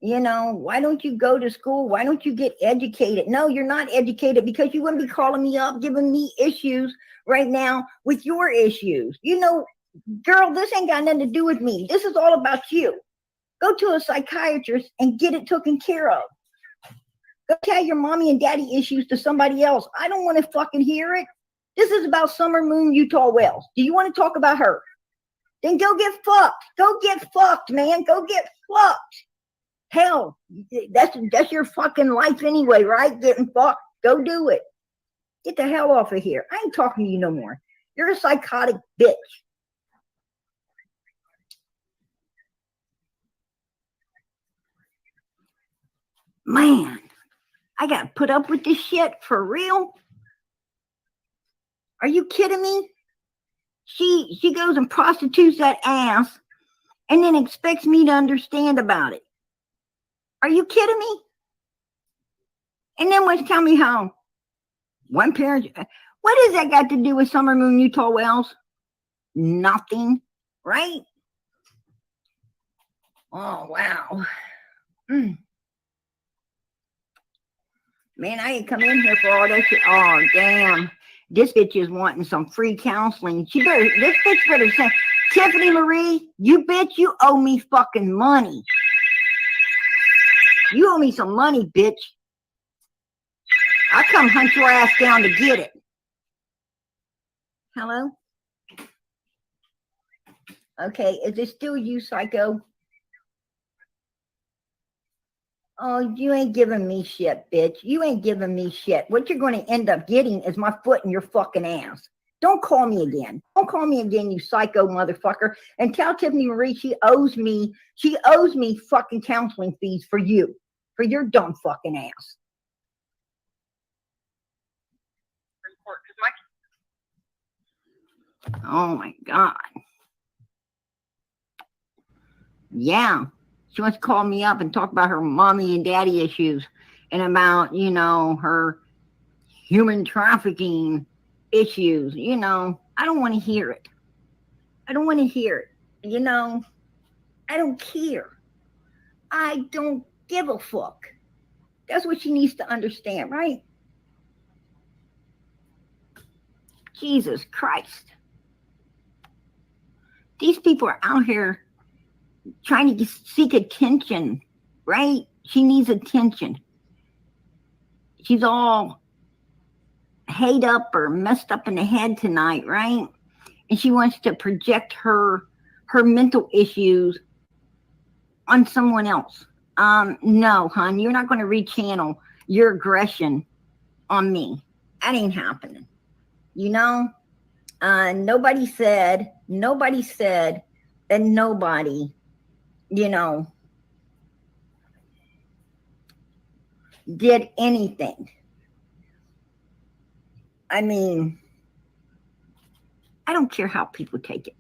Why don't you go to school? Why don't you get educated? No, you're not educated because you wouldn't be calling me up, giving me issues right now with your issues. Girl, this ain't got nothing to do with me. This is all about you. Go to a psychiatrist and get it taken care of. Go tell your mommy and daddy issues to somebody else. I don't want to fucking hear it. This is about Summer Moon Utah Wells. Do you want to talk about her? Then go get fucked. Go get fucked, man. Go get fucked. Hell, that's your fucking life anyway, right? Getting fucked. Go do it. Get the hell off of here. I ain't talking to you no more. You're a psychotic bitch. Man, I got to put up with this shit for real? Are you kidding me? She goes and prostitutes that ass and then expects me to understand about it. Are you kidding me? And then wants to tell me how one parent, what does that got to do with Summer Moon Utah Wells? Nothing, right? Oh, wow. Man, I ain't come in here for all that shit. Oh, damn. This bitch is wanting some free counseling. This bitch better say, Tiffany Marie, you bitch, you owe me fucking money. You owe me some money, bitch. I'll come hunt your ass down to get it. Hello? Okay, is it still you, Psycho? Oh, you ain't giving me shit, bitch. You ain't giving me shit. What you're going to end up getting is my foot in your fucking ass. Don't call me again. Don't call me again, you psycho motherfucker. And tell Tiffany Marie she owes me fucking counseling fees for you, for your dumb fucking ass. Oh my God. Yeah. She wants to call me up and talk about her mommy and daddy issues and about, you know, her human trafficking issues. You know, I don't want to hear it. I don't want to hear it. You know, I don't care. I don't give a fuck. That's what she needs to understand, right? Jesus Christ. These people are out here trying to seek attention, right? She needs attention. She's all hayed up or messed up in the head tonight, right? And she wants to project her mental issues on someone else. No, hon, you're not going to rechannel your aggression on me. That ain't happening. You know, nobody said that nobody, you know, did anything. I mean, I don't care how people take it.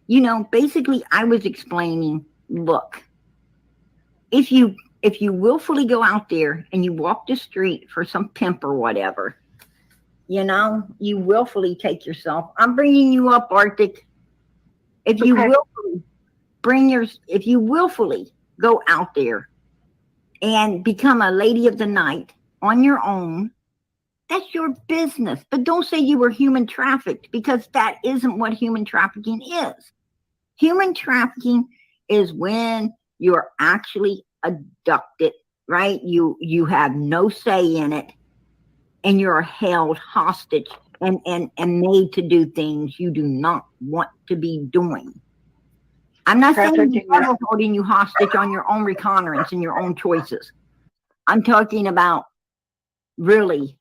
You know, basically I was explaining, look, if you willfully go out there and you walk the street for some pimp or whatever, you know, you willfully take yourself. I'm bringing you up, Arctic. If you willfully go out there and become a lady of the night on your own, that's your business. But don't say you were human trafficked, because that isn't what human trafficking is. Human trafficking is when you're actually abducted, right? You have no say in it, and you're held hostage and made to do things you do not want to be doing. I'm not saying the devil's holding you hostage on your own recognizance and your own choices. I'm talking about really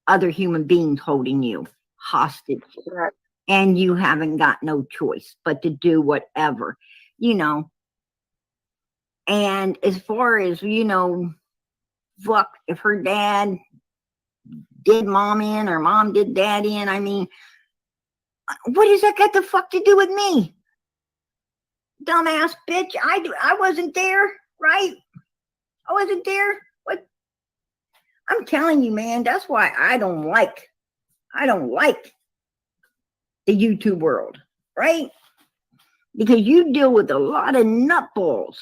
other human beings holding you hostage. Right. And you haven't got no choice but to do whatever, you know. And as far as, you know, fuck, if her dad did mom in or mom did dad in, I mean, what does that got the fuck to do with me? Dumbass bitch, I wasn't there, right? I wasn't there. What? I'm telling you, man, that's why I don't like the YouTube world, right? Because you deal with a lot of nutballs.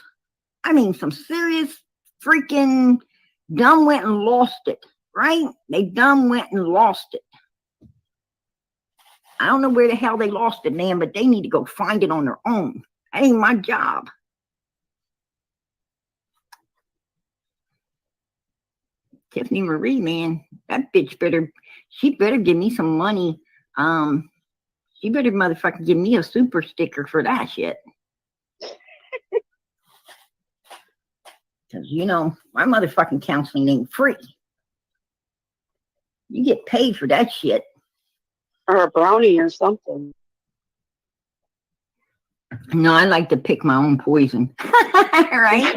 I mean, some serious freaking dumb went and lost it, right? They dumb went and lost it. I don't know where the hell they lost it, man, but they need to go find it on their own. That ain't my job. Tiffany Marie, man, that bitch she better give me some money. She better motherfucking give me a super sticker for that shit. Because, you know, my motherfucking counseling ain't free. You get paid for that shit. Or a brownie or something. No, I like to pick my own poison. Right?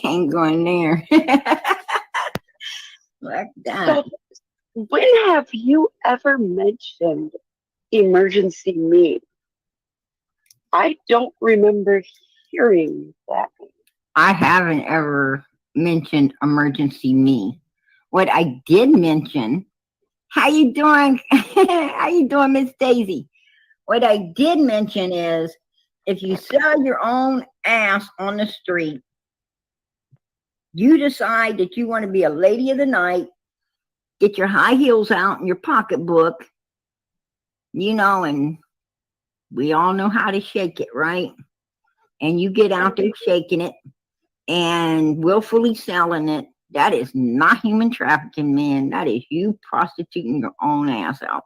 Ain't going there. Like that. So, when have you ever mentioned emergency me? I don't remember hearing that. I haven't ever mentioned emergency me. What I did mention, how you doing? How you doing, Miss Daisy? What I did mention is, if you sell your own ass on the street, you decide that you want to be a lady of the night, get your high heels out and your pocketbook, you know, and we all know how to shake it, right? and you get out there shaking it and willfully selling it, that is not human trafficking, man. That is you prostituting your own ass out.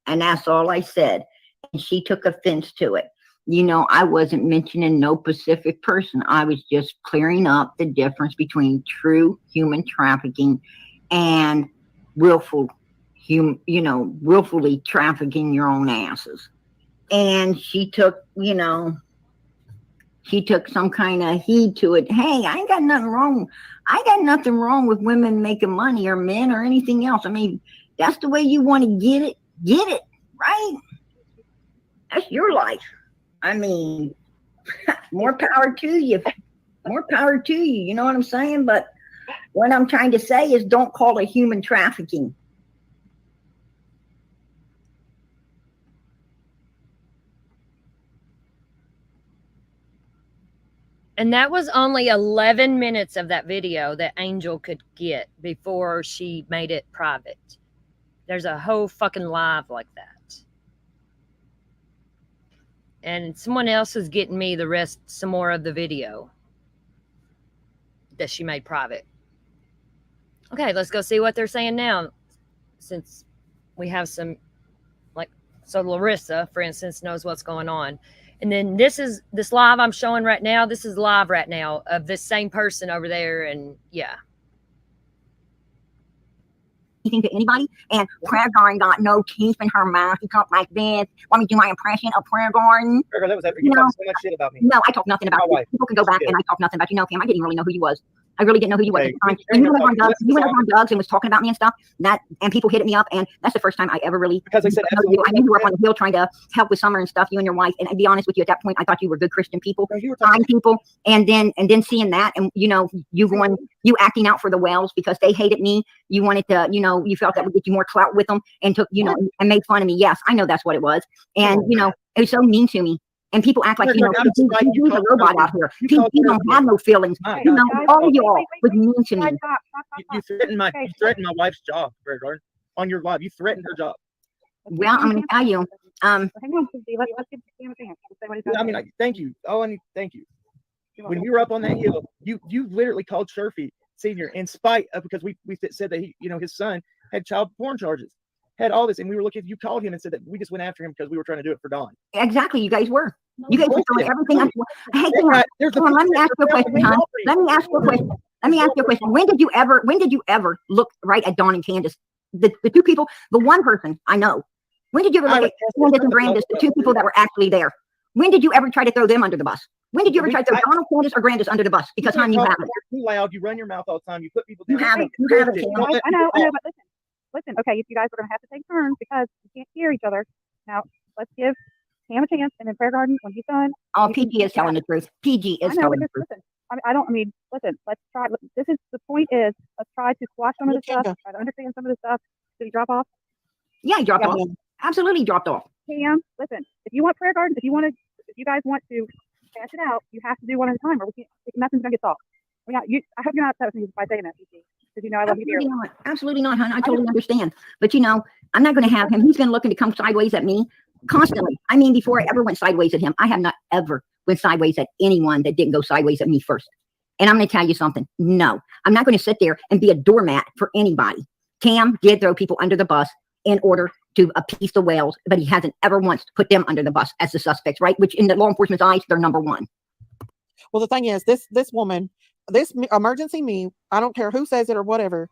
And that's all I said. And she took offense to it. You know, I wasn't mentioning no specific person. I was just clearing up the difference between true human trafficking and willfully trafficking your own asses. And she took, you know, she took some kind of heed to it. Hey, I ain't got nothing wrong. I got nothing wrong with women making money or men or anything else. I mean, that's the way you want to get it, right? That's your life. I mean, more power to you. More power to you. You know what I'm saying? But what I'm trying to say is don't call it human trafficking. And that was only 11 minutes of that video that Angel could get before she made it private. There's a whole fucking live like that. And someone else is getting me some more of the video that she made private. Okay, let's go see what they're saying now. Since we have some, so Larissa, for instance, knows what's going on. And then this live I'm showing right now. This is live right now of this same person over there. And yeah. Anything to anybody, and Prayer Garden got no teeth in her mouth. She talked like this. Want me to do my impression of Prayer Garden? Prayer Garden, that was after you talked so much shit about me. No, I talk nothing about you. People can go back and I talk nothing about you. No, Cam, I didn't even really know who you was. I really didn't know who you was at the time. And you went on Doug's and was talking about me and stuff. And people hitting me up, and that's the first time I ever really. Because I said I knew you were up on the hill trying to help with Summer and stuff. You and your wife. And to be honest with you, at that point, I thought you were good Christian people, fine people. And then seeing that, and you acting out for the Wells because they hated me. You wanted to, you felt that would get you more clout with them, and took, and made fun of me. Yes, I know that's what it was. And it was so mean to me. And people act like, he's a robot out here. He don't have no feelings. All of y'all was mean to me. You threatened my wife's job, Prayer Garden, on your live. You threatened her job. Well, I'm going to tell you. Hang on, let's give Cam a chance to say what he's I mean, thank you. Thank you. When we were up on that hill, you literally called Sherfy Senior in spite of, because we said that he, his son had child porn charges, had all this, and we were looking. You called him and said that we just went after him because we were trying to do it for Dawn. Exactly, you guys were. You guys were doing everything. Hey, Cam, let me ask you a question, hon. Let me ask you a question. When did you ever look right at Dawn and Candace, the two people, the one person I know? When did you ever look at Candace and Brandis, the two people that were actually there? When did you ever try to throw them under the bus? When did you ever try to throw Donald, Candace, or Grandis under the bus? Because, hon, you haven't. You're too loud. You run your mouth all the time. You put people down. You haven't. I know, but listen. Okay, if you guys are going to have to take turns because you can't hear each other. Now, let's give Cam a chance, and then Prayer Garden, when he's done. Oh, PG is telling the truth. PG is telling the truth. Listen, let's try. The point is, let's try to squash some of the stuff, try to understand some of the stuff. Did he drop off? Yeah, he dropped off. Absolutely dropped off. Cam, listen, if you want Prayer Garden, if you guys want to pass it out, you have to do one at a time, or nothing's going to get solved. I hope you're not upset with me by saying that, PG. Because I love you dearly. Absolutely not, hon. I totally understand. But I'm not going to have him. He's going to look to come sideways at me constantly. I mean, before I ever went sideways at him, I have not ever went sideways at anyone that didn't go sideways at me first. And I'm going to tell you something. No, I'm not going to sit there and be a doormat for anybody. Cam did throw people under the bus in order to appease the whales, but he hasn't ever once put them under the bus as the suspects, right? Which in the law enforcement's eyes, they're number one. Well, the thing is, this woman, this emergency me, I don't care who says it or whatever.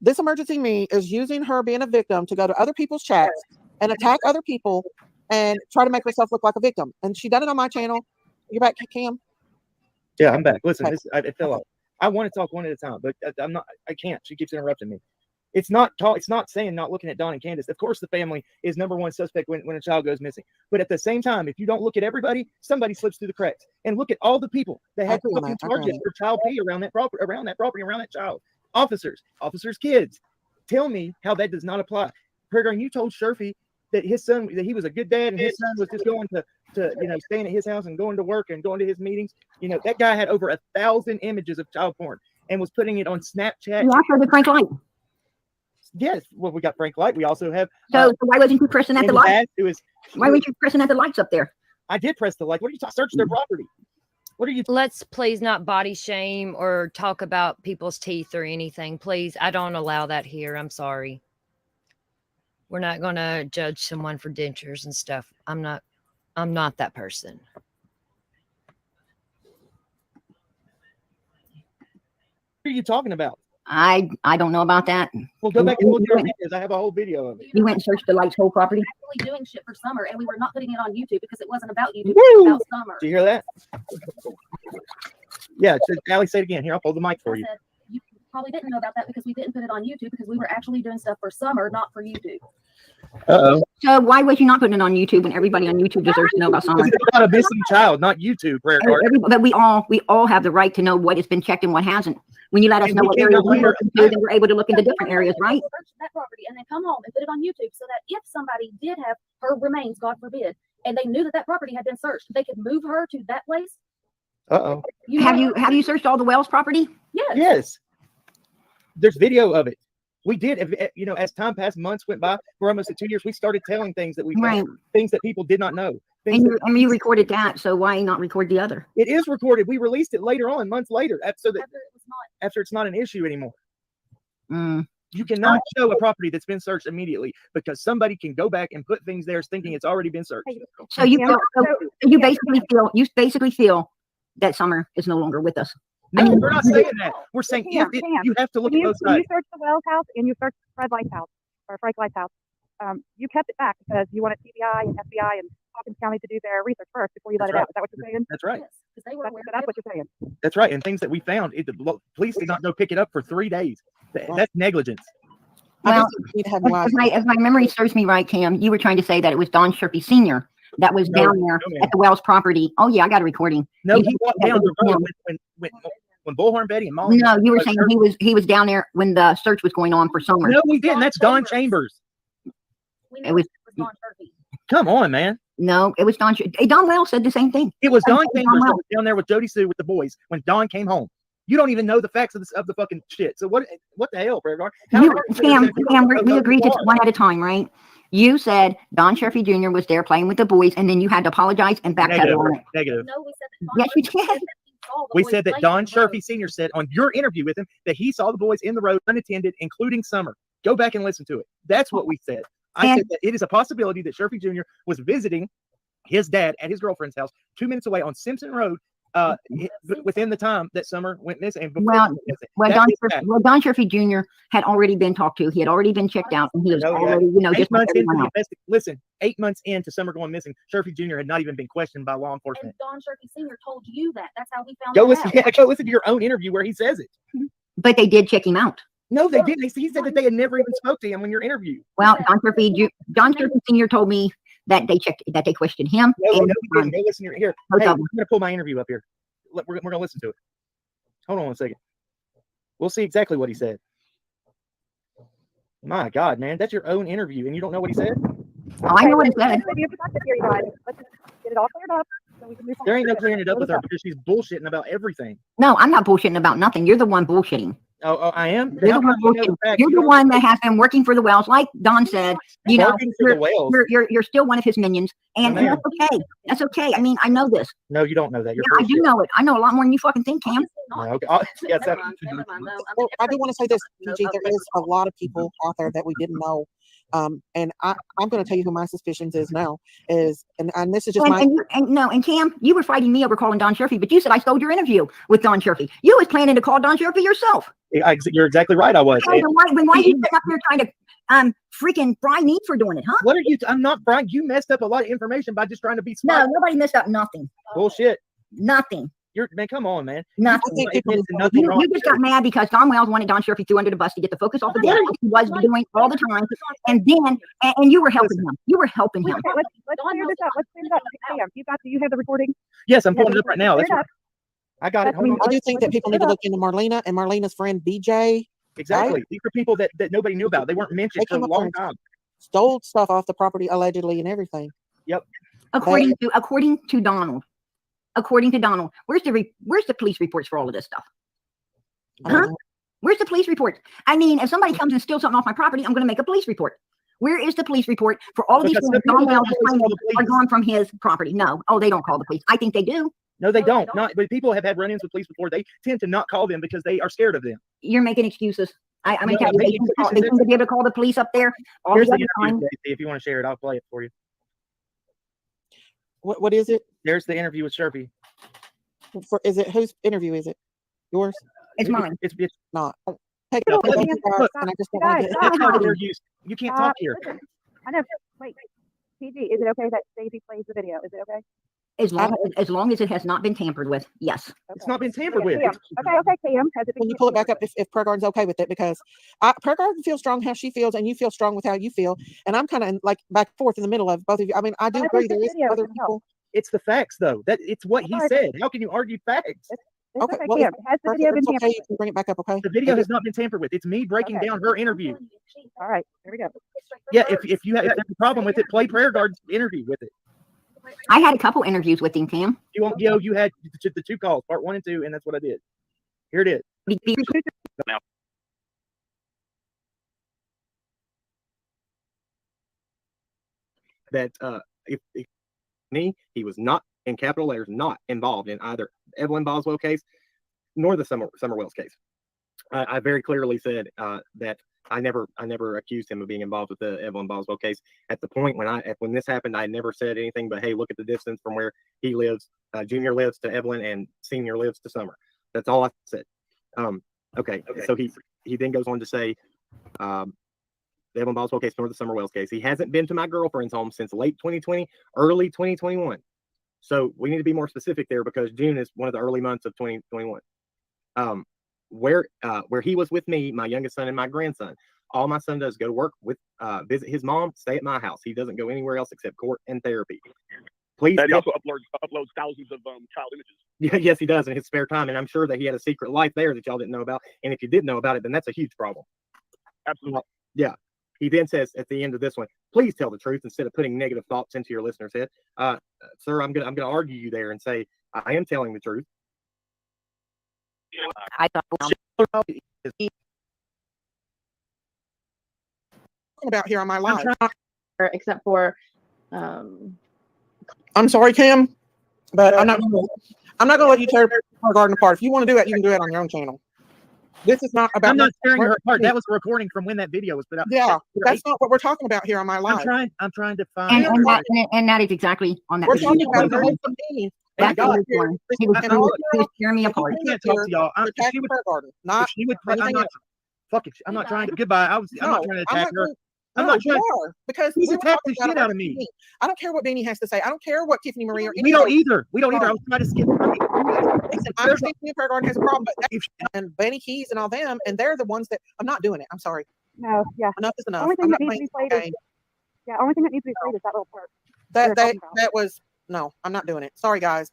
This emergency me is using her being a victim to go to other people's chats and attack other people and try to make herself look like a victim. And she done it on my channel. You back, Cam? Yeah, I'm back. Listen, it fell off. I want to talk one at a time, but I'm not. I can't. She keeps interrupting me. It's not saying not looking at Dawn and Candace. Of course, the family is number one suspect when a child goes missing. But at the same time, if you don't look at everybody, somebody slips through the cracks. And look at all the people that had fucking charges for child pay around that property, around that child. Officers, kids. Tell me how that does not apply. Prayer Garden, you told Sherfy that his son, that he was a good dad, and his son was just going to staying at his house and going to work and going to his meetings. That guy had over 1,000 images of child porn and was putting it on Snapchat. You also the Frank Light. Yes, well, we got Frank Light. We also have. So why wasn't you pressing at the lights? Why weren't you pressing at the lights up there? I did press the like. What are you talking? Search their property. What are you? Let's please not body shame or talk about people's teeth or anything. Please, I don't allow that here. I'm sorry. We're not going to judge someone for dentures and stuff. I'm not that person. What are you talking about? I don't know about that. Well, go back and look at our videos. I have a whole video of it. You went and searched the Light's whole property? Actually doing shit for Summer, and we were not putting it on YouTube because it wasn't about YouTube. It was about Summer. Do you hear that? Yeah, Allie, say it again. Here, I'll hold the mic for you. I said, you probably didn't know about that because we didn't put it on YouTube because we were actually doing stuff for Summer, not for YouTube. Uh-oh. So why was you not putting it on YouTube when everybody on YouTube deserves to know about Summer? It's about a missing child, not YouTube, prayer card. But we all have the right to know what has been checked and what hasn't. When you let us know what areas we look into, then we're able to look into different areas, right? That property and then come home and put it on YouTube so that if somebody did have her remains, God forbid, and they knew that that property had been searched, they could move her to that place. Uh-oh. Have you searched all the Wells property? Yes. Yes. There's video of it. We did, you know, as time passed, months went by, for almost 2 years, we started telling things that we found, things that people did not know. And you recorded that, so why not record the other? It is recorded. We released it later on, months later, after it's not an issue anymore. You cannot show a property that's been searched immediately because somebody can go back and put things there thinking it's already been searched. So you basically feel that Summer is no longer with us. No, we're not saying that. We're saying you have to look at both sides. When you search the Wells house and you search Fred Light's house or Frank Light's house, you kept it back because you wanted TBI and FBI and Hawkins County to do their research first before you let it out. Is that what you're saying? That's right. Yes, they were that's what you're saying. That's right. And things that we found, the police did not go pick it up for 3 days. That's negligence. Well, as my memory serves me right, Cam, you were trying to say that it was Don Sherpy Sr. that was down there at the Wells property. Oh yeah, I got a recording. No, he walked down the road when Bullhorn Betty and Molly. No, you were saying he was down there when the search was going on for Summer. No, we didn't. That's Don Chambers. It was Don Sherpy. Come on, man. No, it was Don. Don Wells said the same thing. It was Don Chambers that was down there with Jody Sue with the boys when Don came home. You don't even know the facts of the fucking shit. So what the hell, Prayer Guard? Cam, we agreed to one at a time, right? You said Don Sherpy Jr. was there playing with the boys, and then you had to apologize and backpedal on it. Negative. No, we said that Yes, you did. We said that Don Sherpy Sr. said on your interview with him that he saw the boys in the road unattended, including Summer. Go back and listen to it. That's what we said. I said that it is a possibility that Sherpy Jr. was visiting his dad at his girlfriend's house 2 minutes away on Simpson Road within the time that Summer went missing. Don Sherpy Jr. had already been talked to. He had already been checked out, and he was already, just 8 months into listen, 8 months into Summer going missing, Sherpy Jr. had not even been questioned by law enforcement. And Don Sherpy Sr. told you that. That's how we found go out. Go listen to your own interview where he says it. But they did check him out. No, they didn't. He said that they had never even spoke to him in your interview. Well, Don Sherpy Sr. told me that they questioned him. No, we didn't. Go listen here. Hey, I'm them. going to pull my interview up here. We're going to listen to it. Hold on 1 second. We'll see exactly what he said. My God, man, that's your own interview, and you don't know what he said? Oh, I know what he said. Let's get it all cleared up. So we can move There ain't no clearing it up with her because she's bullshitting about everything. No, I'm not bullshitting about nothing. You're the one bullshitting. Oh, I am? You're the one that has been working for the Wells, like Don said. You know, you're still one of his minions, and that's okay. That's okay. I mean, I know this. No, you don't know that. I do know it. I know a lot more than you fucking think, Cam. No, okay. Yes, well, I do want to say this, PG. There is a lot of people out there that we didn't know. And I'm going to tell you who my suspicions is now is, and this is just and Cam, you were fighting me over calling Don Sherpy, but you said I stole your interview with Don Sherpy. You was planning to call Don Sherpy yourself. You're exactly right. I was. Why are you sitting up here trying to freaking fry me for doing it, huh? What are you? I'm not frying. You messed up a lot of information by just trying to be smart. No, nobody messed up nothing. Bullshit. Nothing. Man, come on, man. Nothing. You just got mad because Don Wells wanted Don Sherpy through under the bus to get the focus off of that. He was doing all the time, and then you were helping him. You were helping him. Let's clear this up. Let's clear it up. Cam, you have the recording? Yes, I'm pulling it up right now. I got it. I do think that people need to look into Marlena and Marlena's friend BJ. Exactly. Right? These are people that nobody knew about. They weren't mentioned for a long time. Stole stuff off the property allegedly and everything. Yep. According to Donald. According to Donald, where's the police reports for all of this stuff? Huh? Where's the police report? I mean, if somebody comes and steals something off my property, I'm going to make a police report. Where is the police report for all of these Because things some Don people Wells don't is always claiming call the are police. gone from his property? No. Oh, they don't call the police. I think they do. No, they don't. Not, but people have had run-ins with police before. They tend to not call them because they are scared of them. You're making excuses. I'm No, going to tell you, I'm making they excuses. seem to be able to call the police up there all Here's the the other interview, time. Stacey. If you want to share it, I'll play it for you. What is it? There's the interview with Sherpy. Is it whose interview is it? Yours? It's mine. It's Not. Take it up. Look, Thank you guys, look, and I just don't guys, want to get. that's how Stop. they're used. You can't talk here. Listen, I know. Wait, PG, is it okay that Stacey plays the video? Is it okay? As long as it has not been tampered with, yes. It's not been tampered with. Cam. Okay, Cam. Has it been Can you pull it back up if Prayer Garden's okay with it? Because Prayer Garden feels strong how she feels, and you feel strong with how you feel, and I'm kind of like back and forth in the middle of both of you. I mean, I do agree there is other people. It's the facts, though. It's what he said. How can you argue facts? Okay, okay, well, Cam. Has the video been it's okay. tampered You can bring it back up, okay? The video has not been tampered with. It's me breaking Okay. down her interview. All right, here we go. Yeah, if there's a problem with it, play Prayer Garden's interview with it. I had a couple interviews with him, Cam. You had the 2 calls, part 1 and 2, and that's what I did. Here it is. That if he was not, in capital letters, not involved in either Evelyn Boswell case nor the Summer Wells case. I very clearly said that I never accused him of being involved with the Evelyn Boswell case. At the point when this happened, I never said anything but, hey, look at the distance from where he lives, Junior lives to Evelyn, and Senior lives to Summer. That's all I said. Okay. So he then goes on to say, the Evelyn Boswell case nor the Summer Wells case. He hasn't been to my girlfriend's home since late 2020, early 2021. So we need to be more specific there, because June is one of the early months of 2021. Where he was with me, my youngest son, and my grandson. All my son does is go to work, visit his mom, stay at my house. He doesn't go anywhere else except court and therapy. Please. And he also uploads thousands of child images. Yeah, yes, he does in his spare time, and I'm sure that he had a secret life there that y'all didn't know about. And if you did know about it, then that's a huge problem. Absolutely. Yeah. He then says at the end of this one, please tell the truth instead of putting negative thoughts into your listener's head. Sir, I'm gonna argue you there and say I am telling the truth. I thought About here on my live. Except for I'm sorry, Cam, but I'm not gonna let you tear Prayer Garden apart. If you want to do it, you can do it on your own channel. This is not about. I'm not tearing her apart. That was a recording from when that video was put up. Yeah, that's not what we're talking about here on my live. I'm trying to find. And that is exactly on that. We're video. talking about the me. That's the other one. He was tearing me apart. I can't talk to y'all. She would, Prayer Garden, not she would. anything else. Fuck it. I'm not trying to. Goodbye. I'm not trying to attack her. I'm No, not trying. you are, because He's we're attacked talking the about shit out of me. Beanie. I don't care what Beanie has to say. I don't care what Tiffany Marie or We don't either. I was trying to skip. Listen, I understand Prayer Garden has a problem, but and Benny Keys and all them, and they're the ones that I'm not doing it. I'm sorry. No, yeah. Enough is enough. Only thing I'm that not needs to playing be played this is game. only thing that needs to be played is that little part. That was no. I'm not doing it. Sorry, guys.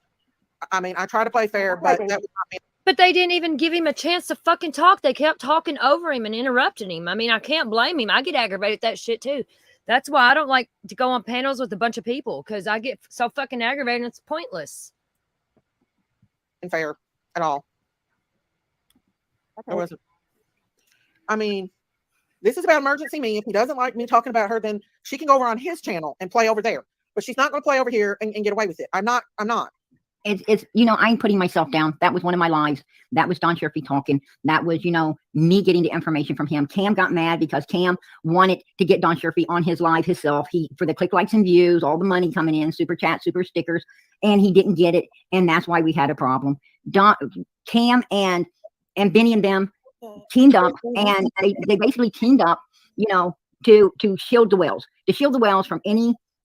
I mean, I try to play fair, but that was not me. But they didn't even give him a chance to fucking talk. They kept talking over him and interrupting him. I mean, I can't blame him. I get aggravated at that shit too. That's why I don't like to go on panels with a bunch of people, because I get so fucking aggravated and it's pointless. And fair at all. Okay. It wasn't. I mean, this is about emergency me. If he doesn't like me talking about her, then she can go over on his channel and play over there. But she's not going to play over here and get away with it. I'm not. It's I'm putting myself down. That was one of my lives. That was Don Sherfy talking. That was, me getting the information from him. Cam got mad because Cam wanted to get Don Sherfy on his live himself. For the click, likes, and views, all the money coming in, super chat, super stickers, and he didn't get it. And that's why we had a problem. Cam and Benny and them teamed up, and they basically teamed up, to shield the wells, from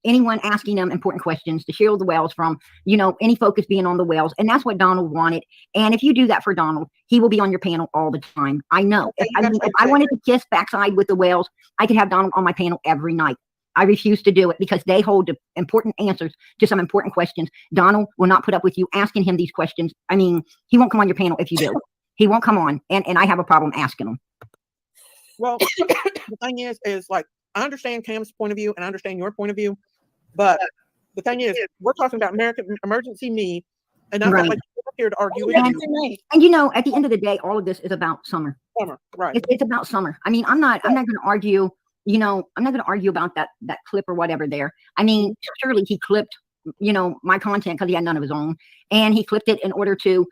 anyone asking them important questions, to shield the wells from, any focus being on the wells. And that's what Donald wanted. And if you do that for Donald, he will be on your panel all the time. I know. If I wanted to kiss backside with the wells, I could have Donald on my panel every night. I refuse to do it because they hold the important answers to some important questions. Donald will not put up with you asking him these questions. I mean, he won't come on your panel if you do. He won't come on. And I have a problem asking him. Well, the thing is like, I understand Cam's point of view and I understand your point of view. But the thing is, we're talking about emergency me, and I'm not like here to argue with you. And at the end of the day, all of this is about Summer. Right? It's about Summer. I mean, I'm not going to argue you know, I'm not going to argue about that clip or whatever there. I mean, surely he clipped, you know, my content because he had none of his own, and he clipped it in order to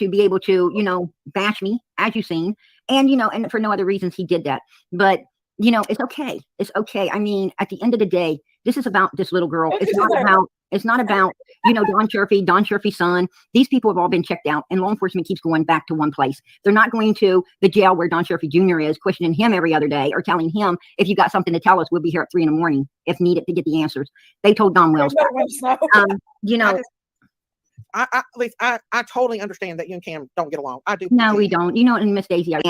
be able to, you know, bash me, as you've seen, and, you know, and for no other reasons he did that. But, you know, it's okay. It's okay. I mean, at the end of the day, this is about this little girl. It's not about, you know, Don Sherfy's son. These people have all been checked out, and law enforcement keeps going back to one place. They're not going to the jail where Don Sherfy Jr. is, questioning him every other day or telling him, if you got something to tell us, we'll be here at 3 a.m. if needed to get the answers. They told Don Wells. You know, at least I totally understand that you and Cam don't get along. I do. No, we don't. You know, and Miss Daisy, I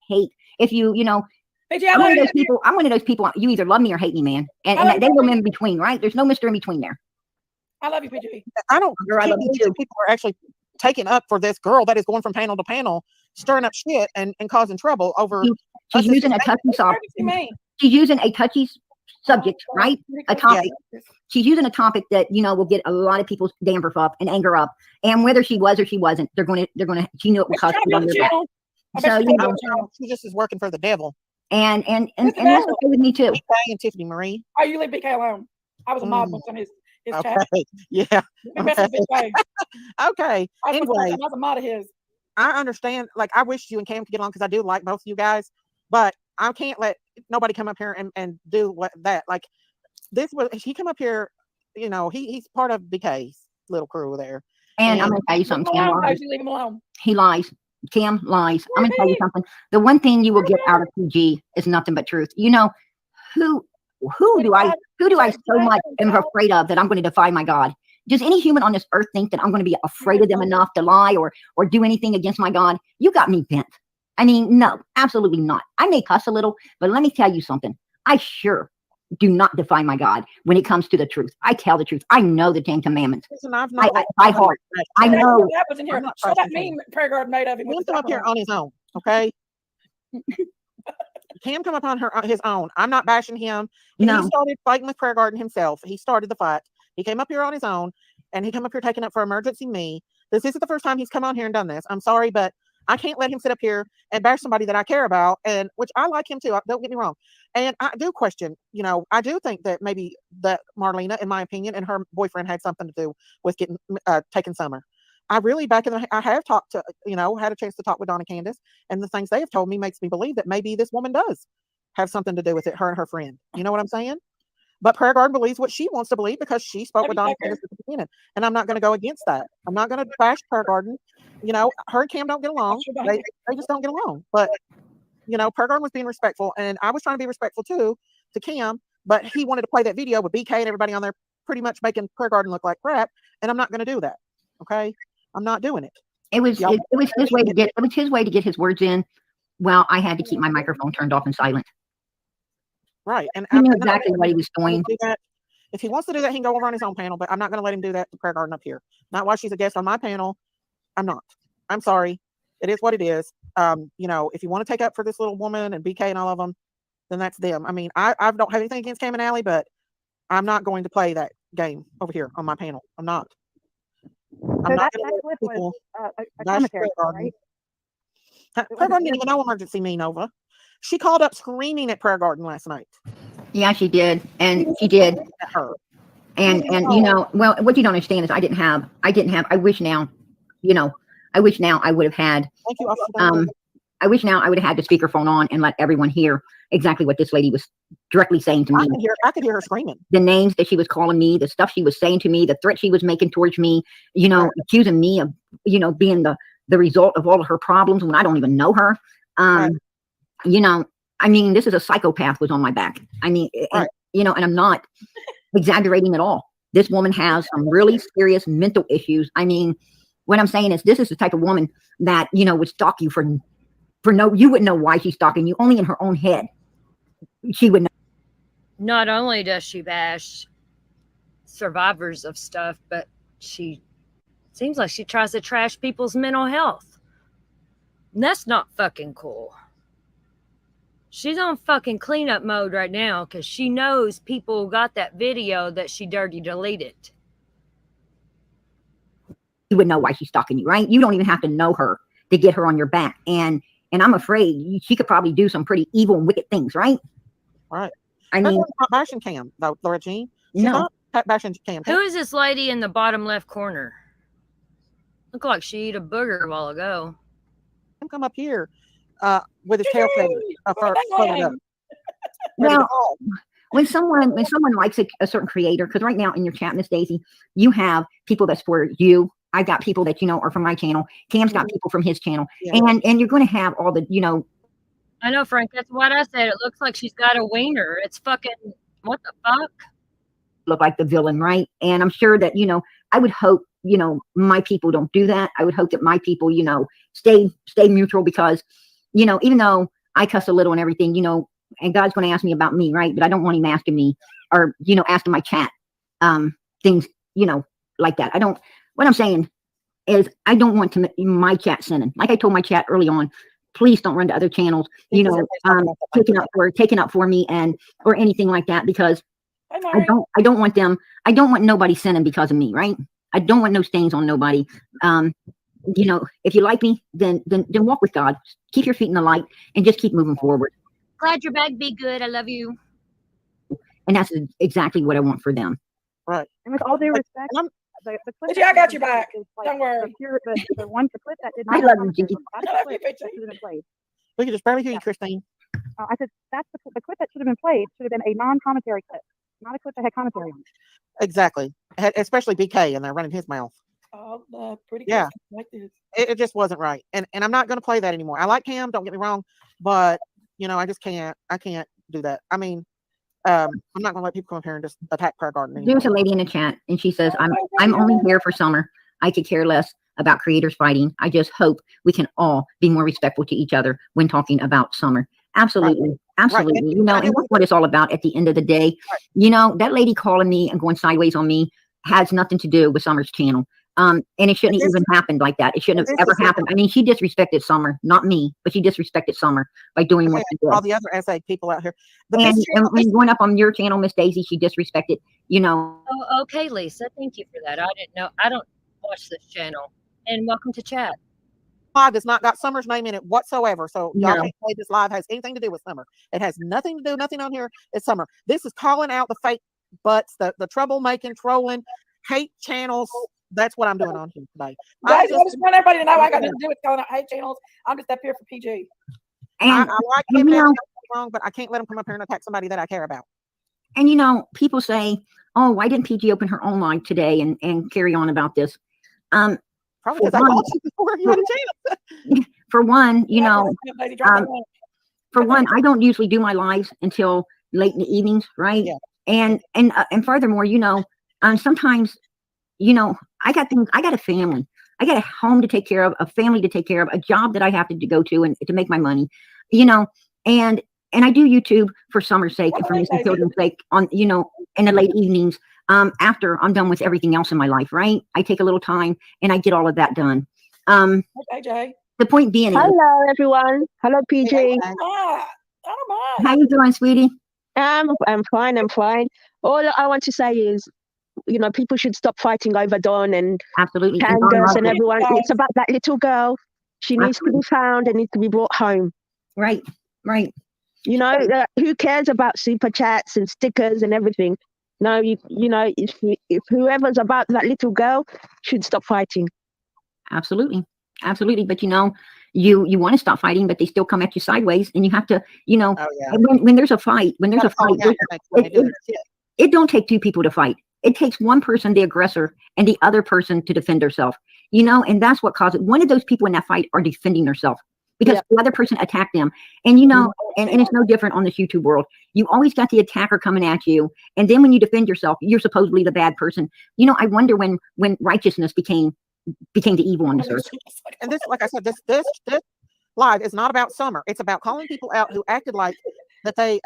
hate if you know. I'm one of those people. I'm one of those people. You either love me or hate me, man. And there's no in between, right? There's no Mr. in between there. I love you, PG. I don't. I love you too. People are actually taking up for this girl that is going from panel to panel, stirring up shit and causing trouble over. She's using a touchy subject. She's using a touchy subject, right? A topic. Yeah. She's using a topic that, you know, will get a lot of people's dander up and anger up. And whether she was or she wasn't, they're going to. She knew it would cause people on their back. So you know, she just is working for the devil. And that's okay with me too. BK and Tiffany Marie. Oh, you leave BK alone. I was a mod on his okay. chat. Yeah. Okay. Okay. Anyway, I was a mod of his. I understand. Like, I wish you and Cam could get along because I do like both of you guys, but I can't let nobody come up here and do that. Like, he come up here, you know, he's part of BK's little crew there. And I'm gonna tell you something, Cam. Leave him alone. He lies. Cam lies. I'm gonna tell you something. The one thing you will get out of PG is nothing but truth. You know, who do I so much am afraid of that I'm going to defy my God? Does any human on this earth think that I'm going to be afraid of them enough to lie or do anything against my God? You got me bent. I mean, no, absolutely not. I may cuss a little, but let me tell you something. I sure do not defy my God when it comes to the truth. I tell the truth. I know the 10 Commandments. Listen, by heart. I know. What was in here? So that meme prayer guard made of him. Cam come up here on his own, okay? Cam come up on his own. I'm not bashing him. No. He started fighting with Prayer Garden himself. He started the fight. He came up here on his own, and he came up here taking up for emergency me. This isn't the first time he's come on here and done this. I'm sorry, but I can't let him sit up here and bash somebody that I care about, and which I like him too. Don't get me wrong. And I do question, you know, I do think that maybe that Marlena, in my opinion, and her boyfriend had something to do with getting taking Summer. I really I have talked to, you know, had a chance to talk with Donna Candace, and the things they have told me makes me believe that maybe this woman does have something to do with it, her and her friend. You know what I'm saying? But Prayer Garden believes what she wants to believe because she spoke with Donna Candace at the beginning. And I'm not going to go against that. I'm not going to bash Prayer Garden. You know, her and Cam don't get along. They just don't get along. But, you know, Prayer Garden was being respectful. And I was trying to be respectful too to Cam. But he wanted to play that video with BK and everybody on there pretty much making Prayer Garden look like crap. And I'm not going to do that. Okay? I'm not doing it. It was his way to get his words in. Well, I had to keep my microphone turned off and silent. Right. And he knew exactly what he was doing. If he wants to do that, he can go over on his own panel, but I'm not going to let him do that to Prayer Garden up here. Not while she's a guest on my panel. I'm not. I'm sorry. It is what it is. You know, if you want to take up for this little woman and BK and all of them, then that's them. I mean, I don't have anything against Cam and Allie, but I'm not going to play that game over here on my panel. I'm not. I'm not going to let people bash Prayer Garden. Prayer Garden didn't even know emergency me, Nova. She called up screaming at Prayer Garden last night. Yeah, she did. And she did. Her. And you know, well, what you don't understand is I wish now I would have had Thank you, I wish now I would have had the speakerphone on and let everyone hear exactly what this lady was directly saying to me. I could hear her screaming. The names that she was calling me, the stuff she was saying to me, the threat she was making towards me, you know, accusing me of, you know, being the result of all of her problems when I don't even know her. You know, I mean, this is a psychopath was on my back. I mean, you know, and I'm not exaggerating at all. This woman has some really serious mental issues. I mean, what I'm saying is this is the type of woman that, you know, would stalk you for you wouldn't know why she's stalking you. Only in her own head she would know. Not only does she bash survivors of stuff, but she seems like she tries to trash people's mental health. And that's not fucking cool. She's on fucking cleanup mode right now because she knows people got that video that she dirty deleted. You would know why she's stalking you, right? You don't even have to know her to get her on your back. And and I'm afraid she could probably do some pretty evil and wicked things, right? Right. I mean, not bashing Cam, though, Laura Jean. She's no. not bashing Cam. Who is this lady in the bottom left corner? Look like she ate a booger a while ago. Come up here with his tail feathered up. Now, when someone likes a certain creator, because right now in your chat, Miss Daisy, you have people that support you. I've got people that are from my channel. Cam's got people from his channel, and you're going to have all the I know, Frank. That's what I said. It looks like she's got a wiener. It's fucking what the fuck? Look like the villain, right? And I'm sure that I would hope my people don't do that. I would hope that my people stay neutral, because even though I cuss a little and everything, and God's going to ask me about me, right? But I don't want him asking me, or asking my chat things like that. I don't. What I'm saying is I don't want my chat sinning. Like I told my chat early on, please don't run to other channels, taking up for me or anything like that, because I don't want them. I don't want nobody sinning because of me, right? I don't want no stains on nobody. If you like me, then walk with God. Keep your feet in the light and just keep moving forward. Glad your bag be good. I love you. And that's exactly what I want for them. Right. And with all due respect, the clip I got your back. Don't worry. The clip that did I not love you, Jinky. We can just barely hear you, Christine. I said that's the clip that should have been played. Should have been a non-commentary clip, not a clip that had commentary on it. Exactly. Especially BK, and they're running his mouth. Oh, pretty good. Yeah. Like this. It just wasn't right, and I'm not going to play that anymore. I like Cam, don't get me wrong, but I just can't. I can't do that. I mean, I'm not going to let people come up here and just attack Prayer Garden anymore. There's a lady in the chat, and she says, I'm only here for summer. I could care less about creators fighting. I just hope we can all be more respectful to each other when talking about summer. Absolutely. Right. Absolutely. Right. And that's what it's all about at the end of the day. Right. That lady calling me and going sideways on me has nothing to do with Summer's channel. And it shouldn't even happened like that. It shouldn't have ever happened. I mean, she disrespected Summer, not me, but she disrespected Summer by doing what she did. All the other SA people out here. And when going up on your channel, Miss Daisy, she disrespected, Oh, okay, Lisa. Thank you for that. I didn't know. I don't watch this channel. And welcome to chat. Live has not got Summer's name in it whatsoever. So y'all can't say this live has anything to do with Summer. It has nothing to do, nothing on here. It's Summer. This is calling out the fake butts, the troublemaking, trolling, hate channels. That's what I'm doing on here today. I just want everybody to know I got nothing to do with calling out hate channels. I'm just up here for PG. And I like him wrong, but I can't let him come up here and attack somebody that I care about. And people say, "Oh, why didn't PG open her own live today and carry on about this?" Probably because I called you before you had a chance. For one, for one, I don't usually do my lives until late in the evenings, right? Yeah. And furthermore, sometimes, I got things. I got a family. I got a home to take care of, a family to take care of, a job that I have to go to and to make my money, and I do YouTube for Summer's sake and for Miss Children's sake on, in the late evenings, after I'm done with everything else in my life, right? I take a little time and I get all of that done. Hey, Jay. The point being is, hello, everyone. Hello, PJ. How you doing, sweetie? I'm fine. I'm fine. All I want to say is, people should stop fighting over Dawn and absolutely Candace and everyone. It's about that little girl. She needs to be found and needs to be brought home. Right. Who cares about super chats and stickers and everything? No, if whoever's about that little girl should stop fighting. Absolutely. But you want to stop fighting, but they still come at you sideways, and you have to, when there's a fight, it don't take two people to fight. It takes one person, the aggressor, and the other person to defend herself. And that's what causes it. One of those people in that fight are defending herself because the other person attacked them. And and it's no different on this YouTube world. You always got the attacker coming at you, and then when you defend yourself, you're supposedly the bad person. I wonder when righteousness became the evil on this earth. And this, like I said, this live is not about Summer. It's about calling people out who acted like that they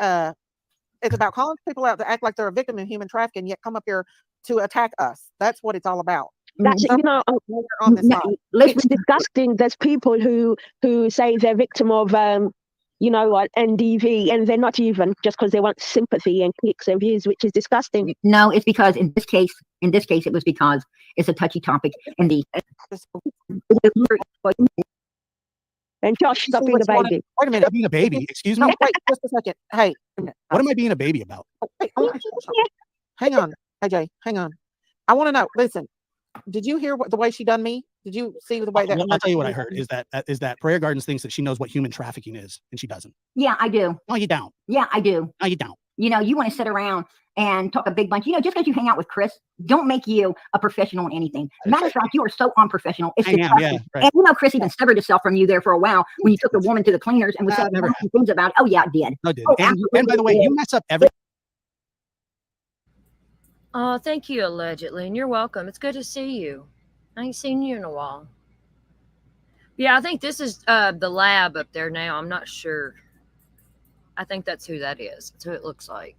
it's about calling people out that act like they're a victim of human trafficking, yet come up here to attack us. That's what it's all about. That's on this it's disgusting. There's people who say they're victim of NDV, and they're not even, just because they want sympathy and clicks and views, which is disgusting. No, it's because in this case it was because it's a touchy topic, and And Josh, stop being a baby. Wait a minute. Being a baby? Excuse No, me? wait, just a second. Hey. What am I being a baby about? Wait, hang on. Hey, Jay, hang on. I want to know. Listen, did you hear the way she done me? Did you see the way that? Well, I'll tell you what I heard is that Prayer Gardens thinks that she knows what human trafficking is, and she doesn't. Yeah, I do. No, you don't. Yeah, I do. No, you don't. You know, you want to sit around and talk a big bunch. You know, just because you hang out with Chris, don't make you a professional in anything. Matter of fact, you are so unprofessional. It's disgusting. Yeah, right. And you know, Chris even severed himself from you there for a while when you took the woman to the cleaners and was saying things about it. Oh, yeah, it did. No, it did. Oh, And by the way, you mess up every. Oh, thank you, allegedly, and you're welcome. It's good to see you. I ain't seen you in a while. Yeah, I think this is the lab up there now. I'm not sure. I think that's who that is. That's who it looks like.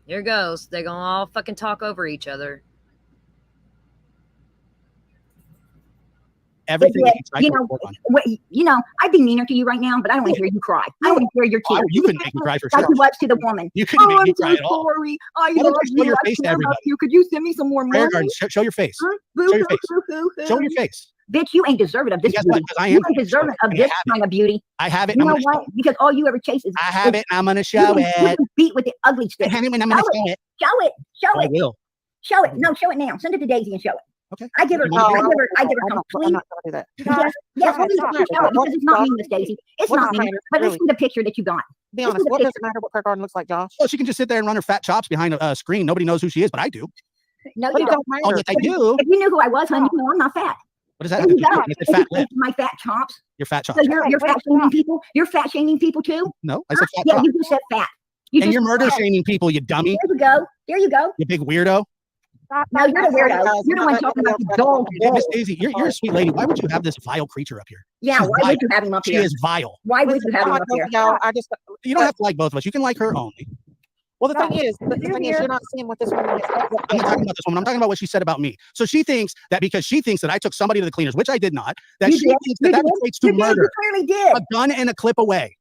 Here goes. They're going to all fucking talk over each other. Everything you know, I'd be meaner to you right now, but I don't want to hear you cry. I don't want to hear your tears. You couldn't make me cry for like sure. you was to the woman. You couldn't make me cry I'm at all. sorry. I Why don't love you show you. your I face to care about everybody? you. Could you send me some more Prayer money? Gardens, show your face. Huh? Show your face. Show your face. Bitch, you ain't deserving of this Guess beauty. what? 'Cause I am. You ain't deserving of this kind of beauty. I have it. You I'm know gonna what? Because all you ever chase is I have it. And I'm going to you show can it. beat with the ugly stick. I have it when I'm going to show it. Show it. Show I it. will. Show it. No, show it now. Send it to Daisy and show it. Okay. I give her complete. I'm not going to do that. Yes, please show it because it's not me, Miss Daisy. It's not me. But let's see the picture that you got. Be honest. What does it matter what Prayer Garden looks like, Josh? Well, she can just sit there and run her fat chops behind a screen. Nobody knows who she is, but I do. No, But you it don't. don't Oh, matter. yes, I do. If you knew who I was, honey, you know I'm not fat. What does that There have you to do? go. I said fat lip. My fat chops. Your fat chops. So you're fat shaming people. You're fat shaming people too. No, I said fat Yeah, chops. you just said fat. And you're murder shaming people, you dummy. There you go. There you go. You big weirdo. No, you're the weirdo. You're the one talking about the dog. Yeah, Miss Daisy, you're a sweet lady. Why would you have this vile creature up here? Yeah, She's why vile. would you have him up She here? is vile. Why would you have him up here? You don't have to like both of us. You can like her only. Well, the thing is, you're not seeing what this woman is. I'm not talking about this woman. I'm talking about what she said about me. So she thinks that because she thinks that I took somebody to the cleaners, which I did not, that she thinks that equates to murder. You clearly did. A gun and a clip away.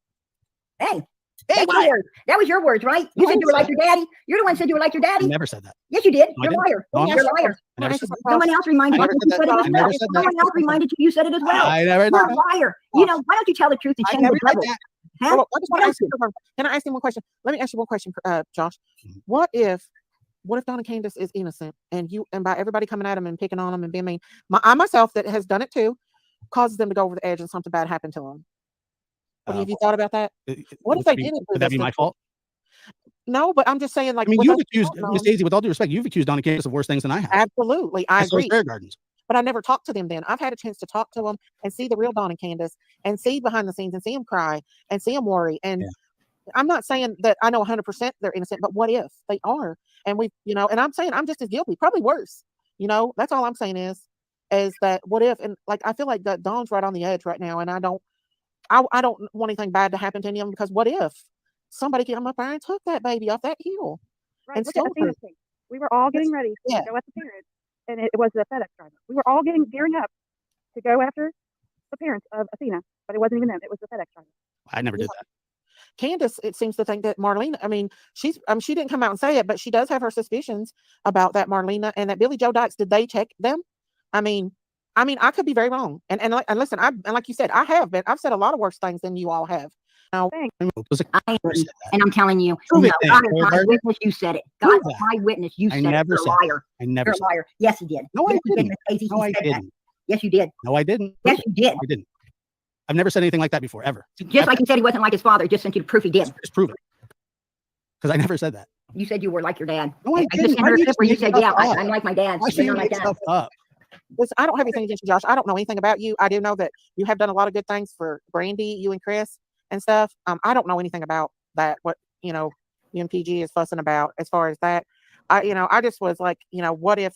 Hey, that was your words, right? You said you were like your daddy. You're the one who said you were like your daddy. I never said that. Yes, you did. No, I You're a liar. No, You're a liar. I never said that. Someone else reminded I you. never You said said it that. as I well. never said that. Someone else reminded you. You said it as well. I never You're did a that. liar. You know, why don't you tell the truth and I shame never the said devil? that. Huh? Well, I just want to ask you. Can I ask you one question? Let me ask you one question, Josh. What if Donna Candace is innocent and by everybody coming at him and picking on him and being mean, I myself that has done it too, causes them to go over the edge and something bad happened to them? Have you thought about that? What if they didn't? Would that be my fault? No, but I'm just saying, like, I mean, you've accused Miss Daisy, with all due respect, you've accused Donna Candace of worse things than I have. Absolutely, I agree. Prayer Gardens. But I never talked to them then. I've had a chance to talk to them and see the real Donna Candace and see behind the scenes and see them cry and see them worry. And I'm not saying that I know 100% they're innocent, but what if they are? And and I'm saying I'm just as guilty, probably worse. That's all I'm saying is that what if? And like, I feel like that Dawn's right on the edge right now, and I don't want anything bad to happen to any of them, because what if somebody came up there and took that baby off that hill and Look at stole her? thing. We were all getting ready to go at the parents, and it was the FedEx driver. We were all gearing up to go after the parents of Athena, but it wasn't even them. It was the FedEx driver. I never did that. Candace, it seems to think that Marlena, I mean, she didn't come out and say it, but she does have her suspicions about that Marlena and that Billy Joe Dykes. Did they check them? I mean, I could be very wrong. And listen, like you said, I've said a lot of worse things than you all have. Now, and I'm telling you, no, God is my witness, you said it. God is my witness, you said it. You're a liar. I never You're a liar. Yes, you did. No, I didn't. No, I didn't. Yes, you did. No, I didn't. Yes, you did. I didn't. I've never said anything like that before, ever. Just like you said he wasn't like his father, just sent you to proof he did. Just prove it. Because I never said that. You said you were like your dad. No, I just sent her a clip where you said, yeah, I'm like my dad. Why should you make stuff up? Listen, I don't have anything against you, Josh. I don't know anything about you. I do know that you have done a lot of good things for Brandy, you and Chris and stuff. I don't know anything about that, what, you and PG is fussing about as far as that. I just was like, what if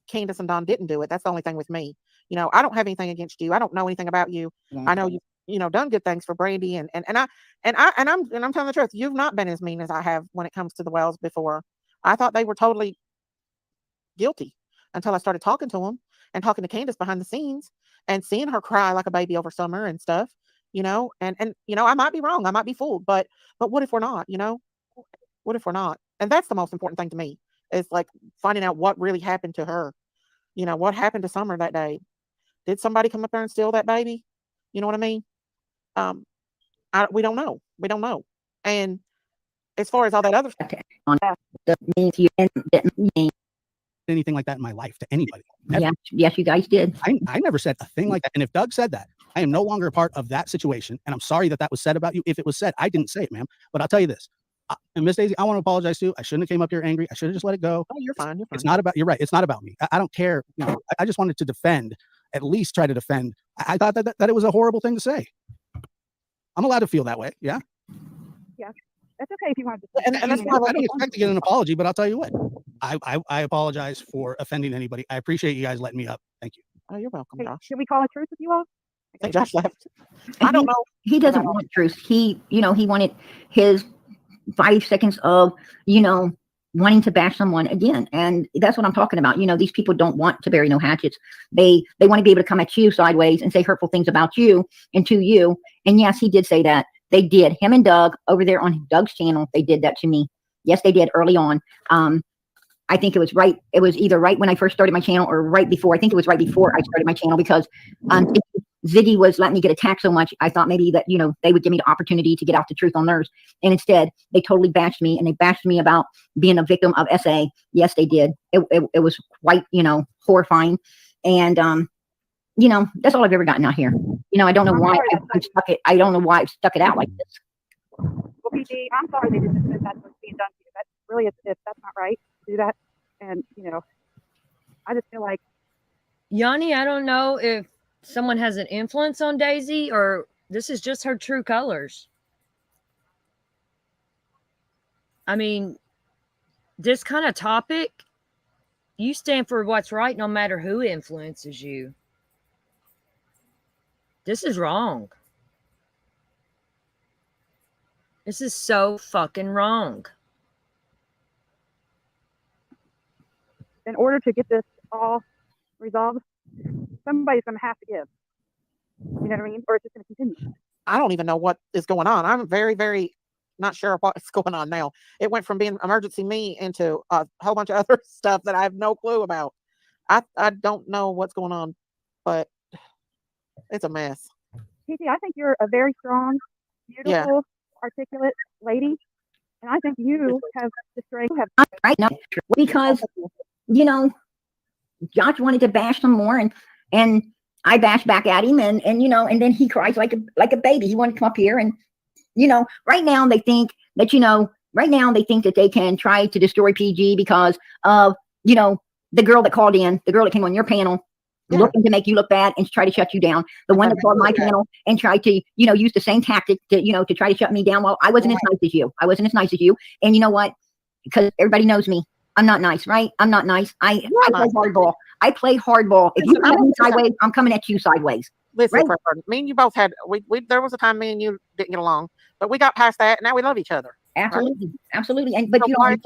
Candace and Don didn't do it? That's the only thing with me. I don't have anything against you. I don't know anything about you. Yeah. I know you've done good things for Brandy and I'm telling the truth. You've not been as mean as I have when it comes to the Wells before. I thought they were totally guilty until I started talking to them and talking to Candace behind the scenes and seeing her cry like a baby over Summer and stuff, and I might be wrong. I might be fooled, but what if we're not, what if we're not? And that's the most important thing to me, is like finding out what really happened to her. You know, what happened to Summer that day? Did somebody come up there and steal that baby? You know what I mean? We don't know. We don't know. And as far as all that other stuff, On the means you anything like that in my life to anybody. Never. yes, you guys did. I never said a thing like that. And if Doug said that, I am no longer a part of that situation. And I'm sorry that that was said about you. If it was said, I didn't say it, ma'am. But I'll tell you this. And Miss Daisy, I want to apologize too. I shouldn't have came up here angry. I should have just let it go. Oh, you're fine. You're fine. It's not about, you're right. It's not about me. I don't care. You know, I just wanted to defend, at least try to defend. I thought that it was a horrible thing to say. I'm allowed to feel that way. Yeah. Yeah. That's okay if you want to. And that's why I don't expect to get an apology, but I'll tell you what, I apologize for offending anybody. I appreciate you guys letting me up. Thank you. Oh, you're welcome, Hey, Josh. should we call a truce with you all? I think Josh left. And I don't know. He doesn't want truth. He wanted his 5 seconds of, wanting to bash someone again. And that's what I'm talking about. These people don't want to bury no hatchets. They want to be able to come at you sideways and say hurtful things about you and to you. And yes, he did say that. They did. Him and Doug over there on Doug's channel, they did that to me. Yes, they did early on. I think it was right. It was either right when I first started my channel or right before. I think it was right before I started my channel because Ziggy was letting me get attacked so much. I thought maybe that, they would give me the opportunity to get out the truth on theirs. And instead, they totally bashed me, and they bashed me about being a victim of SA. Yes, they did. It was quite, horrifying. And, that's all I've ever gotten out here. I don't know why I stuck it. I don't know why I stuck it out like this. Well, PG, I'm sorry they did this. That's what's being done to you. That's really, if that's not right to do that. And, I just feel like. Yanni, I don't know if someone has an influence on Daisy or this is just her true colors. I mean, this kind of topic, you stand for what's right no matter who influences you. This is wrong. This is so fucking wrong. In order to get this all resolved, somebody's going to have to give. You know what I mean? Or it's just going to continue. I don't even know what is going on. I'm very, very not sure what's going on now. It went from being emergency me into a whole bunch of other stuff that I have no clue about. I don't know what's going on, but it's a mess. PG, I think you're a very strong, beautiful, articulate lady. And I think you have the strength. Right now, because, Josh wanted to bash some more and I bashed back at him and then he cries like a baby. He wanted to come up here and, right now they think that, that they can try to destroy PG because of, the girl that called in, the girl that came on your panel, looking to make you look bad and try to shut you down. The one that called my panel and tried to, use the same tactic to try to shut me down. Well, I wasn't as nice as you. I wasn't as nice as you. And you know what? Because everybody knows me. I'm not nice, right? I'm not nice. I play hardball. I play hardball. If you come at me sideways, I'm coming at you sideways. Listen, right? Me and you both had, there was a time me and you didn't get along, but we got past that. And now we love each other. Absolutely. Right? Absolutely. And, but so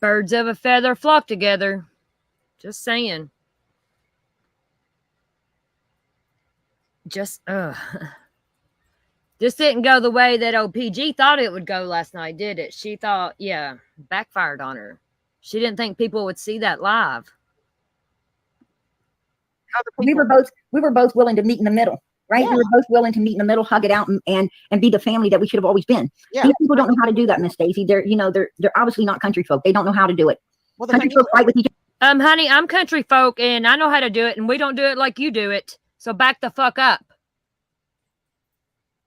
birds of a feather flock together. Just saying. This didn't go the way that OPG thought it would go last night, did it? She thought, backfired on her. She didn't think people would see that live. We were both willing to meet in the middle, right? Yeah. We were both willing to meet in the middle, hug it out, and be the family that we should have always been. Yeah. These people don't know how to do that, Miss Stacy. They're obviously not country folk. They don't know how to do it. Well, country folk fight with each other. Honey, I'm country folk and I know how to do it, and we don't do it like you do it. So back the fuck up.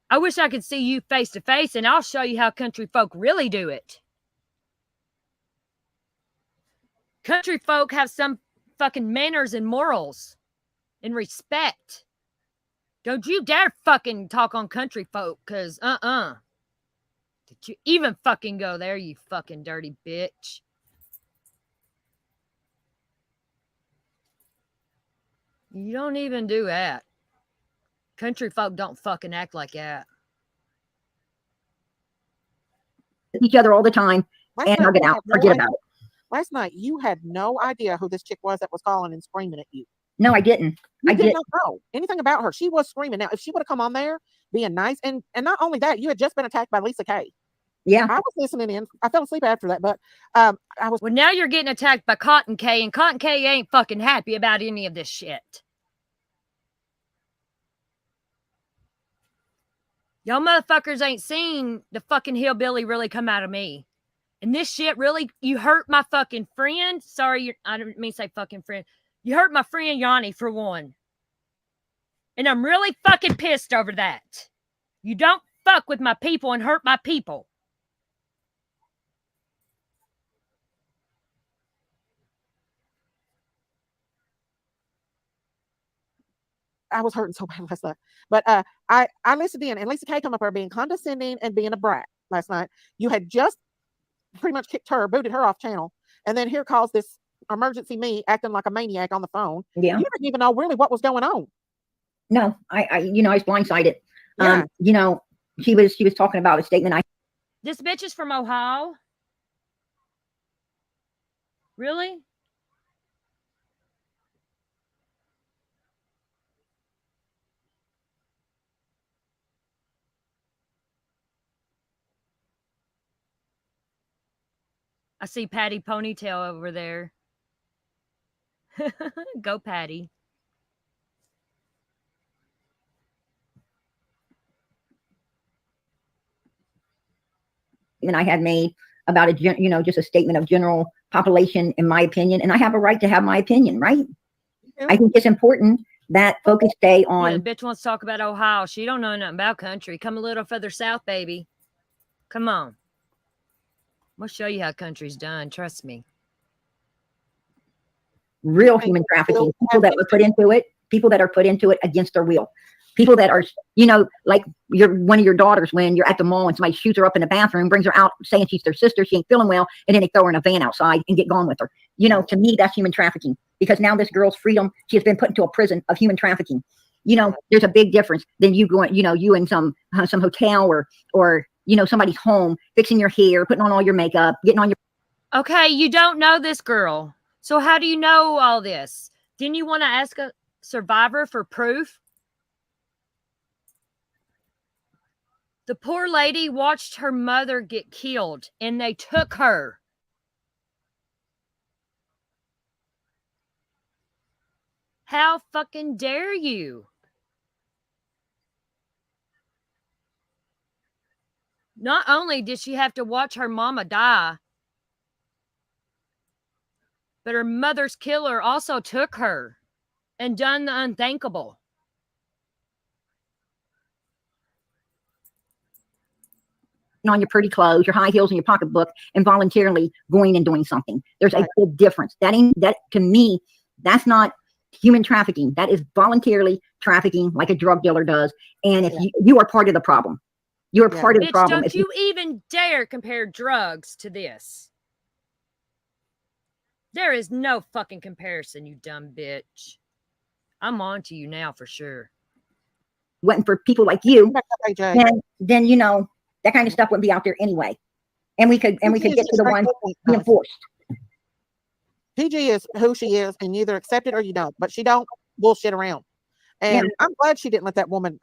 I wish I could see you face to face and I'll show you how country folk really do it. Country folk have some fucking manners and morals and respect. Don't you dare fucking talk on country folk, because Did you even fucking go there, you fucking dirty bitch? You don't even do that. Country folk don't fucking act like that. Each other all the time and hug it out. Forget about it. Last night, you had no idea who this chick was that was calling and screaming at you. No, I didn't. I did not know anything about her. She was screaming. Now, if she would have come on there being nice, and not only that, you had just been attacked by Lisa K. Yeah. I was listening in. I fell asleep after that, but I was. Well, now you're getting attacked by Cotton K, and Cotton K ain't fucking happy about any of this shit. Y'all motherfuckers ain't seen the fucking hillbilly really come out of me. And this shit really, you hurt my fucking friend. Sorry, I didn't mean to say fucking friend. You hurt my friend Yanni, for one. And I'm really fucking pissed over that. You don't fuck with my people and hurt my people. I was hurting so bad last night. But I listened in, and Lisa K come up here being condescending and being a brat last night. You had just pretty much kicked her, booted her off channel, and then here calls this emergency me acting like a maniac on the phone. Yeah. You didn't even know really what was going on. No, I was blindsided. Yeah. She was talking about a statement. This bitch is from Ohio. Really? I see Patty Ponytail over there. Go, Patty. And I had made about just a statement of general population, in my opinion, and I have a right to have my opinion, right? Yeah. I think it's important that folks stay on. Yeah, bitch wants to talk about Ohio. She don't know nothing about country. Come a little further south, baby. Come on. We'll show you how country's done. Trust me. Real human trafficking, people that were put into it, people that are put into it against their will. People that are, like one of your daughters, when you're at the mall and somebody shoots her up in the bathroom, brings her out saying she's their sister, she ain't feeling well, and then they throw her in a van outside and get gone with her. To me, that's human trafficking, because now this girl's freedom, she has been put into a prison of human trafficking. There's a big difference than you going, you in some hotel or somebody's home, fixing your hair, putting on all your makeup, getting on your. Okay, you don't know this girl. So how do you know all this? Didn't you want to ask a survivor for proof? The poor lady watched her mother get killed, and they took her. How fucking dare you? Not only did she have to watch her mama die, but her mother's killer also took her and done the unthinkable. On your pretty clothes, your high heels, and your pocketbook, and voluntarily going and doing something. There's a big difference. That to me, that's not human trafficking. That is voluntarily trafficking, like a drug dealer does. And if you are part of the problem, you are part of the problem. Don't you even dare compare drugs to this. There is no fucking comparison, you dumb bitch. I'm on to you now for sure. Waiting for people like you, and then that kind of stuff wouldn't be out there anyway. And we could get to the ones being forced. PG is who she is, and you either accept it or you don't. But she don't bullshit around. And I'm glad she didn't let that woman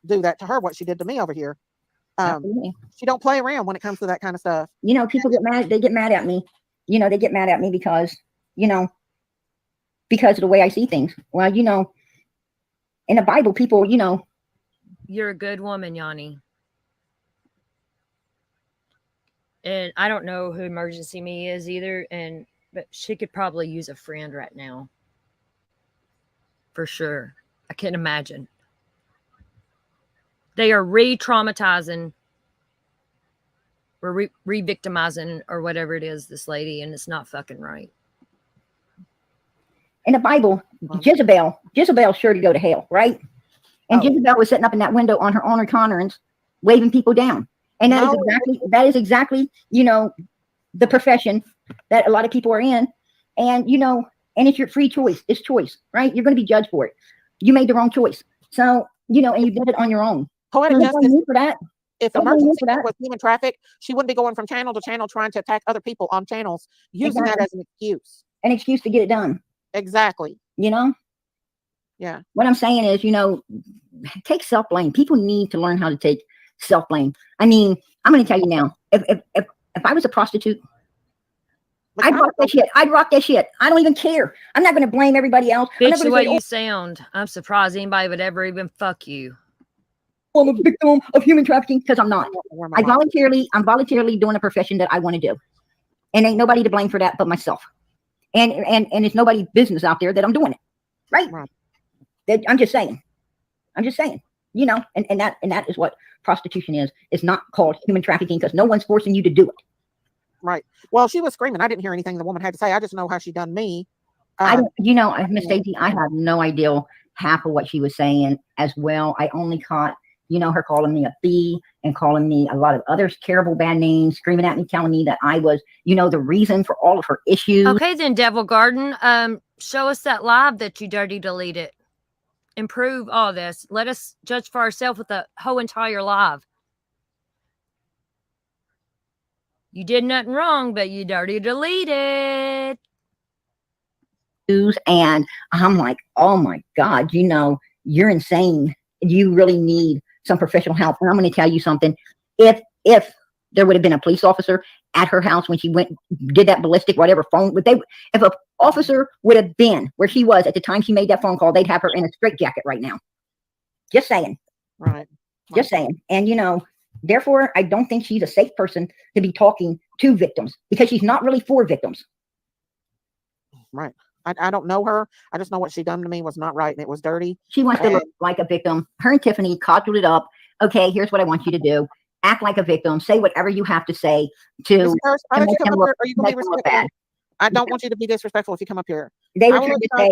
do that to her, what she did to me over here. She don't play around when it comes to that kind of stuff. People get mad. They get mad at me. They get mad at me because of the way I see things. Well, in the Bible, people, You're a good woman, Yanni. And I don't know who Emergency Me is either, but she could probably use a friend right now. For sure. I can't imagine. They are re-traumatizing or re-victimizing or whatever it is, this lady, and it's not fucking right. In the Bible, Jezebel's sure to go to hell, right? And Jezebel was sitting up in that window on her conference, waving people down. And that is exactly, the profession that a lot of people are in. And, and it's your free choice. It's choice, right? You're going to be judged for it. You made the wrong choice. So, and you did it on your own. Poetic justice for that. If Emergency was human traffic, she wouldn't be going from channel to channel trying to attack other people on channels, using that as an excuse. An excuse to get it done. Exactly. Yeah. What I'm saying is, take self-blame. People need to learn how to take self-blame. I mean, I'm going to tell you now. If I was a prostitute, I'd rock that shit. I'd rock that shit. I don't even care. I'm not going to blame everybody else. I'm not Bitch, the gonna way say, you sound, I'm surprised anybody would ever even fuck you. I'm a victim of human trafficking, because I'm not. I'm voluntarily doing a profession that I want to do, and ain't nobody to blame for that but myself. And it's nobody's business out there that I'm doing it, right? I'm just saying. You know, and that is what prostitution is. It's not called human trafficking because no one's forcing you to do it. Right. Well, she was screaming. I didn't hear anything the woman had to say. I just know how she done me. I don't, you know, Miss Stacey, I have no idea half of what she was saying as well. I only caught, you know, her calling me a bee and calling me a lot of other terrible bad names, screaming at me, telling me that I was, you know, the reason for all of her issues. Okay, then, Devil Garden, show us that live that you dirty deleted. Improve all this. Let us judge for ourselves with the whole entire live. You did nothing wrong, but you dirty deleted. And I'm like, oh my God, you know, you're insane. You really need some professional help. And I'm going to tell you something. If there would have been a police officer at her house when she did that ballistic, whatever phone, if an officer would have been where she was at the time she made that phone call, they'd have her in a straitjacket right now. Just saying. Right. Just saying. And, you know, therefore, I don't think she's a safe person to be talking to victims because she's not really for victims. Right. I don't know her. I just know what she done to me was not right and it was dirty. She wants to look like a victim. Her and Tiffany codled it up. Okay, here's what I want you to do. Act like a victim. Say whatever you have to say to make them look bad. I don't want you to be disrespectful if you come up here. They were trying to say,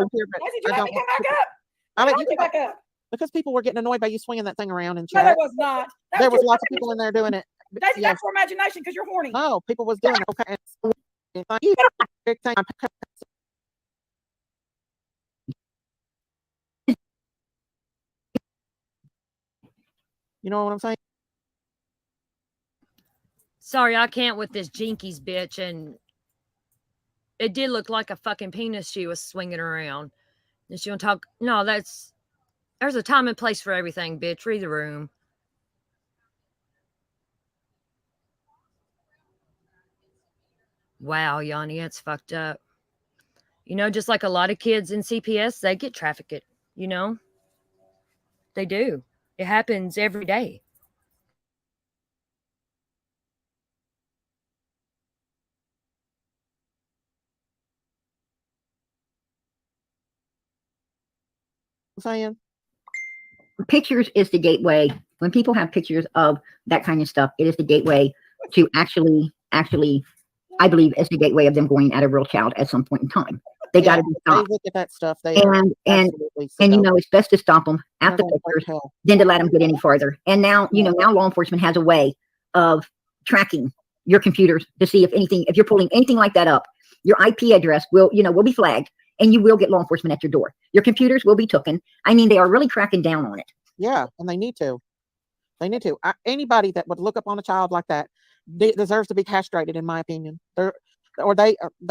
I'll let you back up. Because people were getting annoyed by you swinging that thing around and No, there was not. There was lots of people in there doing it. Daisy, that's your imagination because you're horny. No, people was doing it. Okay. You know what I'm saying? Sorry, I can't with this Jinkies bitch. And it did look like a fucking penis she was swinging around. And she don't talk. No, there's a time and place for everything, bitch. Read the room. Wow, Yanni, that's fucked up. You know, just like a lot of kids in CPS, they get trafficked, you know? They do. It happens every day. Saying pictures is the gateway. When people have pictures of that kind of stuff, it is the gateway to actually, I believe it's the gateway of them going at a real child at some point in time. They got to be stopped. They look at that stuff. And you know, it's best to stop them at the pictures than to let them get any farther. And now, you know, now law enforcement has a way of tracking your computers to see if you're pulling anything like that up, your IP address will be flagged. And you will get law enforcement at your door. Your computers will be taken. I mean, they are really cracking down on it. Yeah, and they need to. They need to. Anybody that would look up on a child like that deserves to be castrated, in my opinion. They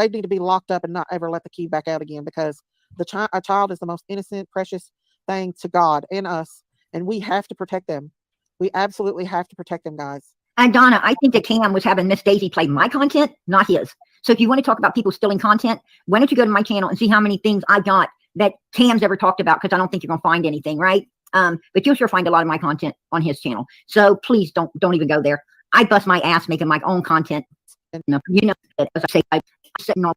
need to be locked up and not ever let the key back out again, because a child is the most innocent, precious thing to God and us, and we have to protect them. We absolutely have to protect them, guys. And Donna, I think that Cam was having Miss Daisy play my content, not his. So if you want to talk about people stealing content, why don't you go to my channel and see how many things I got that Cam's ever talked about, because I don't think you're going to find anything, right? But you'll sure find a lot of my content on his channel. So please don't even go there. I bust my ass making my own content. And you know, as I say, I'm sitting on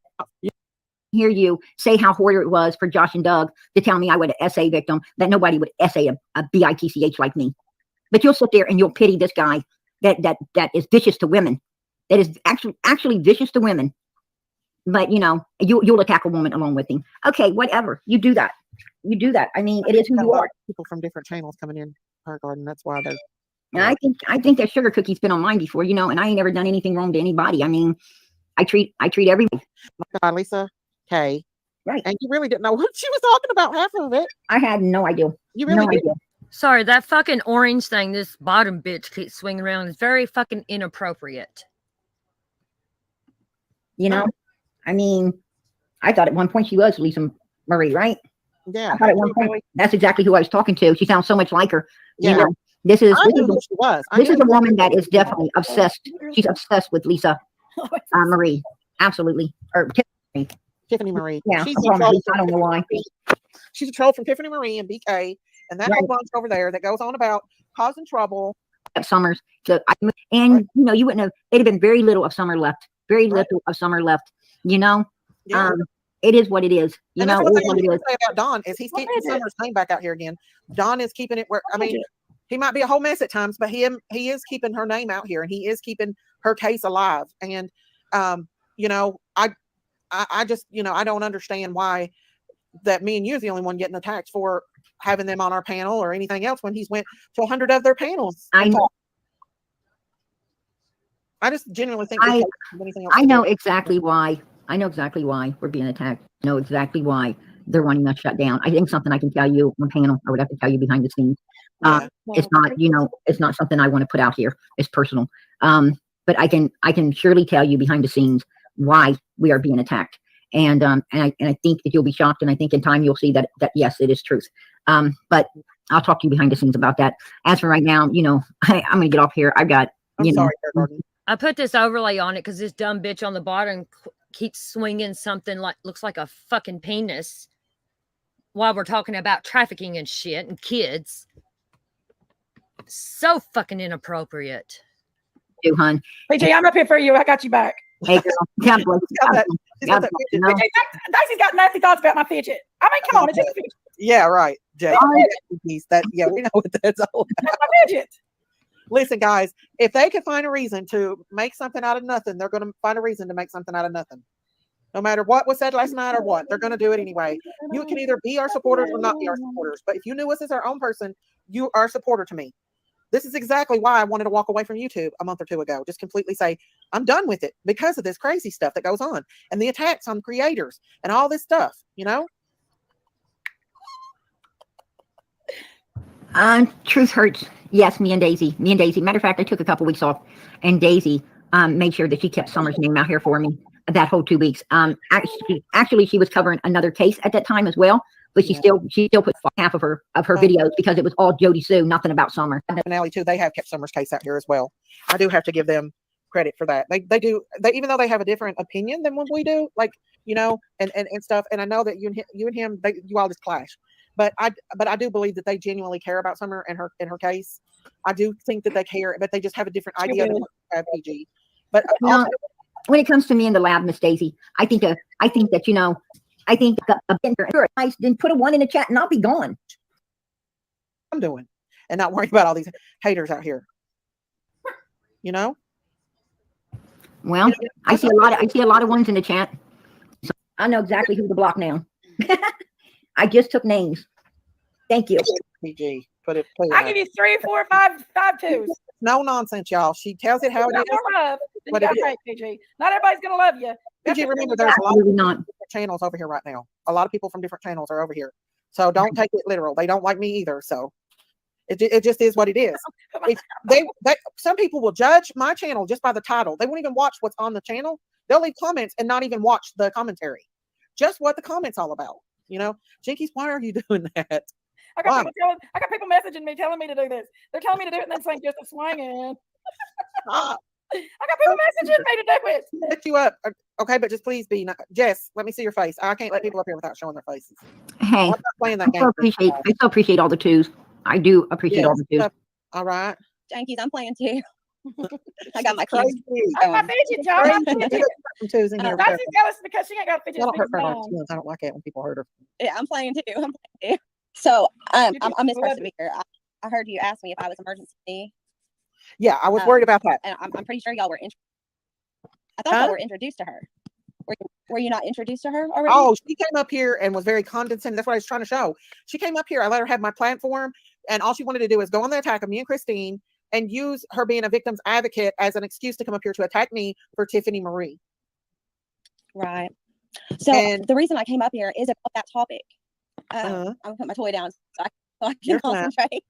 hear you say how horrible it was for Josh and Doug to tell me I would SA victim, that nobody would SA a bitch like me. But you'll sit there and you'll pity this guy that is vicious to women. That is actually vicious to women. But, you know, you'll attack a woman along with him. Okay, whatever. You do that. I mean, it is who you are. People from different channels coming in her garden. That's why they're. And I think that sugar cookie's been on mine before, you know, and I ain't never done anything wrong to anybody. I mean, I treat everybody. My God, Lisa K. Right. And you really didn't know what she was talking about, half of it. I had no idea. You really didn't. Sorry, that fucking orange thing this bottom bitch keeps swinging around is very fucking inappropriate. You know, I mean, I thought at one point she was Lisa Marie, right? Yeah. I thought at one point that's exactly who I was talking to. She sounds so much like her. Yeah. You know, This is I this knew is, who she was. I this knew is a who woman that is definitely obsessed. She's obsessed with Lisa Marie. Absolutely. Or Tiffany Marie. yeah, She's I'm a calling her troll. Lisa. I don't know why. She's a troll from Tiffany Marie and BK and that whole Right. bunch over there that goes on about causing trouble. Summers. So and you know, you wouldn't have. It'd have been very little of summer left. Very little of summer left. You know. Yeah. It is what it is. You And know, that's it one is thing what I it want is. to say about Don is he's keeping Summer's name back out here again. Don is keeping it where I mean, it. he might be a whole mess at times, but he is keeping her name out here and he is keeping her case alive. And you know, I just, you know, I don't understand why that me and you is the only one getting attacked for having them on our panel or anything else when he's went to 100 of their panels. I know. I just genuinely think anything else. I know exactly why. I know exactly why we're being attacked. I know exactly why they're wanting us shut down. I think something I can tell you on panel. I would have to tell you behind the scenes. It's not, you know, it's not something I want to put out here. It's personal. But I can surely tell you behind the scenes why we are being attacked. And I think that you'll be shocked, and I think in time you'll see that yes, it is truth. But I'll talk to you behind the scenes about that. As for right now, you know, I'm gonna get off here. I've got, you know, I put this overlay on it because this dumb bitch on the bottom keeps swinging something like looks like a fucking penis while we're talking about trafficking and shit and so fucking inappropriate. do, hun. PJ, I'm up here for you. I got you back. Hey, girl. God bless you. God bless you. No. PJ, Dicey's got nasty thoughts about my fidget. I mean, come on, it's just a fidget. Yeah, right. Jay. That, yeah, we know what that's all about. My fidget. Listen, guys, if they can find a reason to make something out of nothing, they're going to find a reason to make something out of nothing. No matter what was said last night or what, they're going to do it anyway. You can either be our supporters or not be our supporters. But if you knew us as our own person, you are a supporter to me. This is exactly why I wanted to walk away from YouTube a month or two ago. Just completely say, I'm done with it because of this crazy stuff that goes on and the attacks on creators and all this stuff, you know? Truth hurts. Yes, me and Daisy. Matter of fact, I took a couple weeks off, and Daisy made sure that she kept Summer's name out here for me that whole 2 weeks. Actually, she was covering another case at that time as well, but she still put half of her videos because it was all Jody Sue, nothing about Summer. And Allie too, they have kept Summer's case out here as well. I do have to give them credit for that. They do, even though they have a different opinion than what we do, like, you know, and stuff. And I know that you and him, you all just clash. But I do believe that they genuinely care about Summer and her case. I do think that they care, but they just have a different idea than PG. But also, when it comes to me in the lab, Miss Daisy, I think that you know, I think a vendor nice, then put a 1 in the chat and I'll be gone. I'm doing, and not worrying about all these haters out here. You know. Well, I see a lot of ones in the chat, so I know exactly who to block now. I just took names. Thank you. PG, I give you 3, 4, 5 twos. No nonsense, y'all. She tells it how it is. But right, PG. Not everybody's gonna love you. PG, remember, there's a lot of different channels over here right now. A lot of people from different channels are over here, so don't take it literal. They don't like me either, so it just is what it is. Some people will judge my channel just by the title. They won't even watch what's on the channel. They'll leave comments and not even watch the commentary. Just what the comments all about. You know, Jinkies, why are you doing that? I got people messaging me telling me to do this. They're telling me to do it and then saying just a swinging. I got people messaging me to do it. Lift you up, okay? But just please be Jess. Let me see your face. I can't let people up here without showing their faces. Hey, I'm not playing that game. I so appreciate all the twos. I do appreciate all the twos. All right, Jankies, I'm playing too. I got my kids. I got fidget, y'all. Twos in here. Dicey's jealous because she ain't got fidget. Don't hurt her. I don't like it when people hurt her. Yeah, I'm playing too. So I'm Miss Persevere. I heard you ask me if I was emergency. Yeah, I was worried about that. And I'm pretty sure y'all were. I thought y'all were introduced to her. Were you not introduced to her already? Oh, she came up here and was very condescending. That's what I was trying to show. She came up here. I let her have my platform, and all she wanted to do was go on the attack of me and Christine and use her being a victim's advocate as an excuse to come up here to attack me for Tiffany Marie. Right. So the reason I came up here is about that topic. I'm gonna put my toy down so I can concentrate.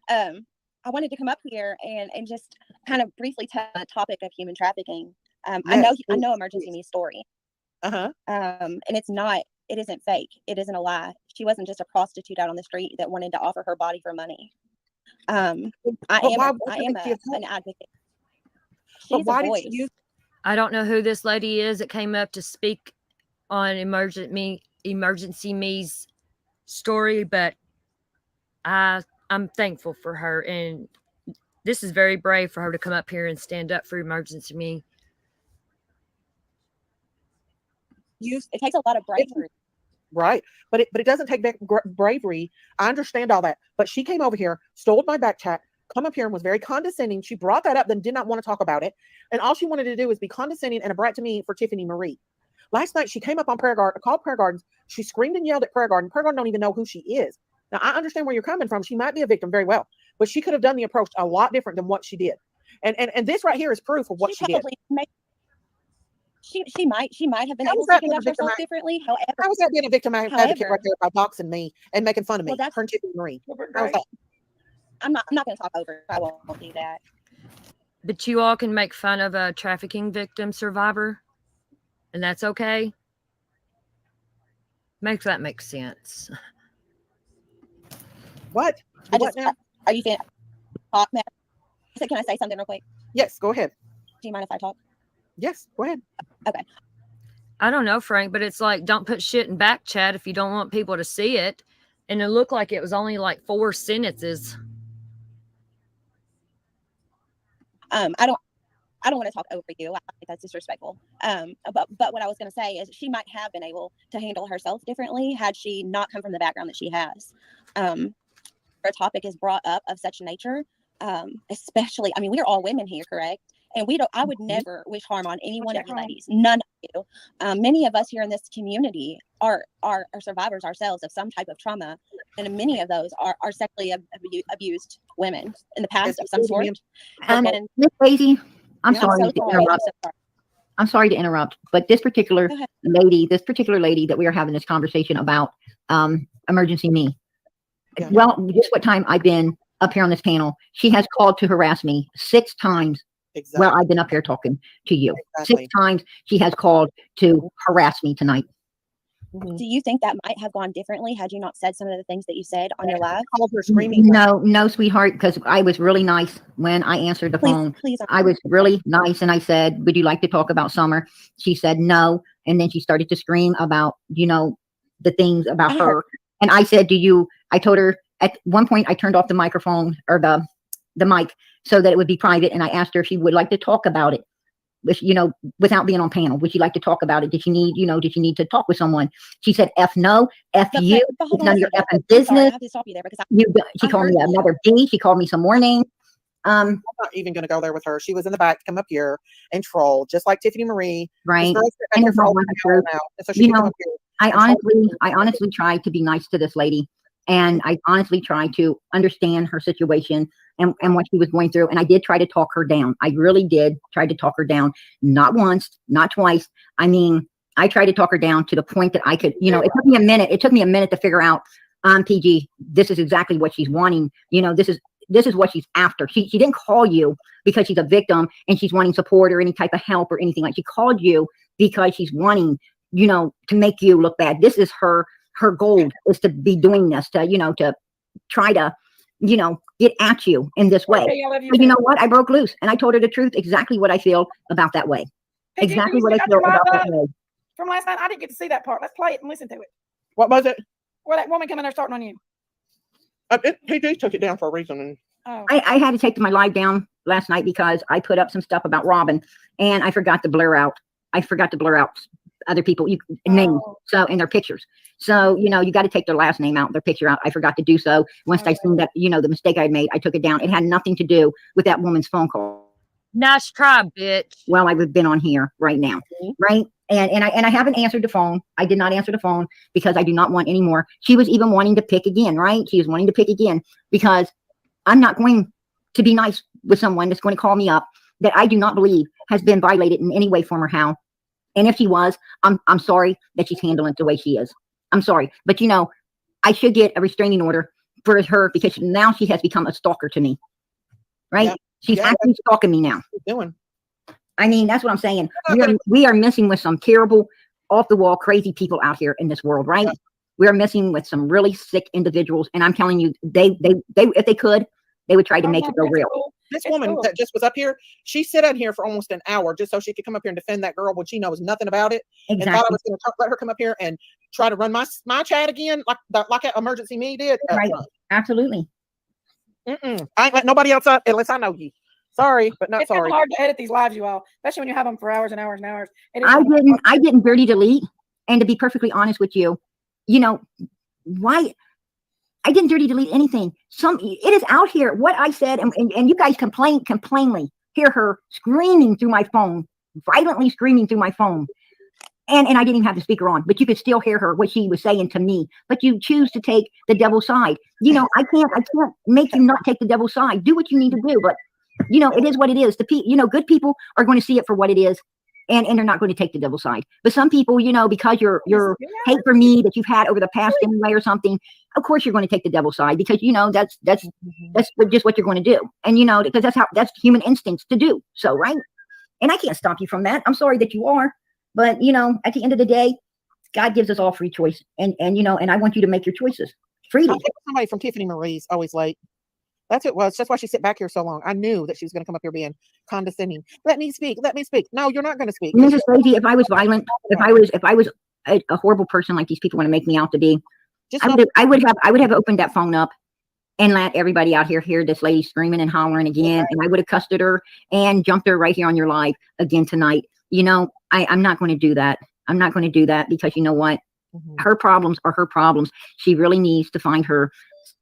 I wanted to come up here and just kind of briefly tell the topic of human trafficking. I know Emergency Me's story. And it isn't fake. It isn't a lie. She wasn't just a prostitute out on the street that wanted to offer her body for money. I am an advocate. She's a voice. I don't know who this lady is that came up to speak on emergency me's story, but I'm thankful for her, and this is very brave for her to come up here and stand up for emergency me. It takes a lot of bravery. Right. But it doesn't take bravery. I understand all that. But she came over here, stole my back chat, come up here and was very condescending. She brought that up, then did not want to talk about it. And all she wanted to do was be condescending and a brat to me for Tiffany Marie. Last night, she came up on Prayer Garden, called Prayer Gardens. She screamed and yelled at Prayer Garden. Prayer Garden don't even know who she is. Now, I understand where you're coming from. She might be a victim very well, but she could have done the approach a lot different than what she did. And this right here is proof of what she did. She might have been able to conduct herself differently. However, how was that being a victim advocate right there by boxing me and making fun of me? Her and Tiffany Marie. How was that? I'm not going to talk over. I won't do that. But you all can make fun of a trafficking victim survivor, and that's okay. Makes that make sense. What? Are you saying? Can I say something real quick? Yes, go ahead. Do you mind if I talk? Yes, go ahead. Okay. I don't know, Frank, but it's like, don't put shit in back chat if you don't want people to see it. And it looked like it was only like 4 sentences. I don't want to talk over you. I think that's disrespectful. But what I was going to say is she might have been able to handle herself differently had she not come from the background that she has. A topic is brought up of such nature, especially, I mean, we're all women here, correct? And I would never wish harm on any one of you ladies. None of you. Many of us here in this community are survivors ourselves of some type of trauma. And many of those are sexually abused women in the past of some sort. Miss Daisy, I'm so sorry to interrupt. I'm sorry to interrupt, but this particular lady that we are having this conversation about, emergency me. Yeah. Well, just what time I've been up here on this panel, she has called to harass me 6 times. Exactly. Well, I've been up here talking to you. Exactly. 6 times she has called to harass me tonight. Do you think that might have gone differently had you not said some of the things that you said on your live? No, sweetheart, because I was really nice when I answered the phone. I was really nice, and I said, would you like to talk about Summer? She said no, and then she started to scream about, the things about her. And I said, I told her at one point I turned off the microphone or the mic so that it would be private, and I asked her if she would like to talk about it, without being on panel. Would she like to talk about it? Did she need to talk with someone? She said, F no, F you, it's none of your effing business. I have to stop you there because she called me another B, she called me some more names. I'm not even going to go there with her. She was in the back to come up here and troll, just like Tiffany Marie. Right. I honestly tried to be nice to this lady, and I honestly tried to understand her situation and what she was going through. And I did try to talk her down. I really did try to talk her down. Not once, not twice. I mean, I tried to talk her down to the point that I could, it took me a minute. It took me a minute to figure out, PG, this is exactly what she's wanting. This is what she's after. She didn't call you because she's a victim and she's wanting support or any type of help or anything like. She called you because she's wanting, to make you look bad. This is her goal, is to be doing this, to try to, get at you in this way. Okay, but you know what? I broke loose and I told her the truth, exactly what I feel about that way. Hey, exactly what I feel about that way. From last night, I didn't get to see that part. Let's play it and listen to it. What was it? Where that woman coming there starting on you. PJ took it down for a reason. I had to take my live down last night because I put up some stuff about Robin and I forgot to blur out. Other people names and their pictures. So, you got to take their last name out, their picture out. I forgot to do so. Once I seen that, the mistake I made, I took it down. It had nothing to do with that woman's phone call. Nice try, bitch. Well, I've been on here right now. Right. And I haven't answered the phone. I did not answer the phone because I do not want any more. She was even wanting to pick again, right? She was wanting to pick again because I'm not going to be nice with someone that's going to call me up that I do not believe has been violated in any way, form, or how. And if she was, I'm sorry that she's handling it the way she is. I'm sorry. But, I should get a restraining order for her because now she has become a stalker to me. Right? Yeah. She's actually stalking me now. I mean, that's what I'm saying. We are messing with some terrible, off-the-wall, crazy people out here in this world, right? Yeah. We are messing with some really sick individuals. And I'm telling you, they if they could, they would try to Oh, make no, it go it's real. cool. This It's woman cool. that just was up here, she sat in here for almost an hour just so she could come up here and defend that girl when she knows nothing about it, and thought I Exactly. was going to let her come up here and try to run my chat again like Emergency Me did. Right. Absolutely. I ain't let nobody else up unless I know you. Sorry, but not It's kind sorry. of hard to edit these lives, you all, especially when you have them for hours and hours and hours. It is I didn't dirty delete. And to be perfectly honest with you, why I didn't dirty delete anything. It is out here. What I said, and you guys complainly hear her screaming through my phone, violently screaming through my phone. And I didn't even have the speaker on, but you could still hear her, what she was saying to me. But you choose to take the devil's side. I can't make you not take the devil's side. Do what you need to do. But it is what it is. Good people are going to see it for what it is, and they're not going to take the devil's side. But some people, because your hate for me that you've had over the past anyway or something, of course you're going to take the devil's side, because that's just what you're going to do. And because that's human instincts to do. So right. And I can't stop you from that. I'm sorry that you are. But, at the end of the day, God gives us all free choice. And I want you to make your choices freely. Somebody from Tiffany Marie's always late. That's what it was. That's why she sit back here so long. I knew that she was going to come up here being condescending. Let me speak. Let me speak. No, you're not going to speak. Mrs. Lacey, if I was violent, if I was a horrible person like these people want to make me out to be, I would have opened that phone up and let everybody out here hear this lady screaming and hollering again. And I would have cussed at her and jumped her right here on your live again tonight. I'm not going to do that. I'm not going to do that, because you know what? Her problems are her problems. She really needs to find her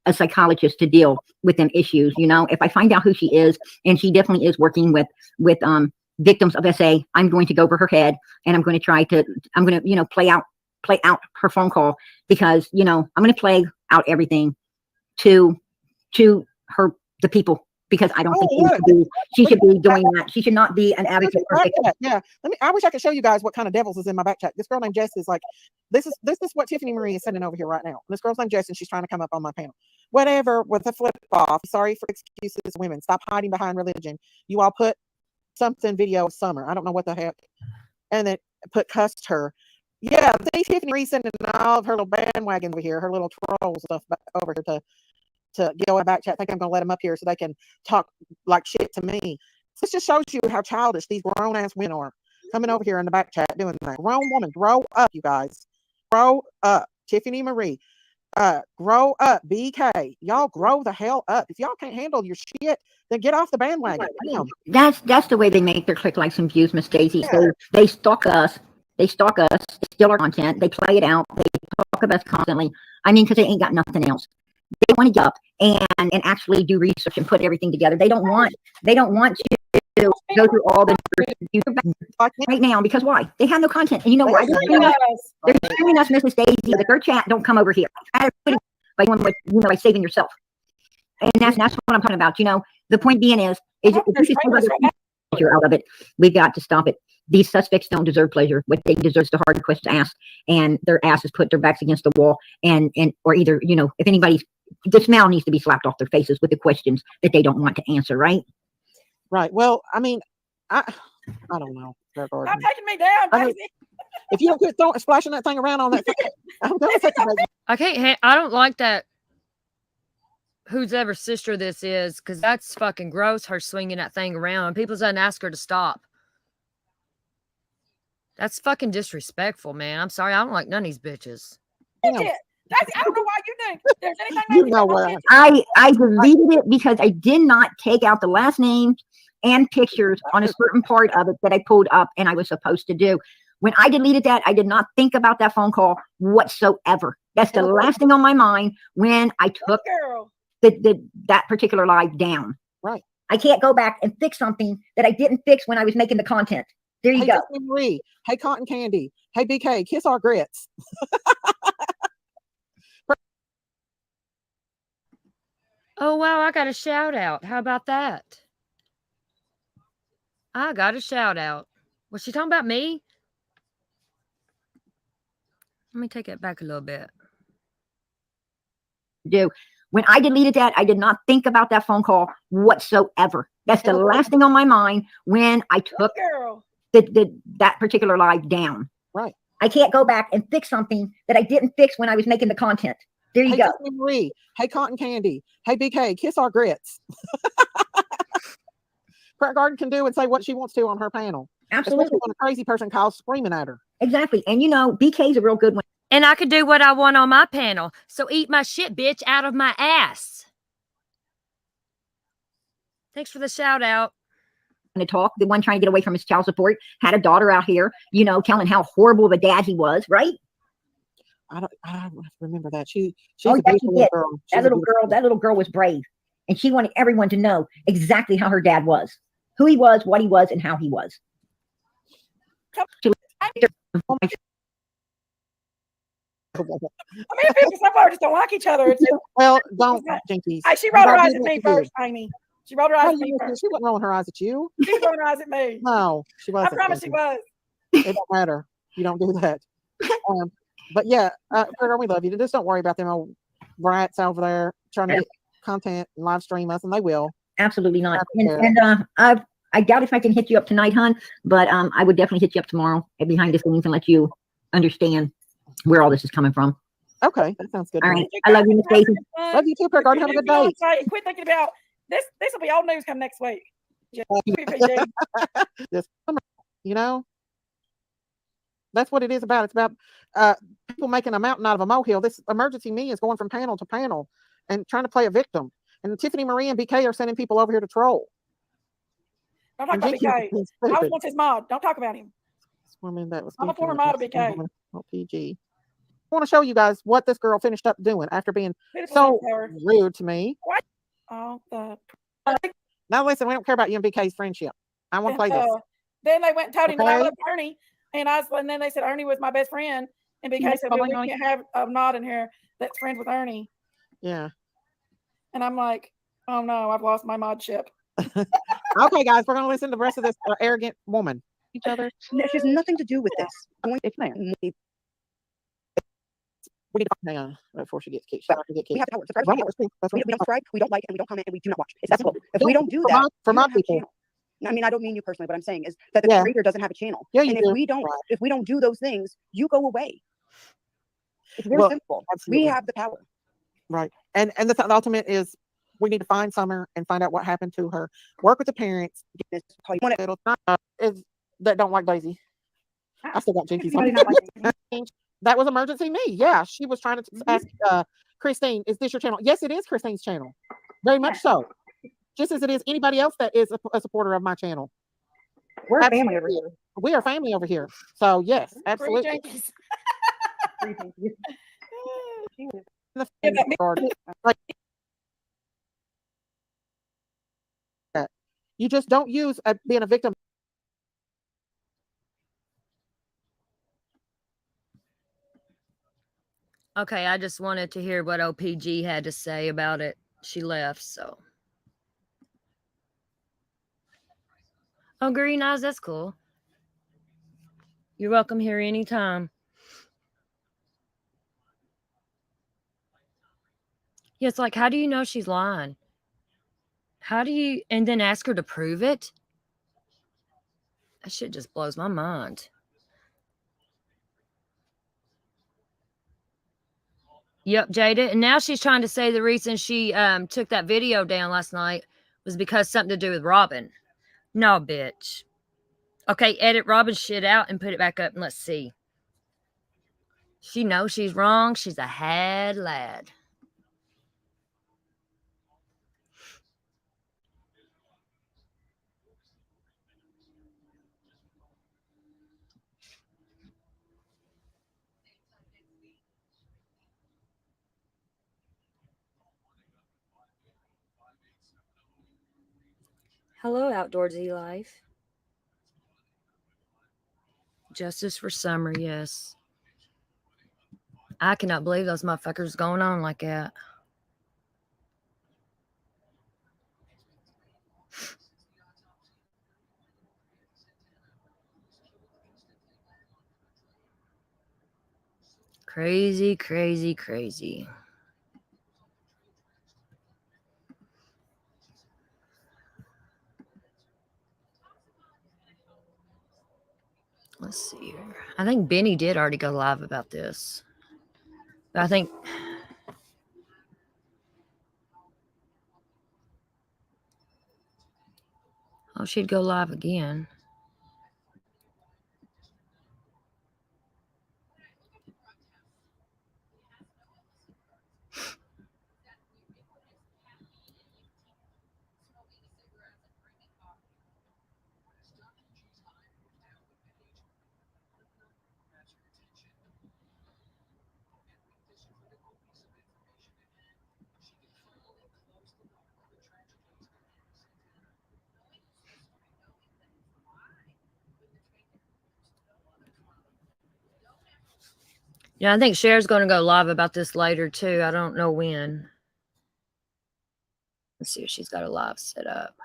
a psychologist to deal with them issues. If I find out who she is, and she definitely is working with victims of SA, I'm going to go over her head, and I'm going to play out her phone call, because I'm going to play out everything to her, the people. Because I don't think she should be doing that. She should not be an advocate for victims. Yeah. I wish I could show you guys what kind of devils is in my back chat. This girl named Jess is like, this is what Tiffany Marie is sending over here right now. This girl's named Jess, and she's trying to come up on my panel. Whatever, with a flip off. Sorry for excuses, women. Stop hiding behind religion. You all put something video of Summer. I don't know what the heck. And then put cussed her. Yeah, see Tiffany Marie sending all of her little bandwagon over here, her little troll stuff over here to go in back chat. I think I'm going to let them up here so they can talk like shit to me. This just shows you how childish these grown ass women are, coming over here in the back chat doing that. Grown woman, grow up, you guys. Grow up. Tiffany Marie, grow up. BK, y'all grow the hell up. If y'all can't handle your shit, then get off the bandwagon. That's the way they make their click, likes, and views, Miss Daisy. So they stalk us. They steal our content. They play it out. They talk about us constantly. Because they ain't got nothing else. They want to get up and actually do research and put everything together. They don't want you to go through all the right now, because why? They have no content. And you know why? They're streaming us, Mrs. Daisy. But their chat don't come over here. By saving yourself. And that's what I'm talking about. The point being is if you should pleasure out of it, we've got to stop it. These suspects don't deserve pleasure. What they deserve is the hard questions asked, and their asses put their backs against the wall, or either, if anybody's, the smile needs to be slapped off their faces with the questions that they don't want to answer, right? Right. Well, I don't know. Stop taking me down, Daisy. If you don't quit splashing that thing around on that thing, I'm going to take it. I don't like that. Whose ever sister this is, because that's fucking gross. Her swinging that thing around. People doesn't ask her to stop. That's fucking disrespectful, man. I'm sorry. I don't like none of these bitches. I don't know why you think there's anything. I deleted it because I did not take out the last names and pictures on a certain part of it that I pulled up and I was supposed to do. When I deleted that, I did not think about that phone call whatsoever. That's the last thing on my mind when I took that particular live down. Right. I can't go back and fix something that I didn't fix when I was making the content. There you go. Marie. Hey, Cotton Candy. Hey, BK, kiss our grits. Oh, wow. I got a shout out. How about that? I got a shout out. Was she talking about me? Let me take it back a little bit. When I deleted that, I did not think about that phone call whatsoever. That's the last thing on my mind when I took that particular live down. Right. I can't go back and fix something that I didn't fix when I was making the content. There you Hey, go. Tiffany Marie. Hey, Cotton Candy. Hey, BK. Kiss our grits. Prayer Garden can do and say what she wants to on her panel. Absolutely. Especially when a crazy person calls screaming at her. Exactly. And BK's a real good one. And I could do what I want on my panel. So eat my shit, bitch, out of my ass. Thanks for the shout out. To talk, the one trying to get away from his child support, had a daughter out here, telling how horrible of a dad he was, right? I don't remember that. She's Oh, a yes, beautiful she did. girl. That little girl was brave. And she wanted everyone to know exactly how her dad was, who he was, what he was, and how he was. I mean, people so far just don't like each other. It's just, well, don't, Jinkies. She rolled her eyes at me first, Amy. She rolled her eyes at me first. She wasn't rolling her eyes at you. She was rolling her eyes at me. No, she wasn't. I promise she was. It don't matter. You don't do that. But yeah, we love you. Just don't worry about them old brats over there trying to get content and live stream us, and they will. Absolutely not. And I doubt if I can hit you up tonight, hon, but I would definitely hit you up tomorrow behind the scenes and let you understand where all this is coming from. Okay, that sounds good. All right. I love you, Miss Daisy. Love you too, Prayer Garden. Have a good day. Quit thinking about this. This will be old news come next week. Just, that's what it is about. It's about people making a mountain out of a molehill. This emergency me is going from panel to panel and trying to play a victim. And Tiffany Marie and BK are sending people over here to troll. Don't talk about BK. I was once his mod. Don't talk about him. Woman that was I'm a former mod of BK. PG. I want to show you guys what this girl finished up doing after being so rude to me. What? Oh, now listen, we don't care about you and BK's friendship. I want to play this. Then they went and told him that I loved Ernie, and then they said Ernie was my best friend, and BK said, well, we can't have a mod in here that's friends with Ernie. Yeah. And I'm like, oh no, I've lost my modship. Okay, guys, we're gonna listen to the rest of this arrogant woman. Each other. She has nothing to do with this. We need to hang on before she gets kicked. We have power. We don't subscribe, we don't like, and we don't comment, and we do not watch. It's that simple. If we don't do that, for my people. I mean, I don't mean you personally. What I'm saying is that the creator doesn't have a channel. Yeah, and if we don't do those things, you go away. It's very simple. Absolutely. We have the power. Right. And the ultimate is we need to find Summer and find out what happened to her. Work with the parents. That don't like Daisy. I still got Jinkies. That was emergency me. Yeah, she was trying to ask Christine, is this your channel? Yes, it is Christine's channel. Very much so. Just as it is anybody else that is a supporter of my channel. We're a family over here. We are family over here. So yes, absolutely. You just don't use being a victim. Okay, I just wanted to hear what OPG had to say about it. She left, so. Oh, Green Eyes, that's cool. You're welcome here anytime. Yeah, it's like, how do you know she's lying? How do you, and then ask her to prove it? That shit just blows my mind. Yep, Jada. And now she's trying to say the reason she took that video down last night was because something to do with Robin. No, bitch. Okay, edit Robin's shit out and put it back up and let's see. She knows she's wrong. She's a had lad. Hello, Outdoorsy Life. Justice for Summer, yes. I cannot believe those motherfuckers going on like that. Crazy, crazy, crazy. Let's see here. I think Benny did already go live about this. But I think Oh, she'd go live again. Yeah, I think Cher's going to go live about this later too. I don't know when. Let's see if she's got a live set up.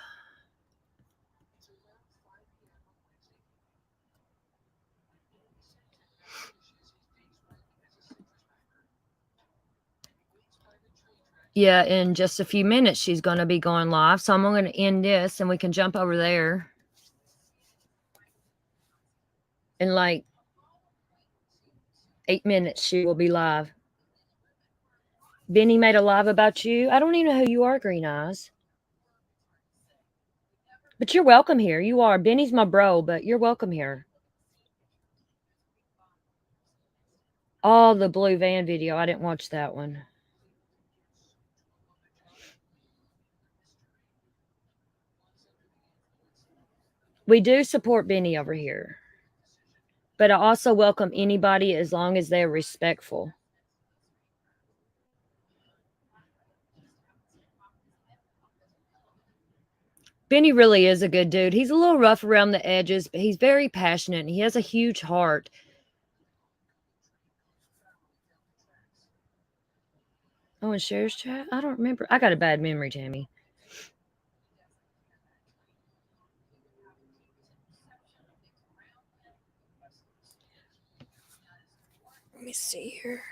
Yeah, in just a few minutes, she's going to be going live. So I'm going to end this and we can jump over there. In like 8 minutes, she will be live. Benny made a live about you. I don't even know who you are, Green Eyes. But you're welcome here. You are. Benny's my bro, but you're welcome here. Oh, the blue van video. I didn't watch that one. We do support Benny over here. But I also welcome anybody as long as they're respectful. Benny really is a good dude. He's a little rough around the edges, but he's very passionate and he has a huge heart. Oh, and Cher's chat? I don't remember. I got a bad memory, Tammy. Let me see here.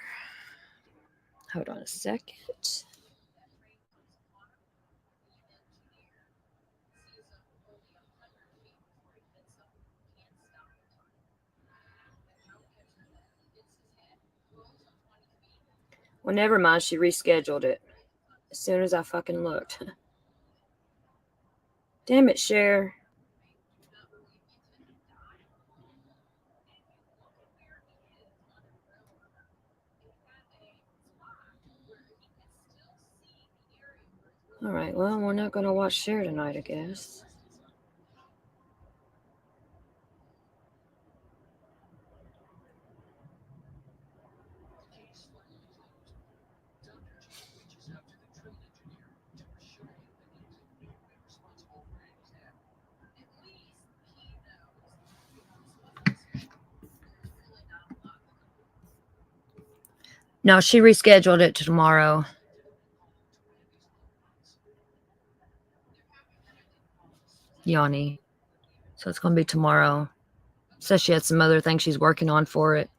Hold on a second. Well, never mind. She rescheduled it as soon as I fucking looked. Damn it, Cher. All right, well, we're not going to watch Cher tonight, I guess. No, she rescheduled it to tomorrow. Yanni. So it's going to be tomorrow. Says she had some other things she's working on for it.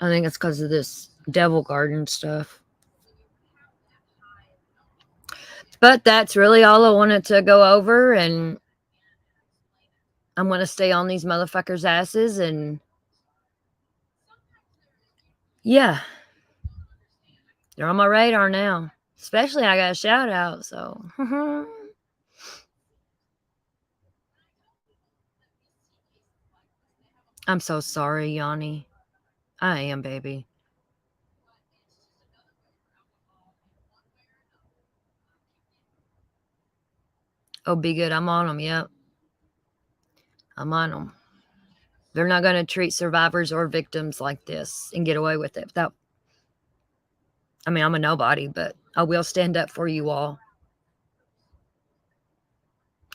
I think it's because of this Devil Garden stuff. But that's really all I wanted to go over, and I'm going to stay on these motherfuckers' asses, and yeah. They're on my radar now. Especially I got a shout out, so. I'm so sorry, Yanni. I am, baby. Oh, be good. I'm on them. Yep. I'm on them. They're not going to treat survivors or victims like this and get away with it without. I mean, I'm a nobody, but I will stand up for you all.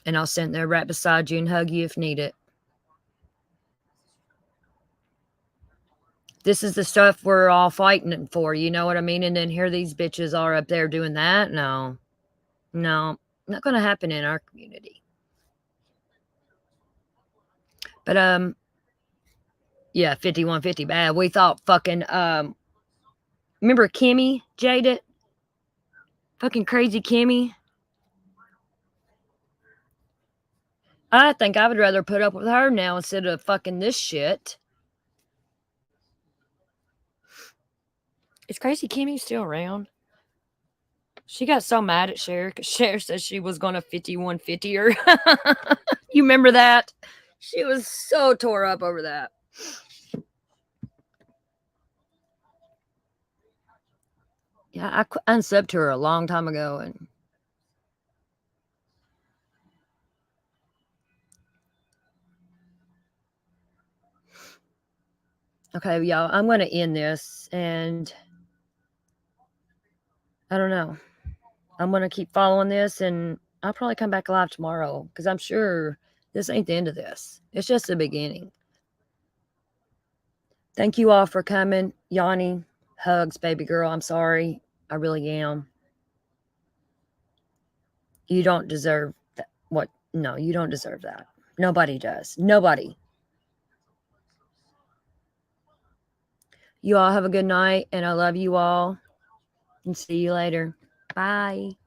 And I'll stand there right beside you and hug you if needed. This is the stuff we're all fighting for, you know what I mean? And then here these bitches are up there doing that? No. No. Not going to happen in our community. But, yeah, 5150 bad. We thought fucking, remember Kimmy, Jaded? Fucking crazy Kimmy. I think I would rather put up with her now instead of fucking this shit. Is Crazy Kimmy still around? She got so mad at Cher because Cher said she was going to 5150 her. You remember that? She was so tore up over that. Yeah, I unsubbed her a long time ago. And okay, y'all, I'm going to end this. And I don't know. I'm going to keep following this. And I'll probably come back live tomorrow because I'm sure this ain't the end of this. It's just the beginning. Thank you all for coming. Yanni, hugs, baby girl. I'm sorry. I really am. You don't deserve that. What? No, you don't deserve that. Nobody does. Nobody. You all have a good night, and I love you all. And see you later. Bye.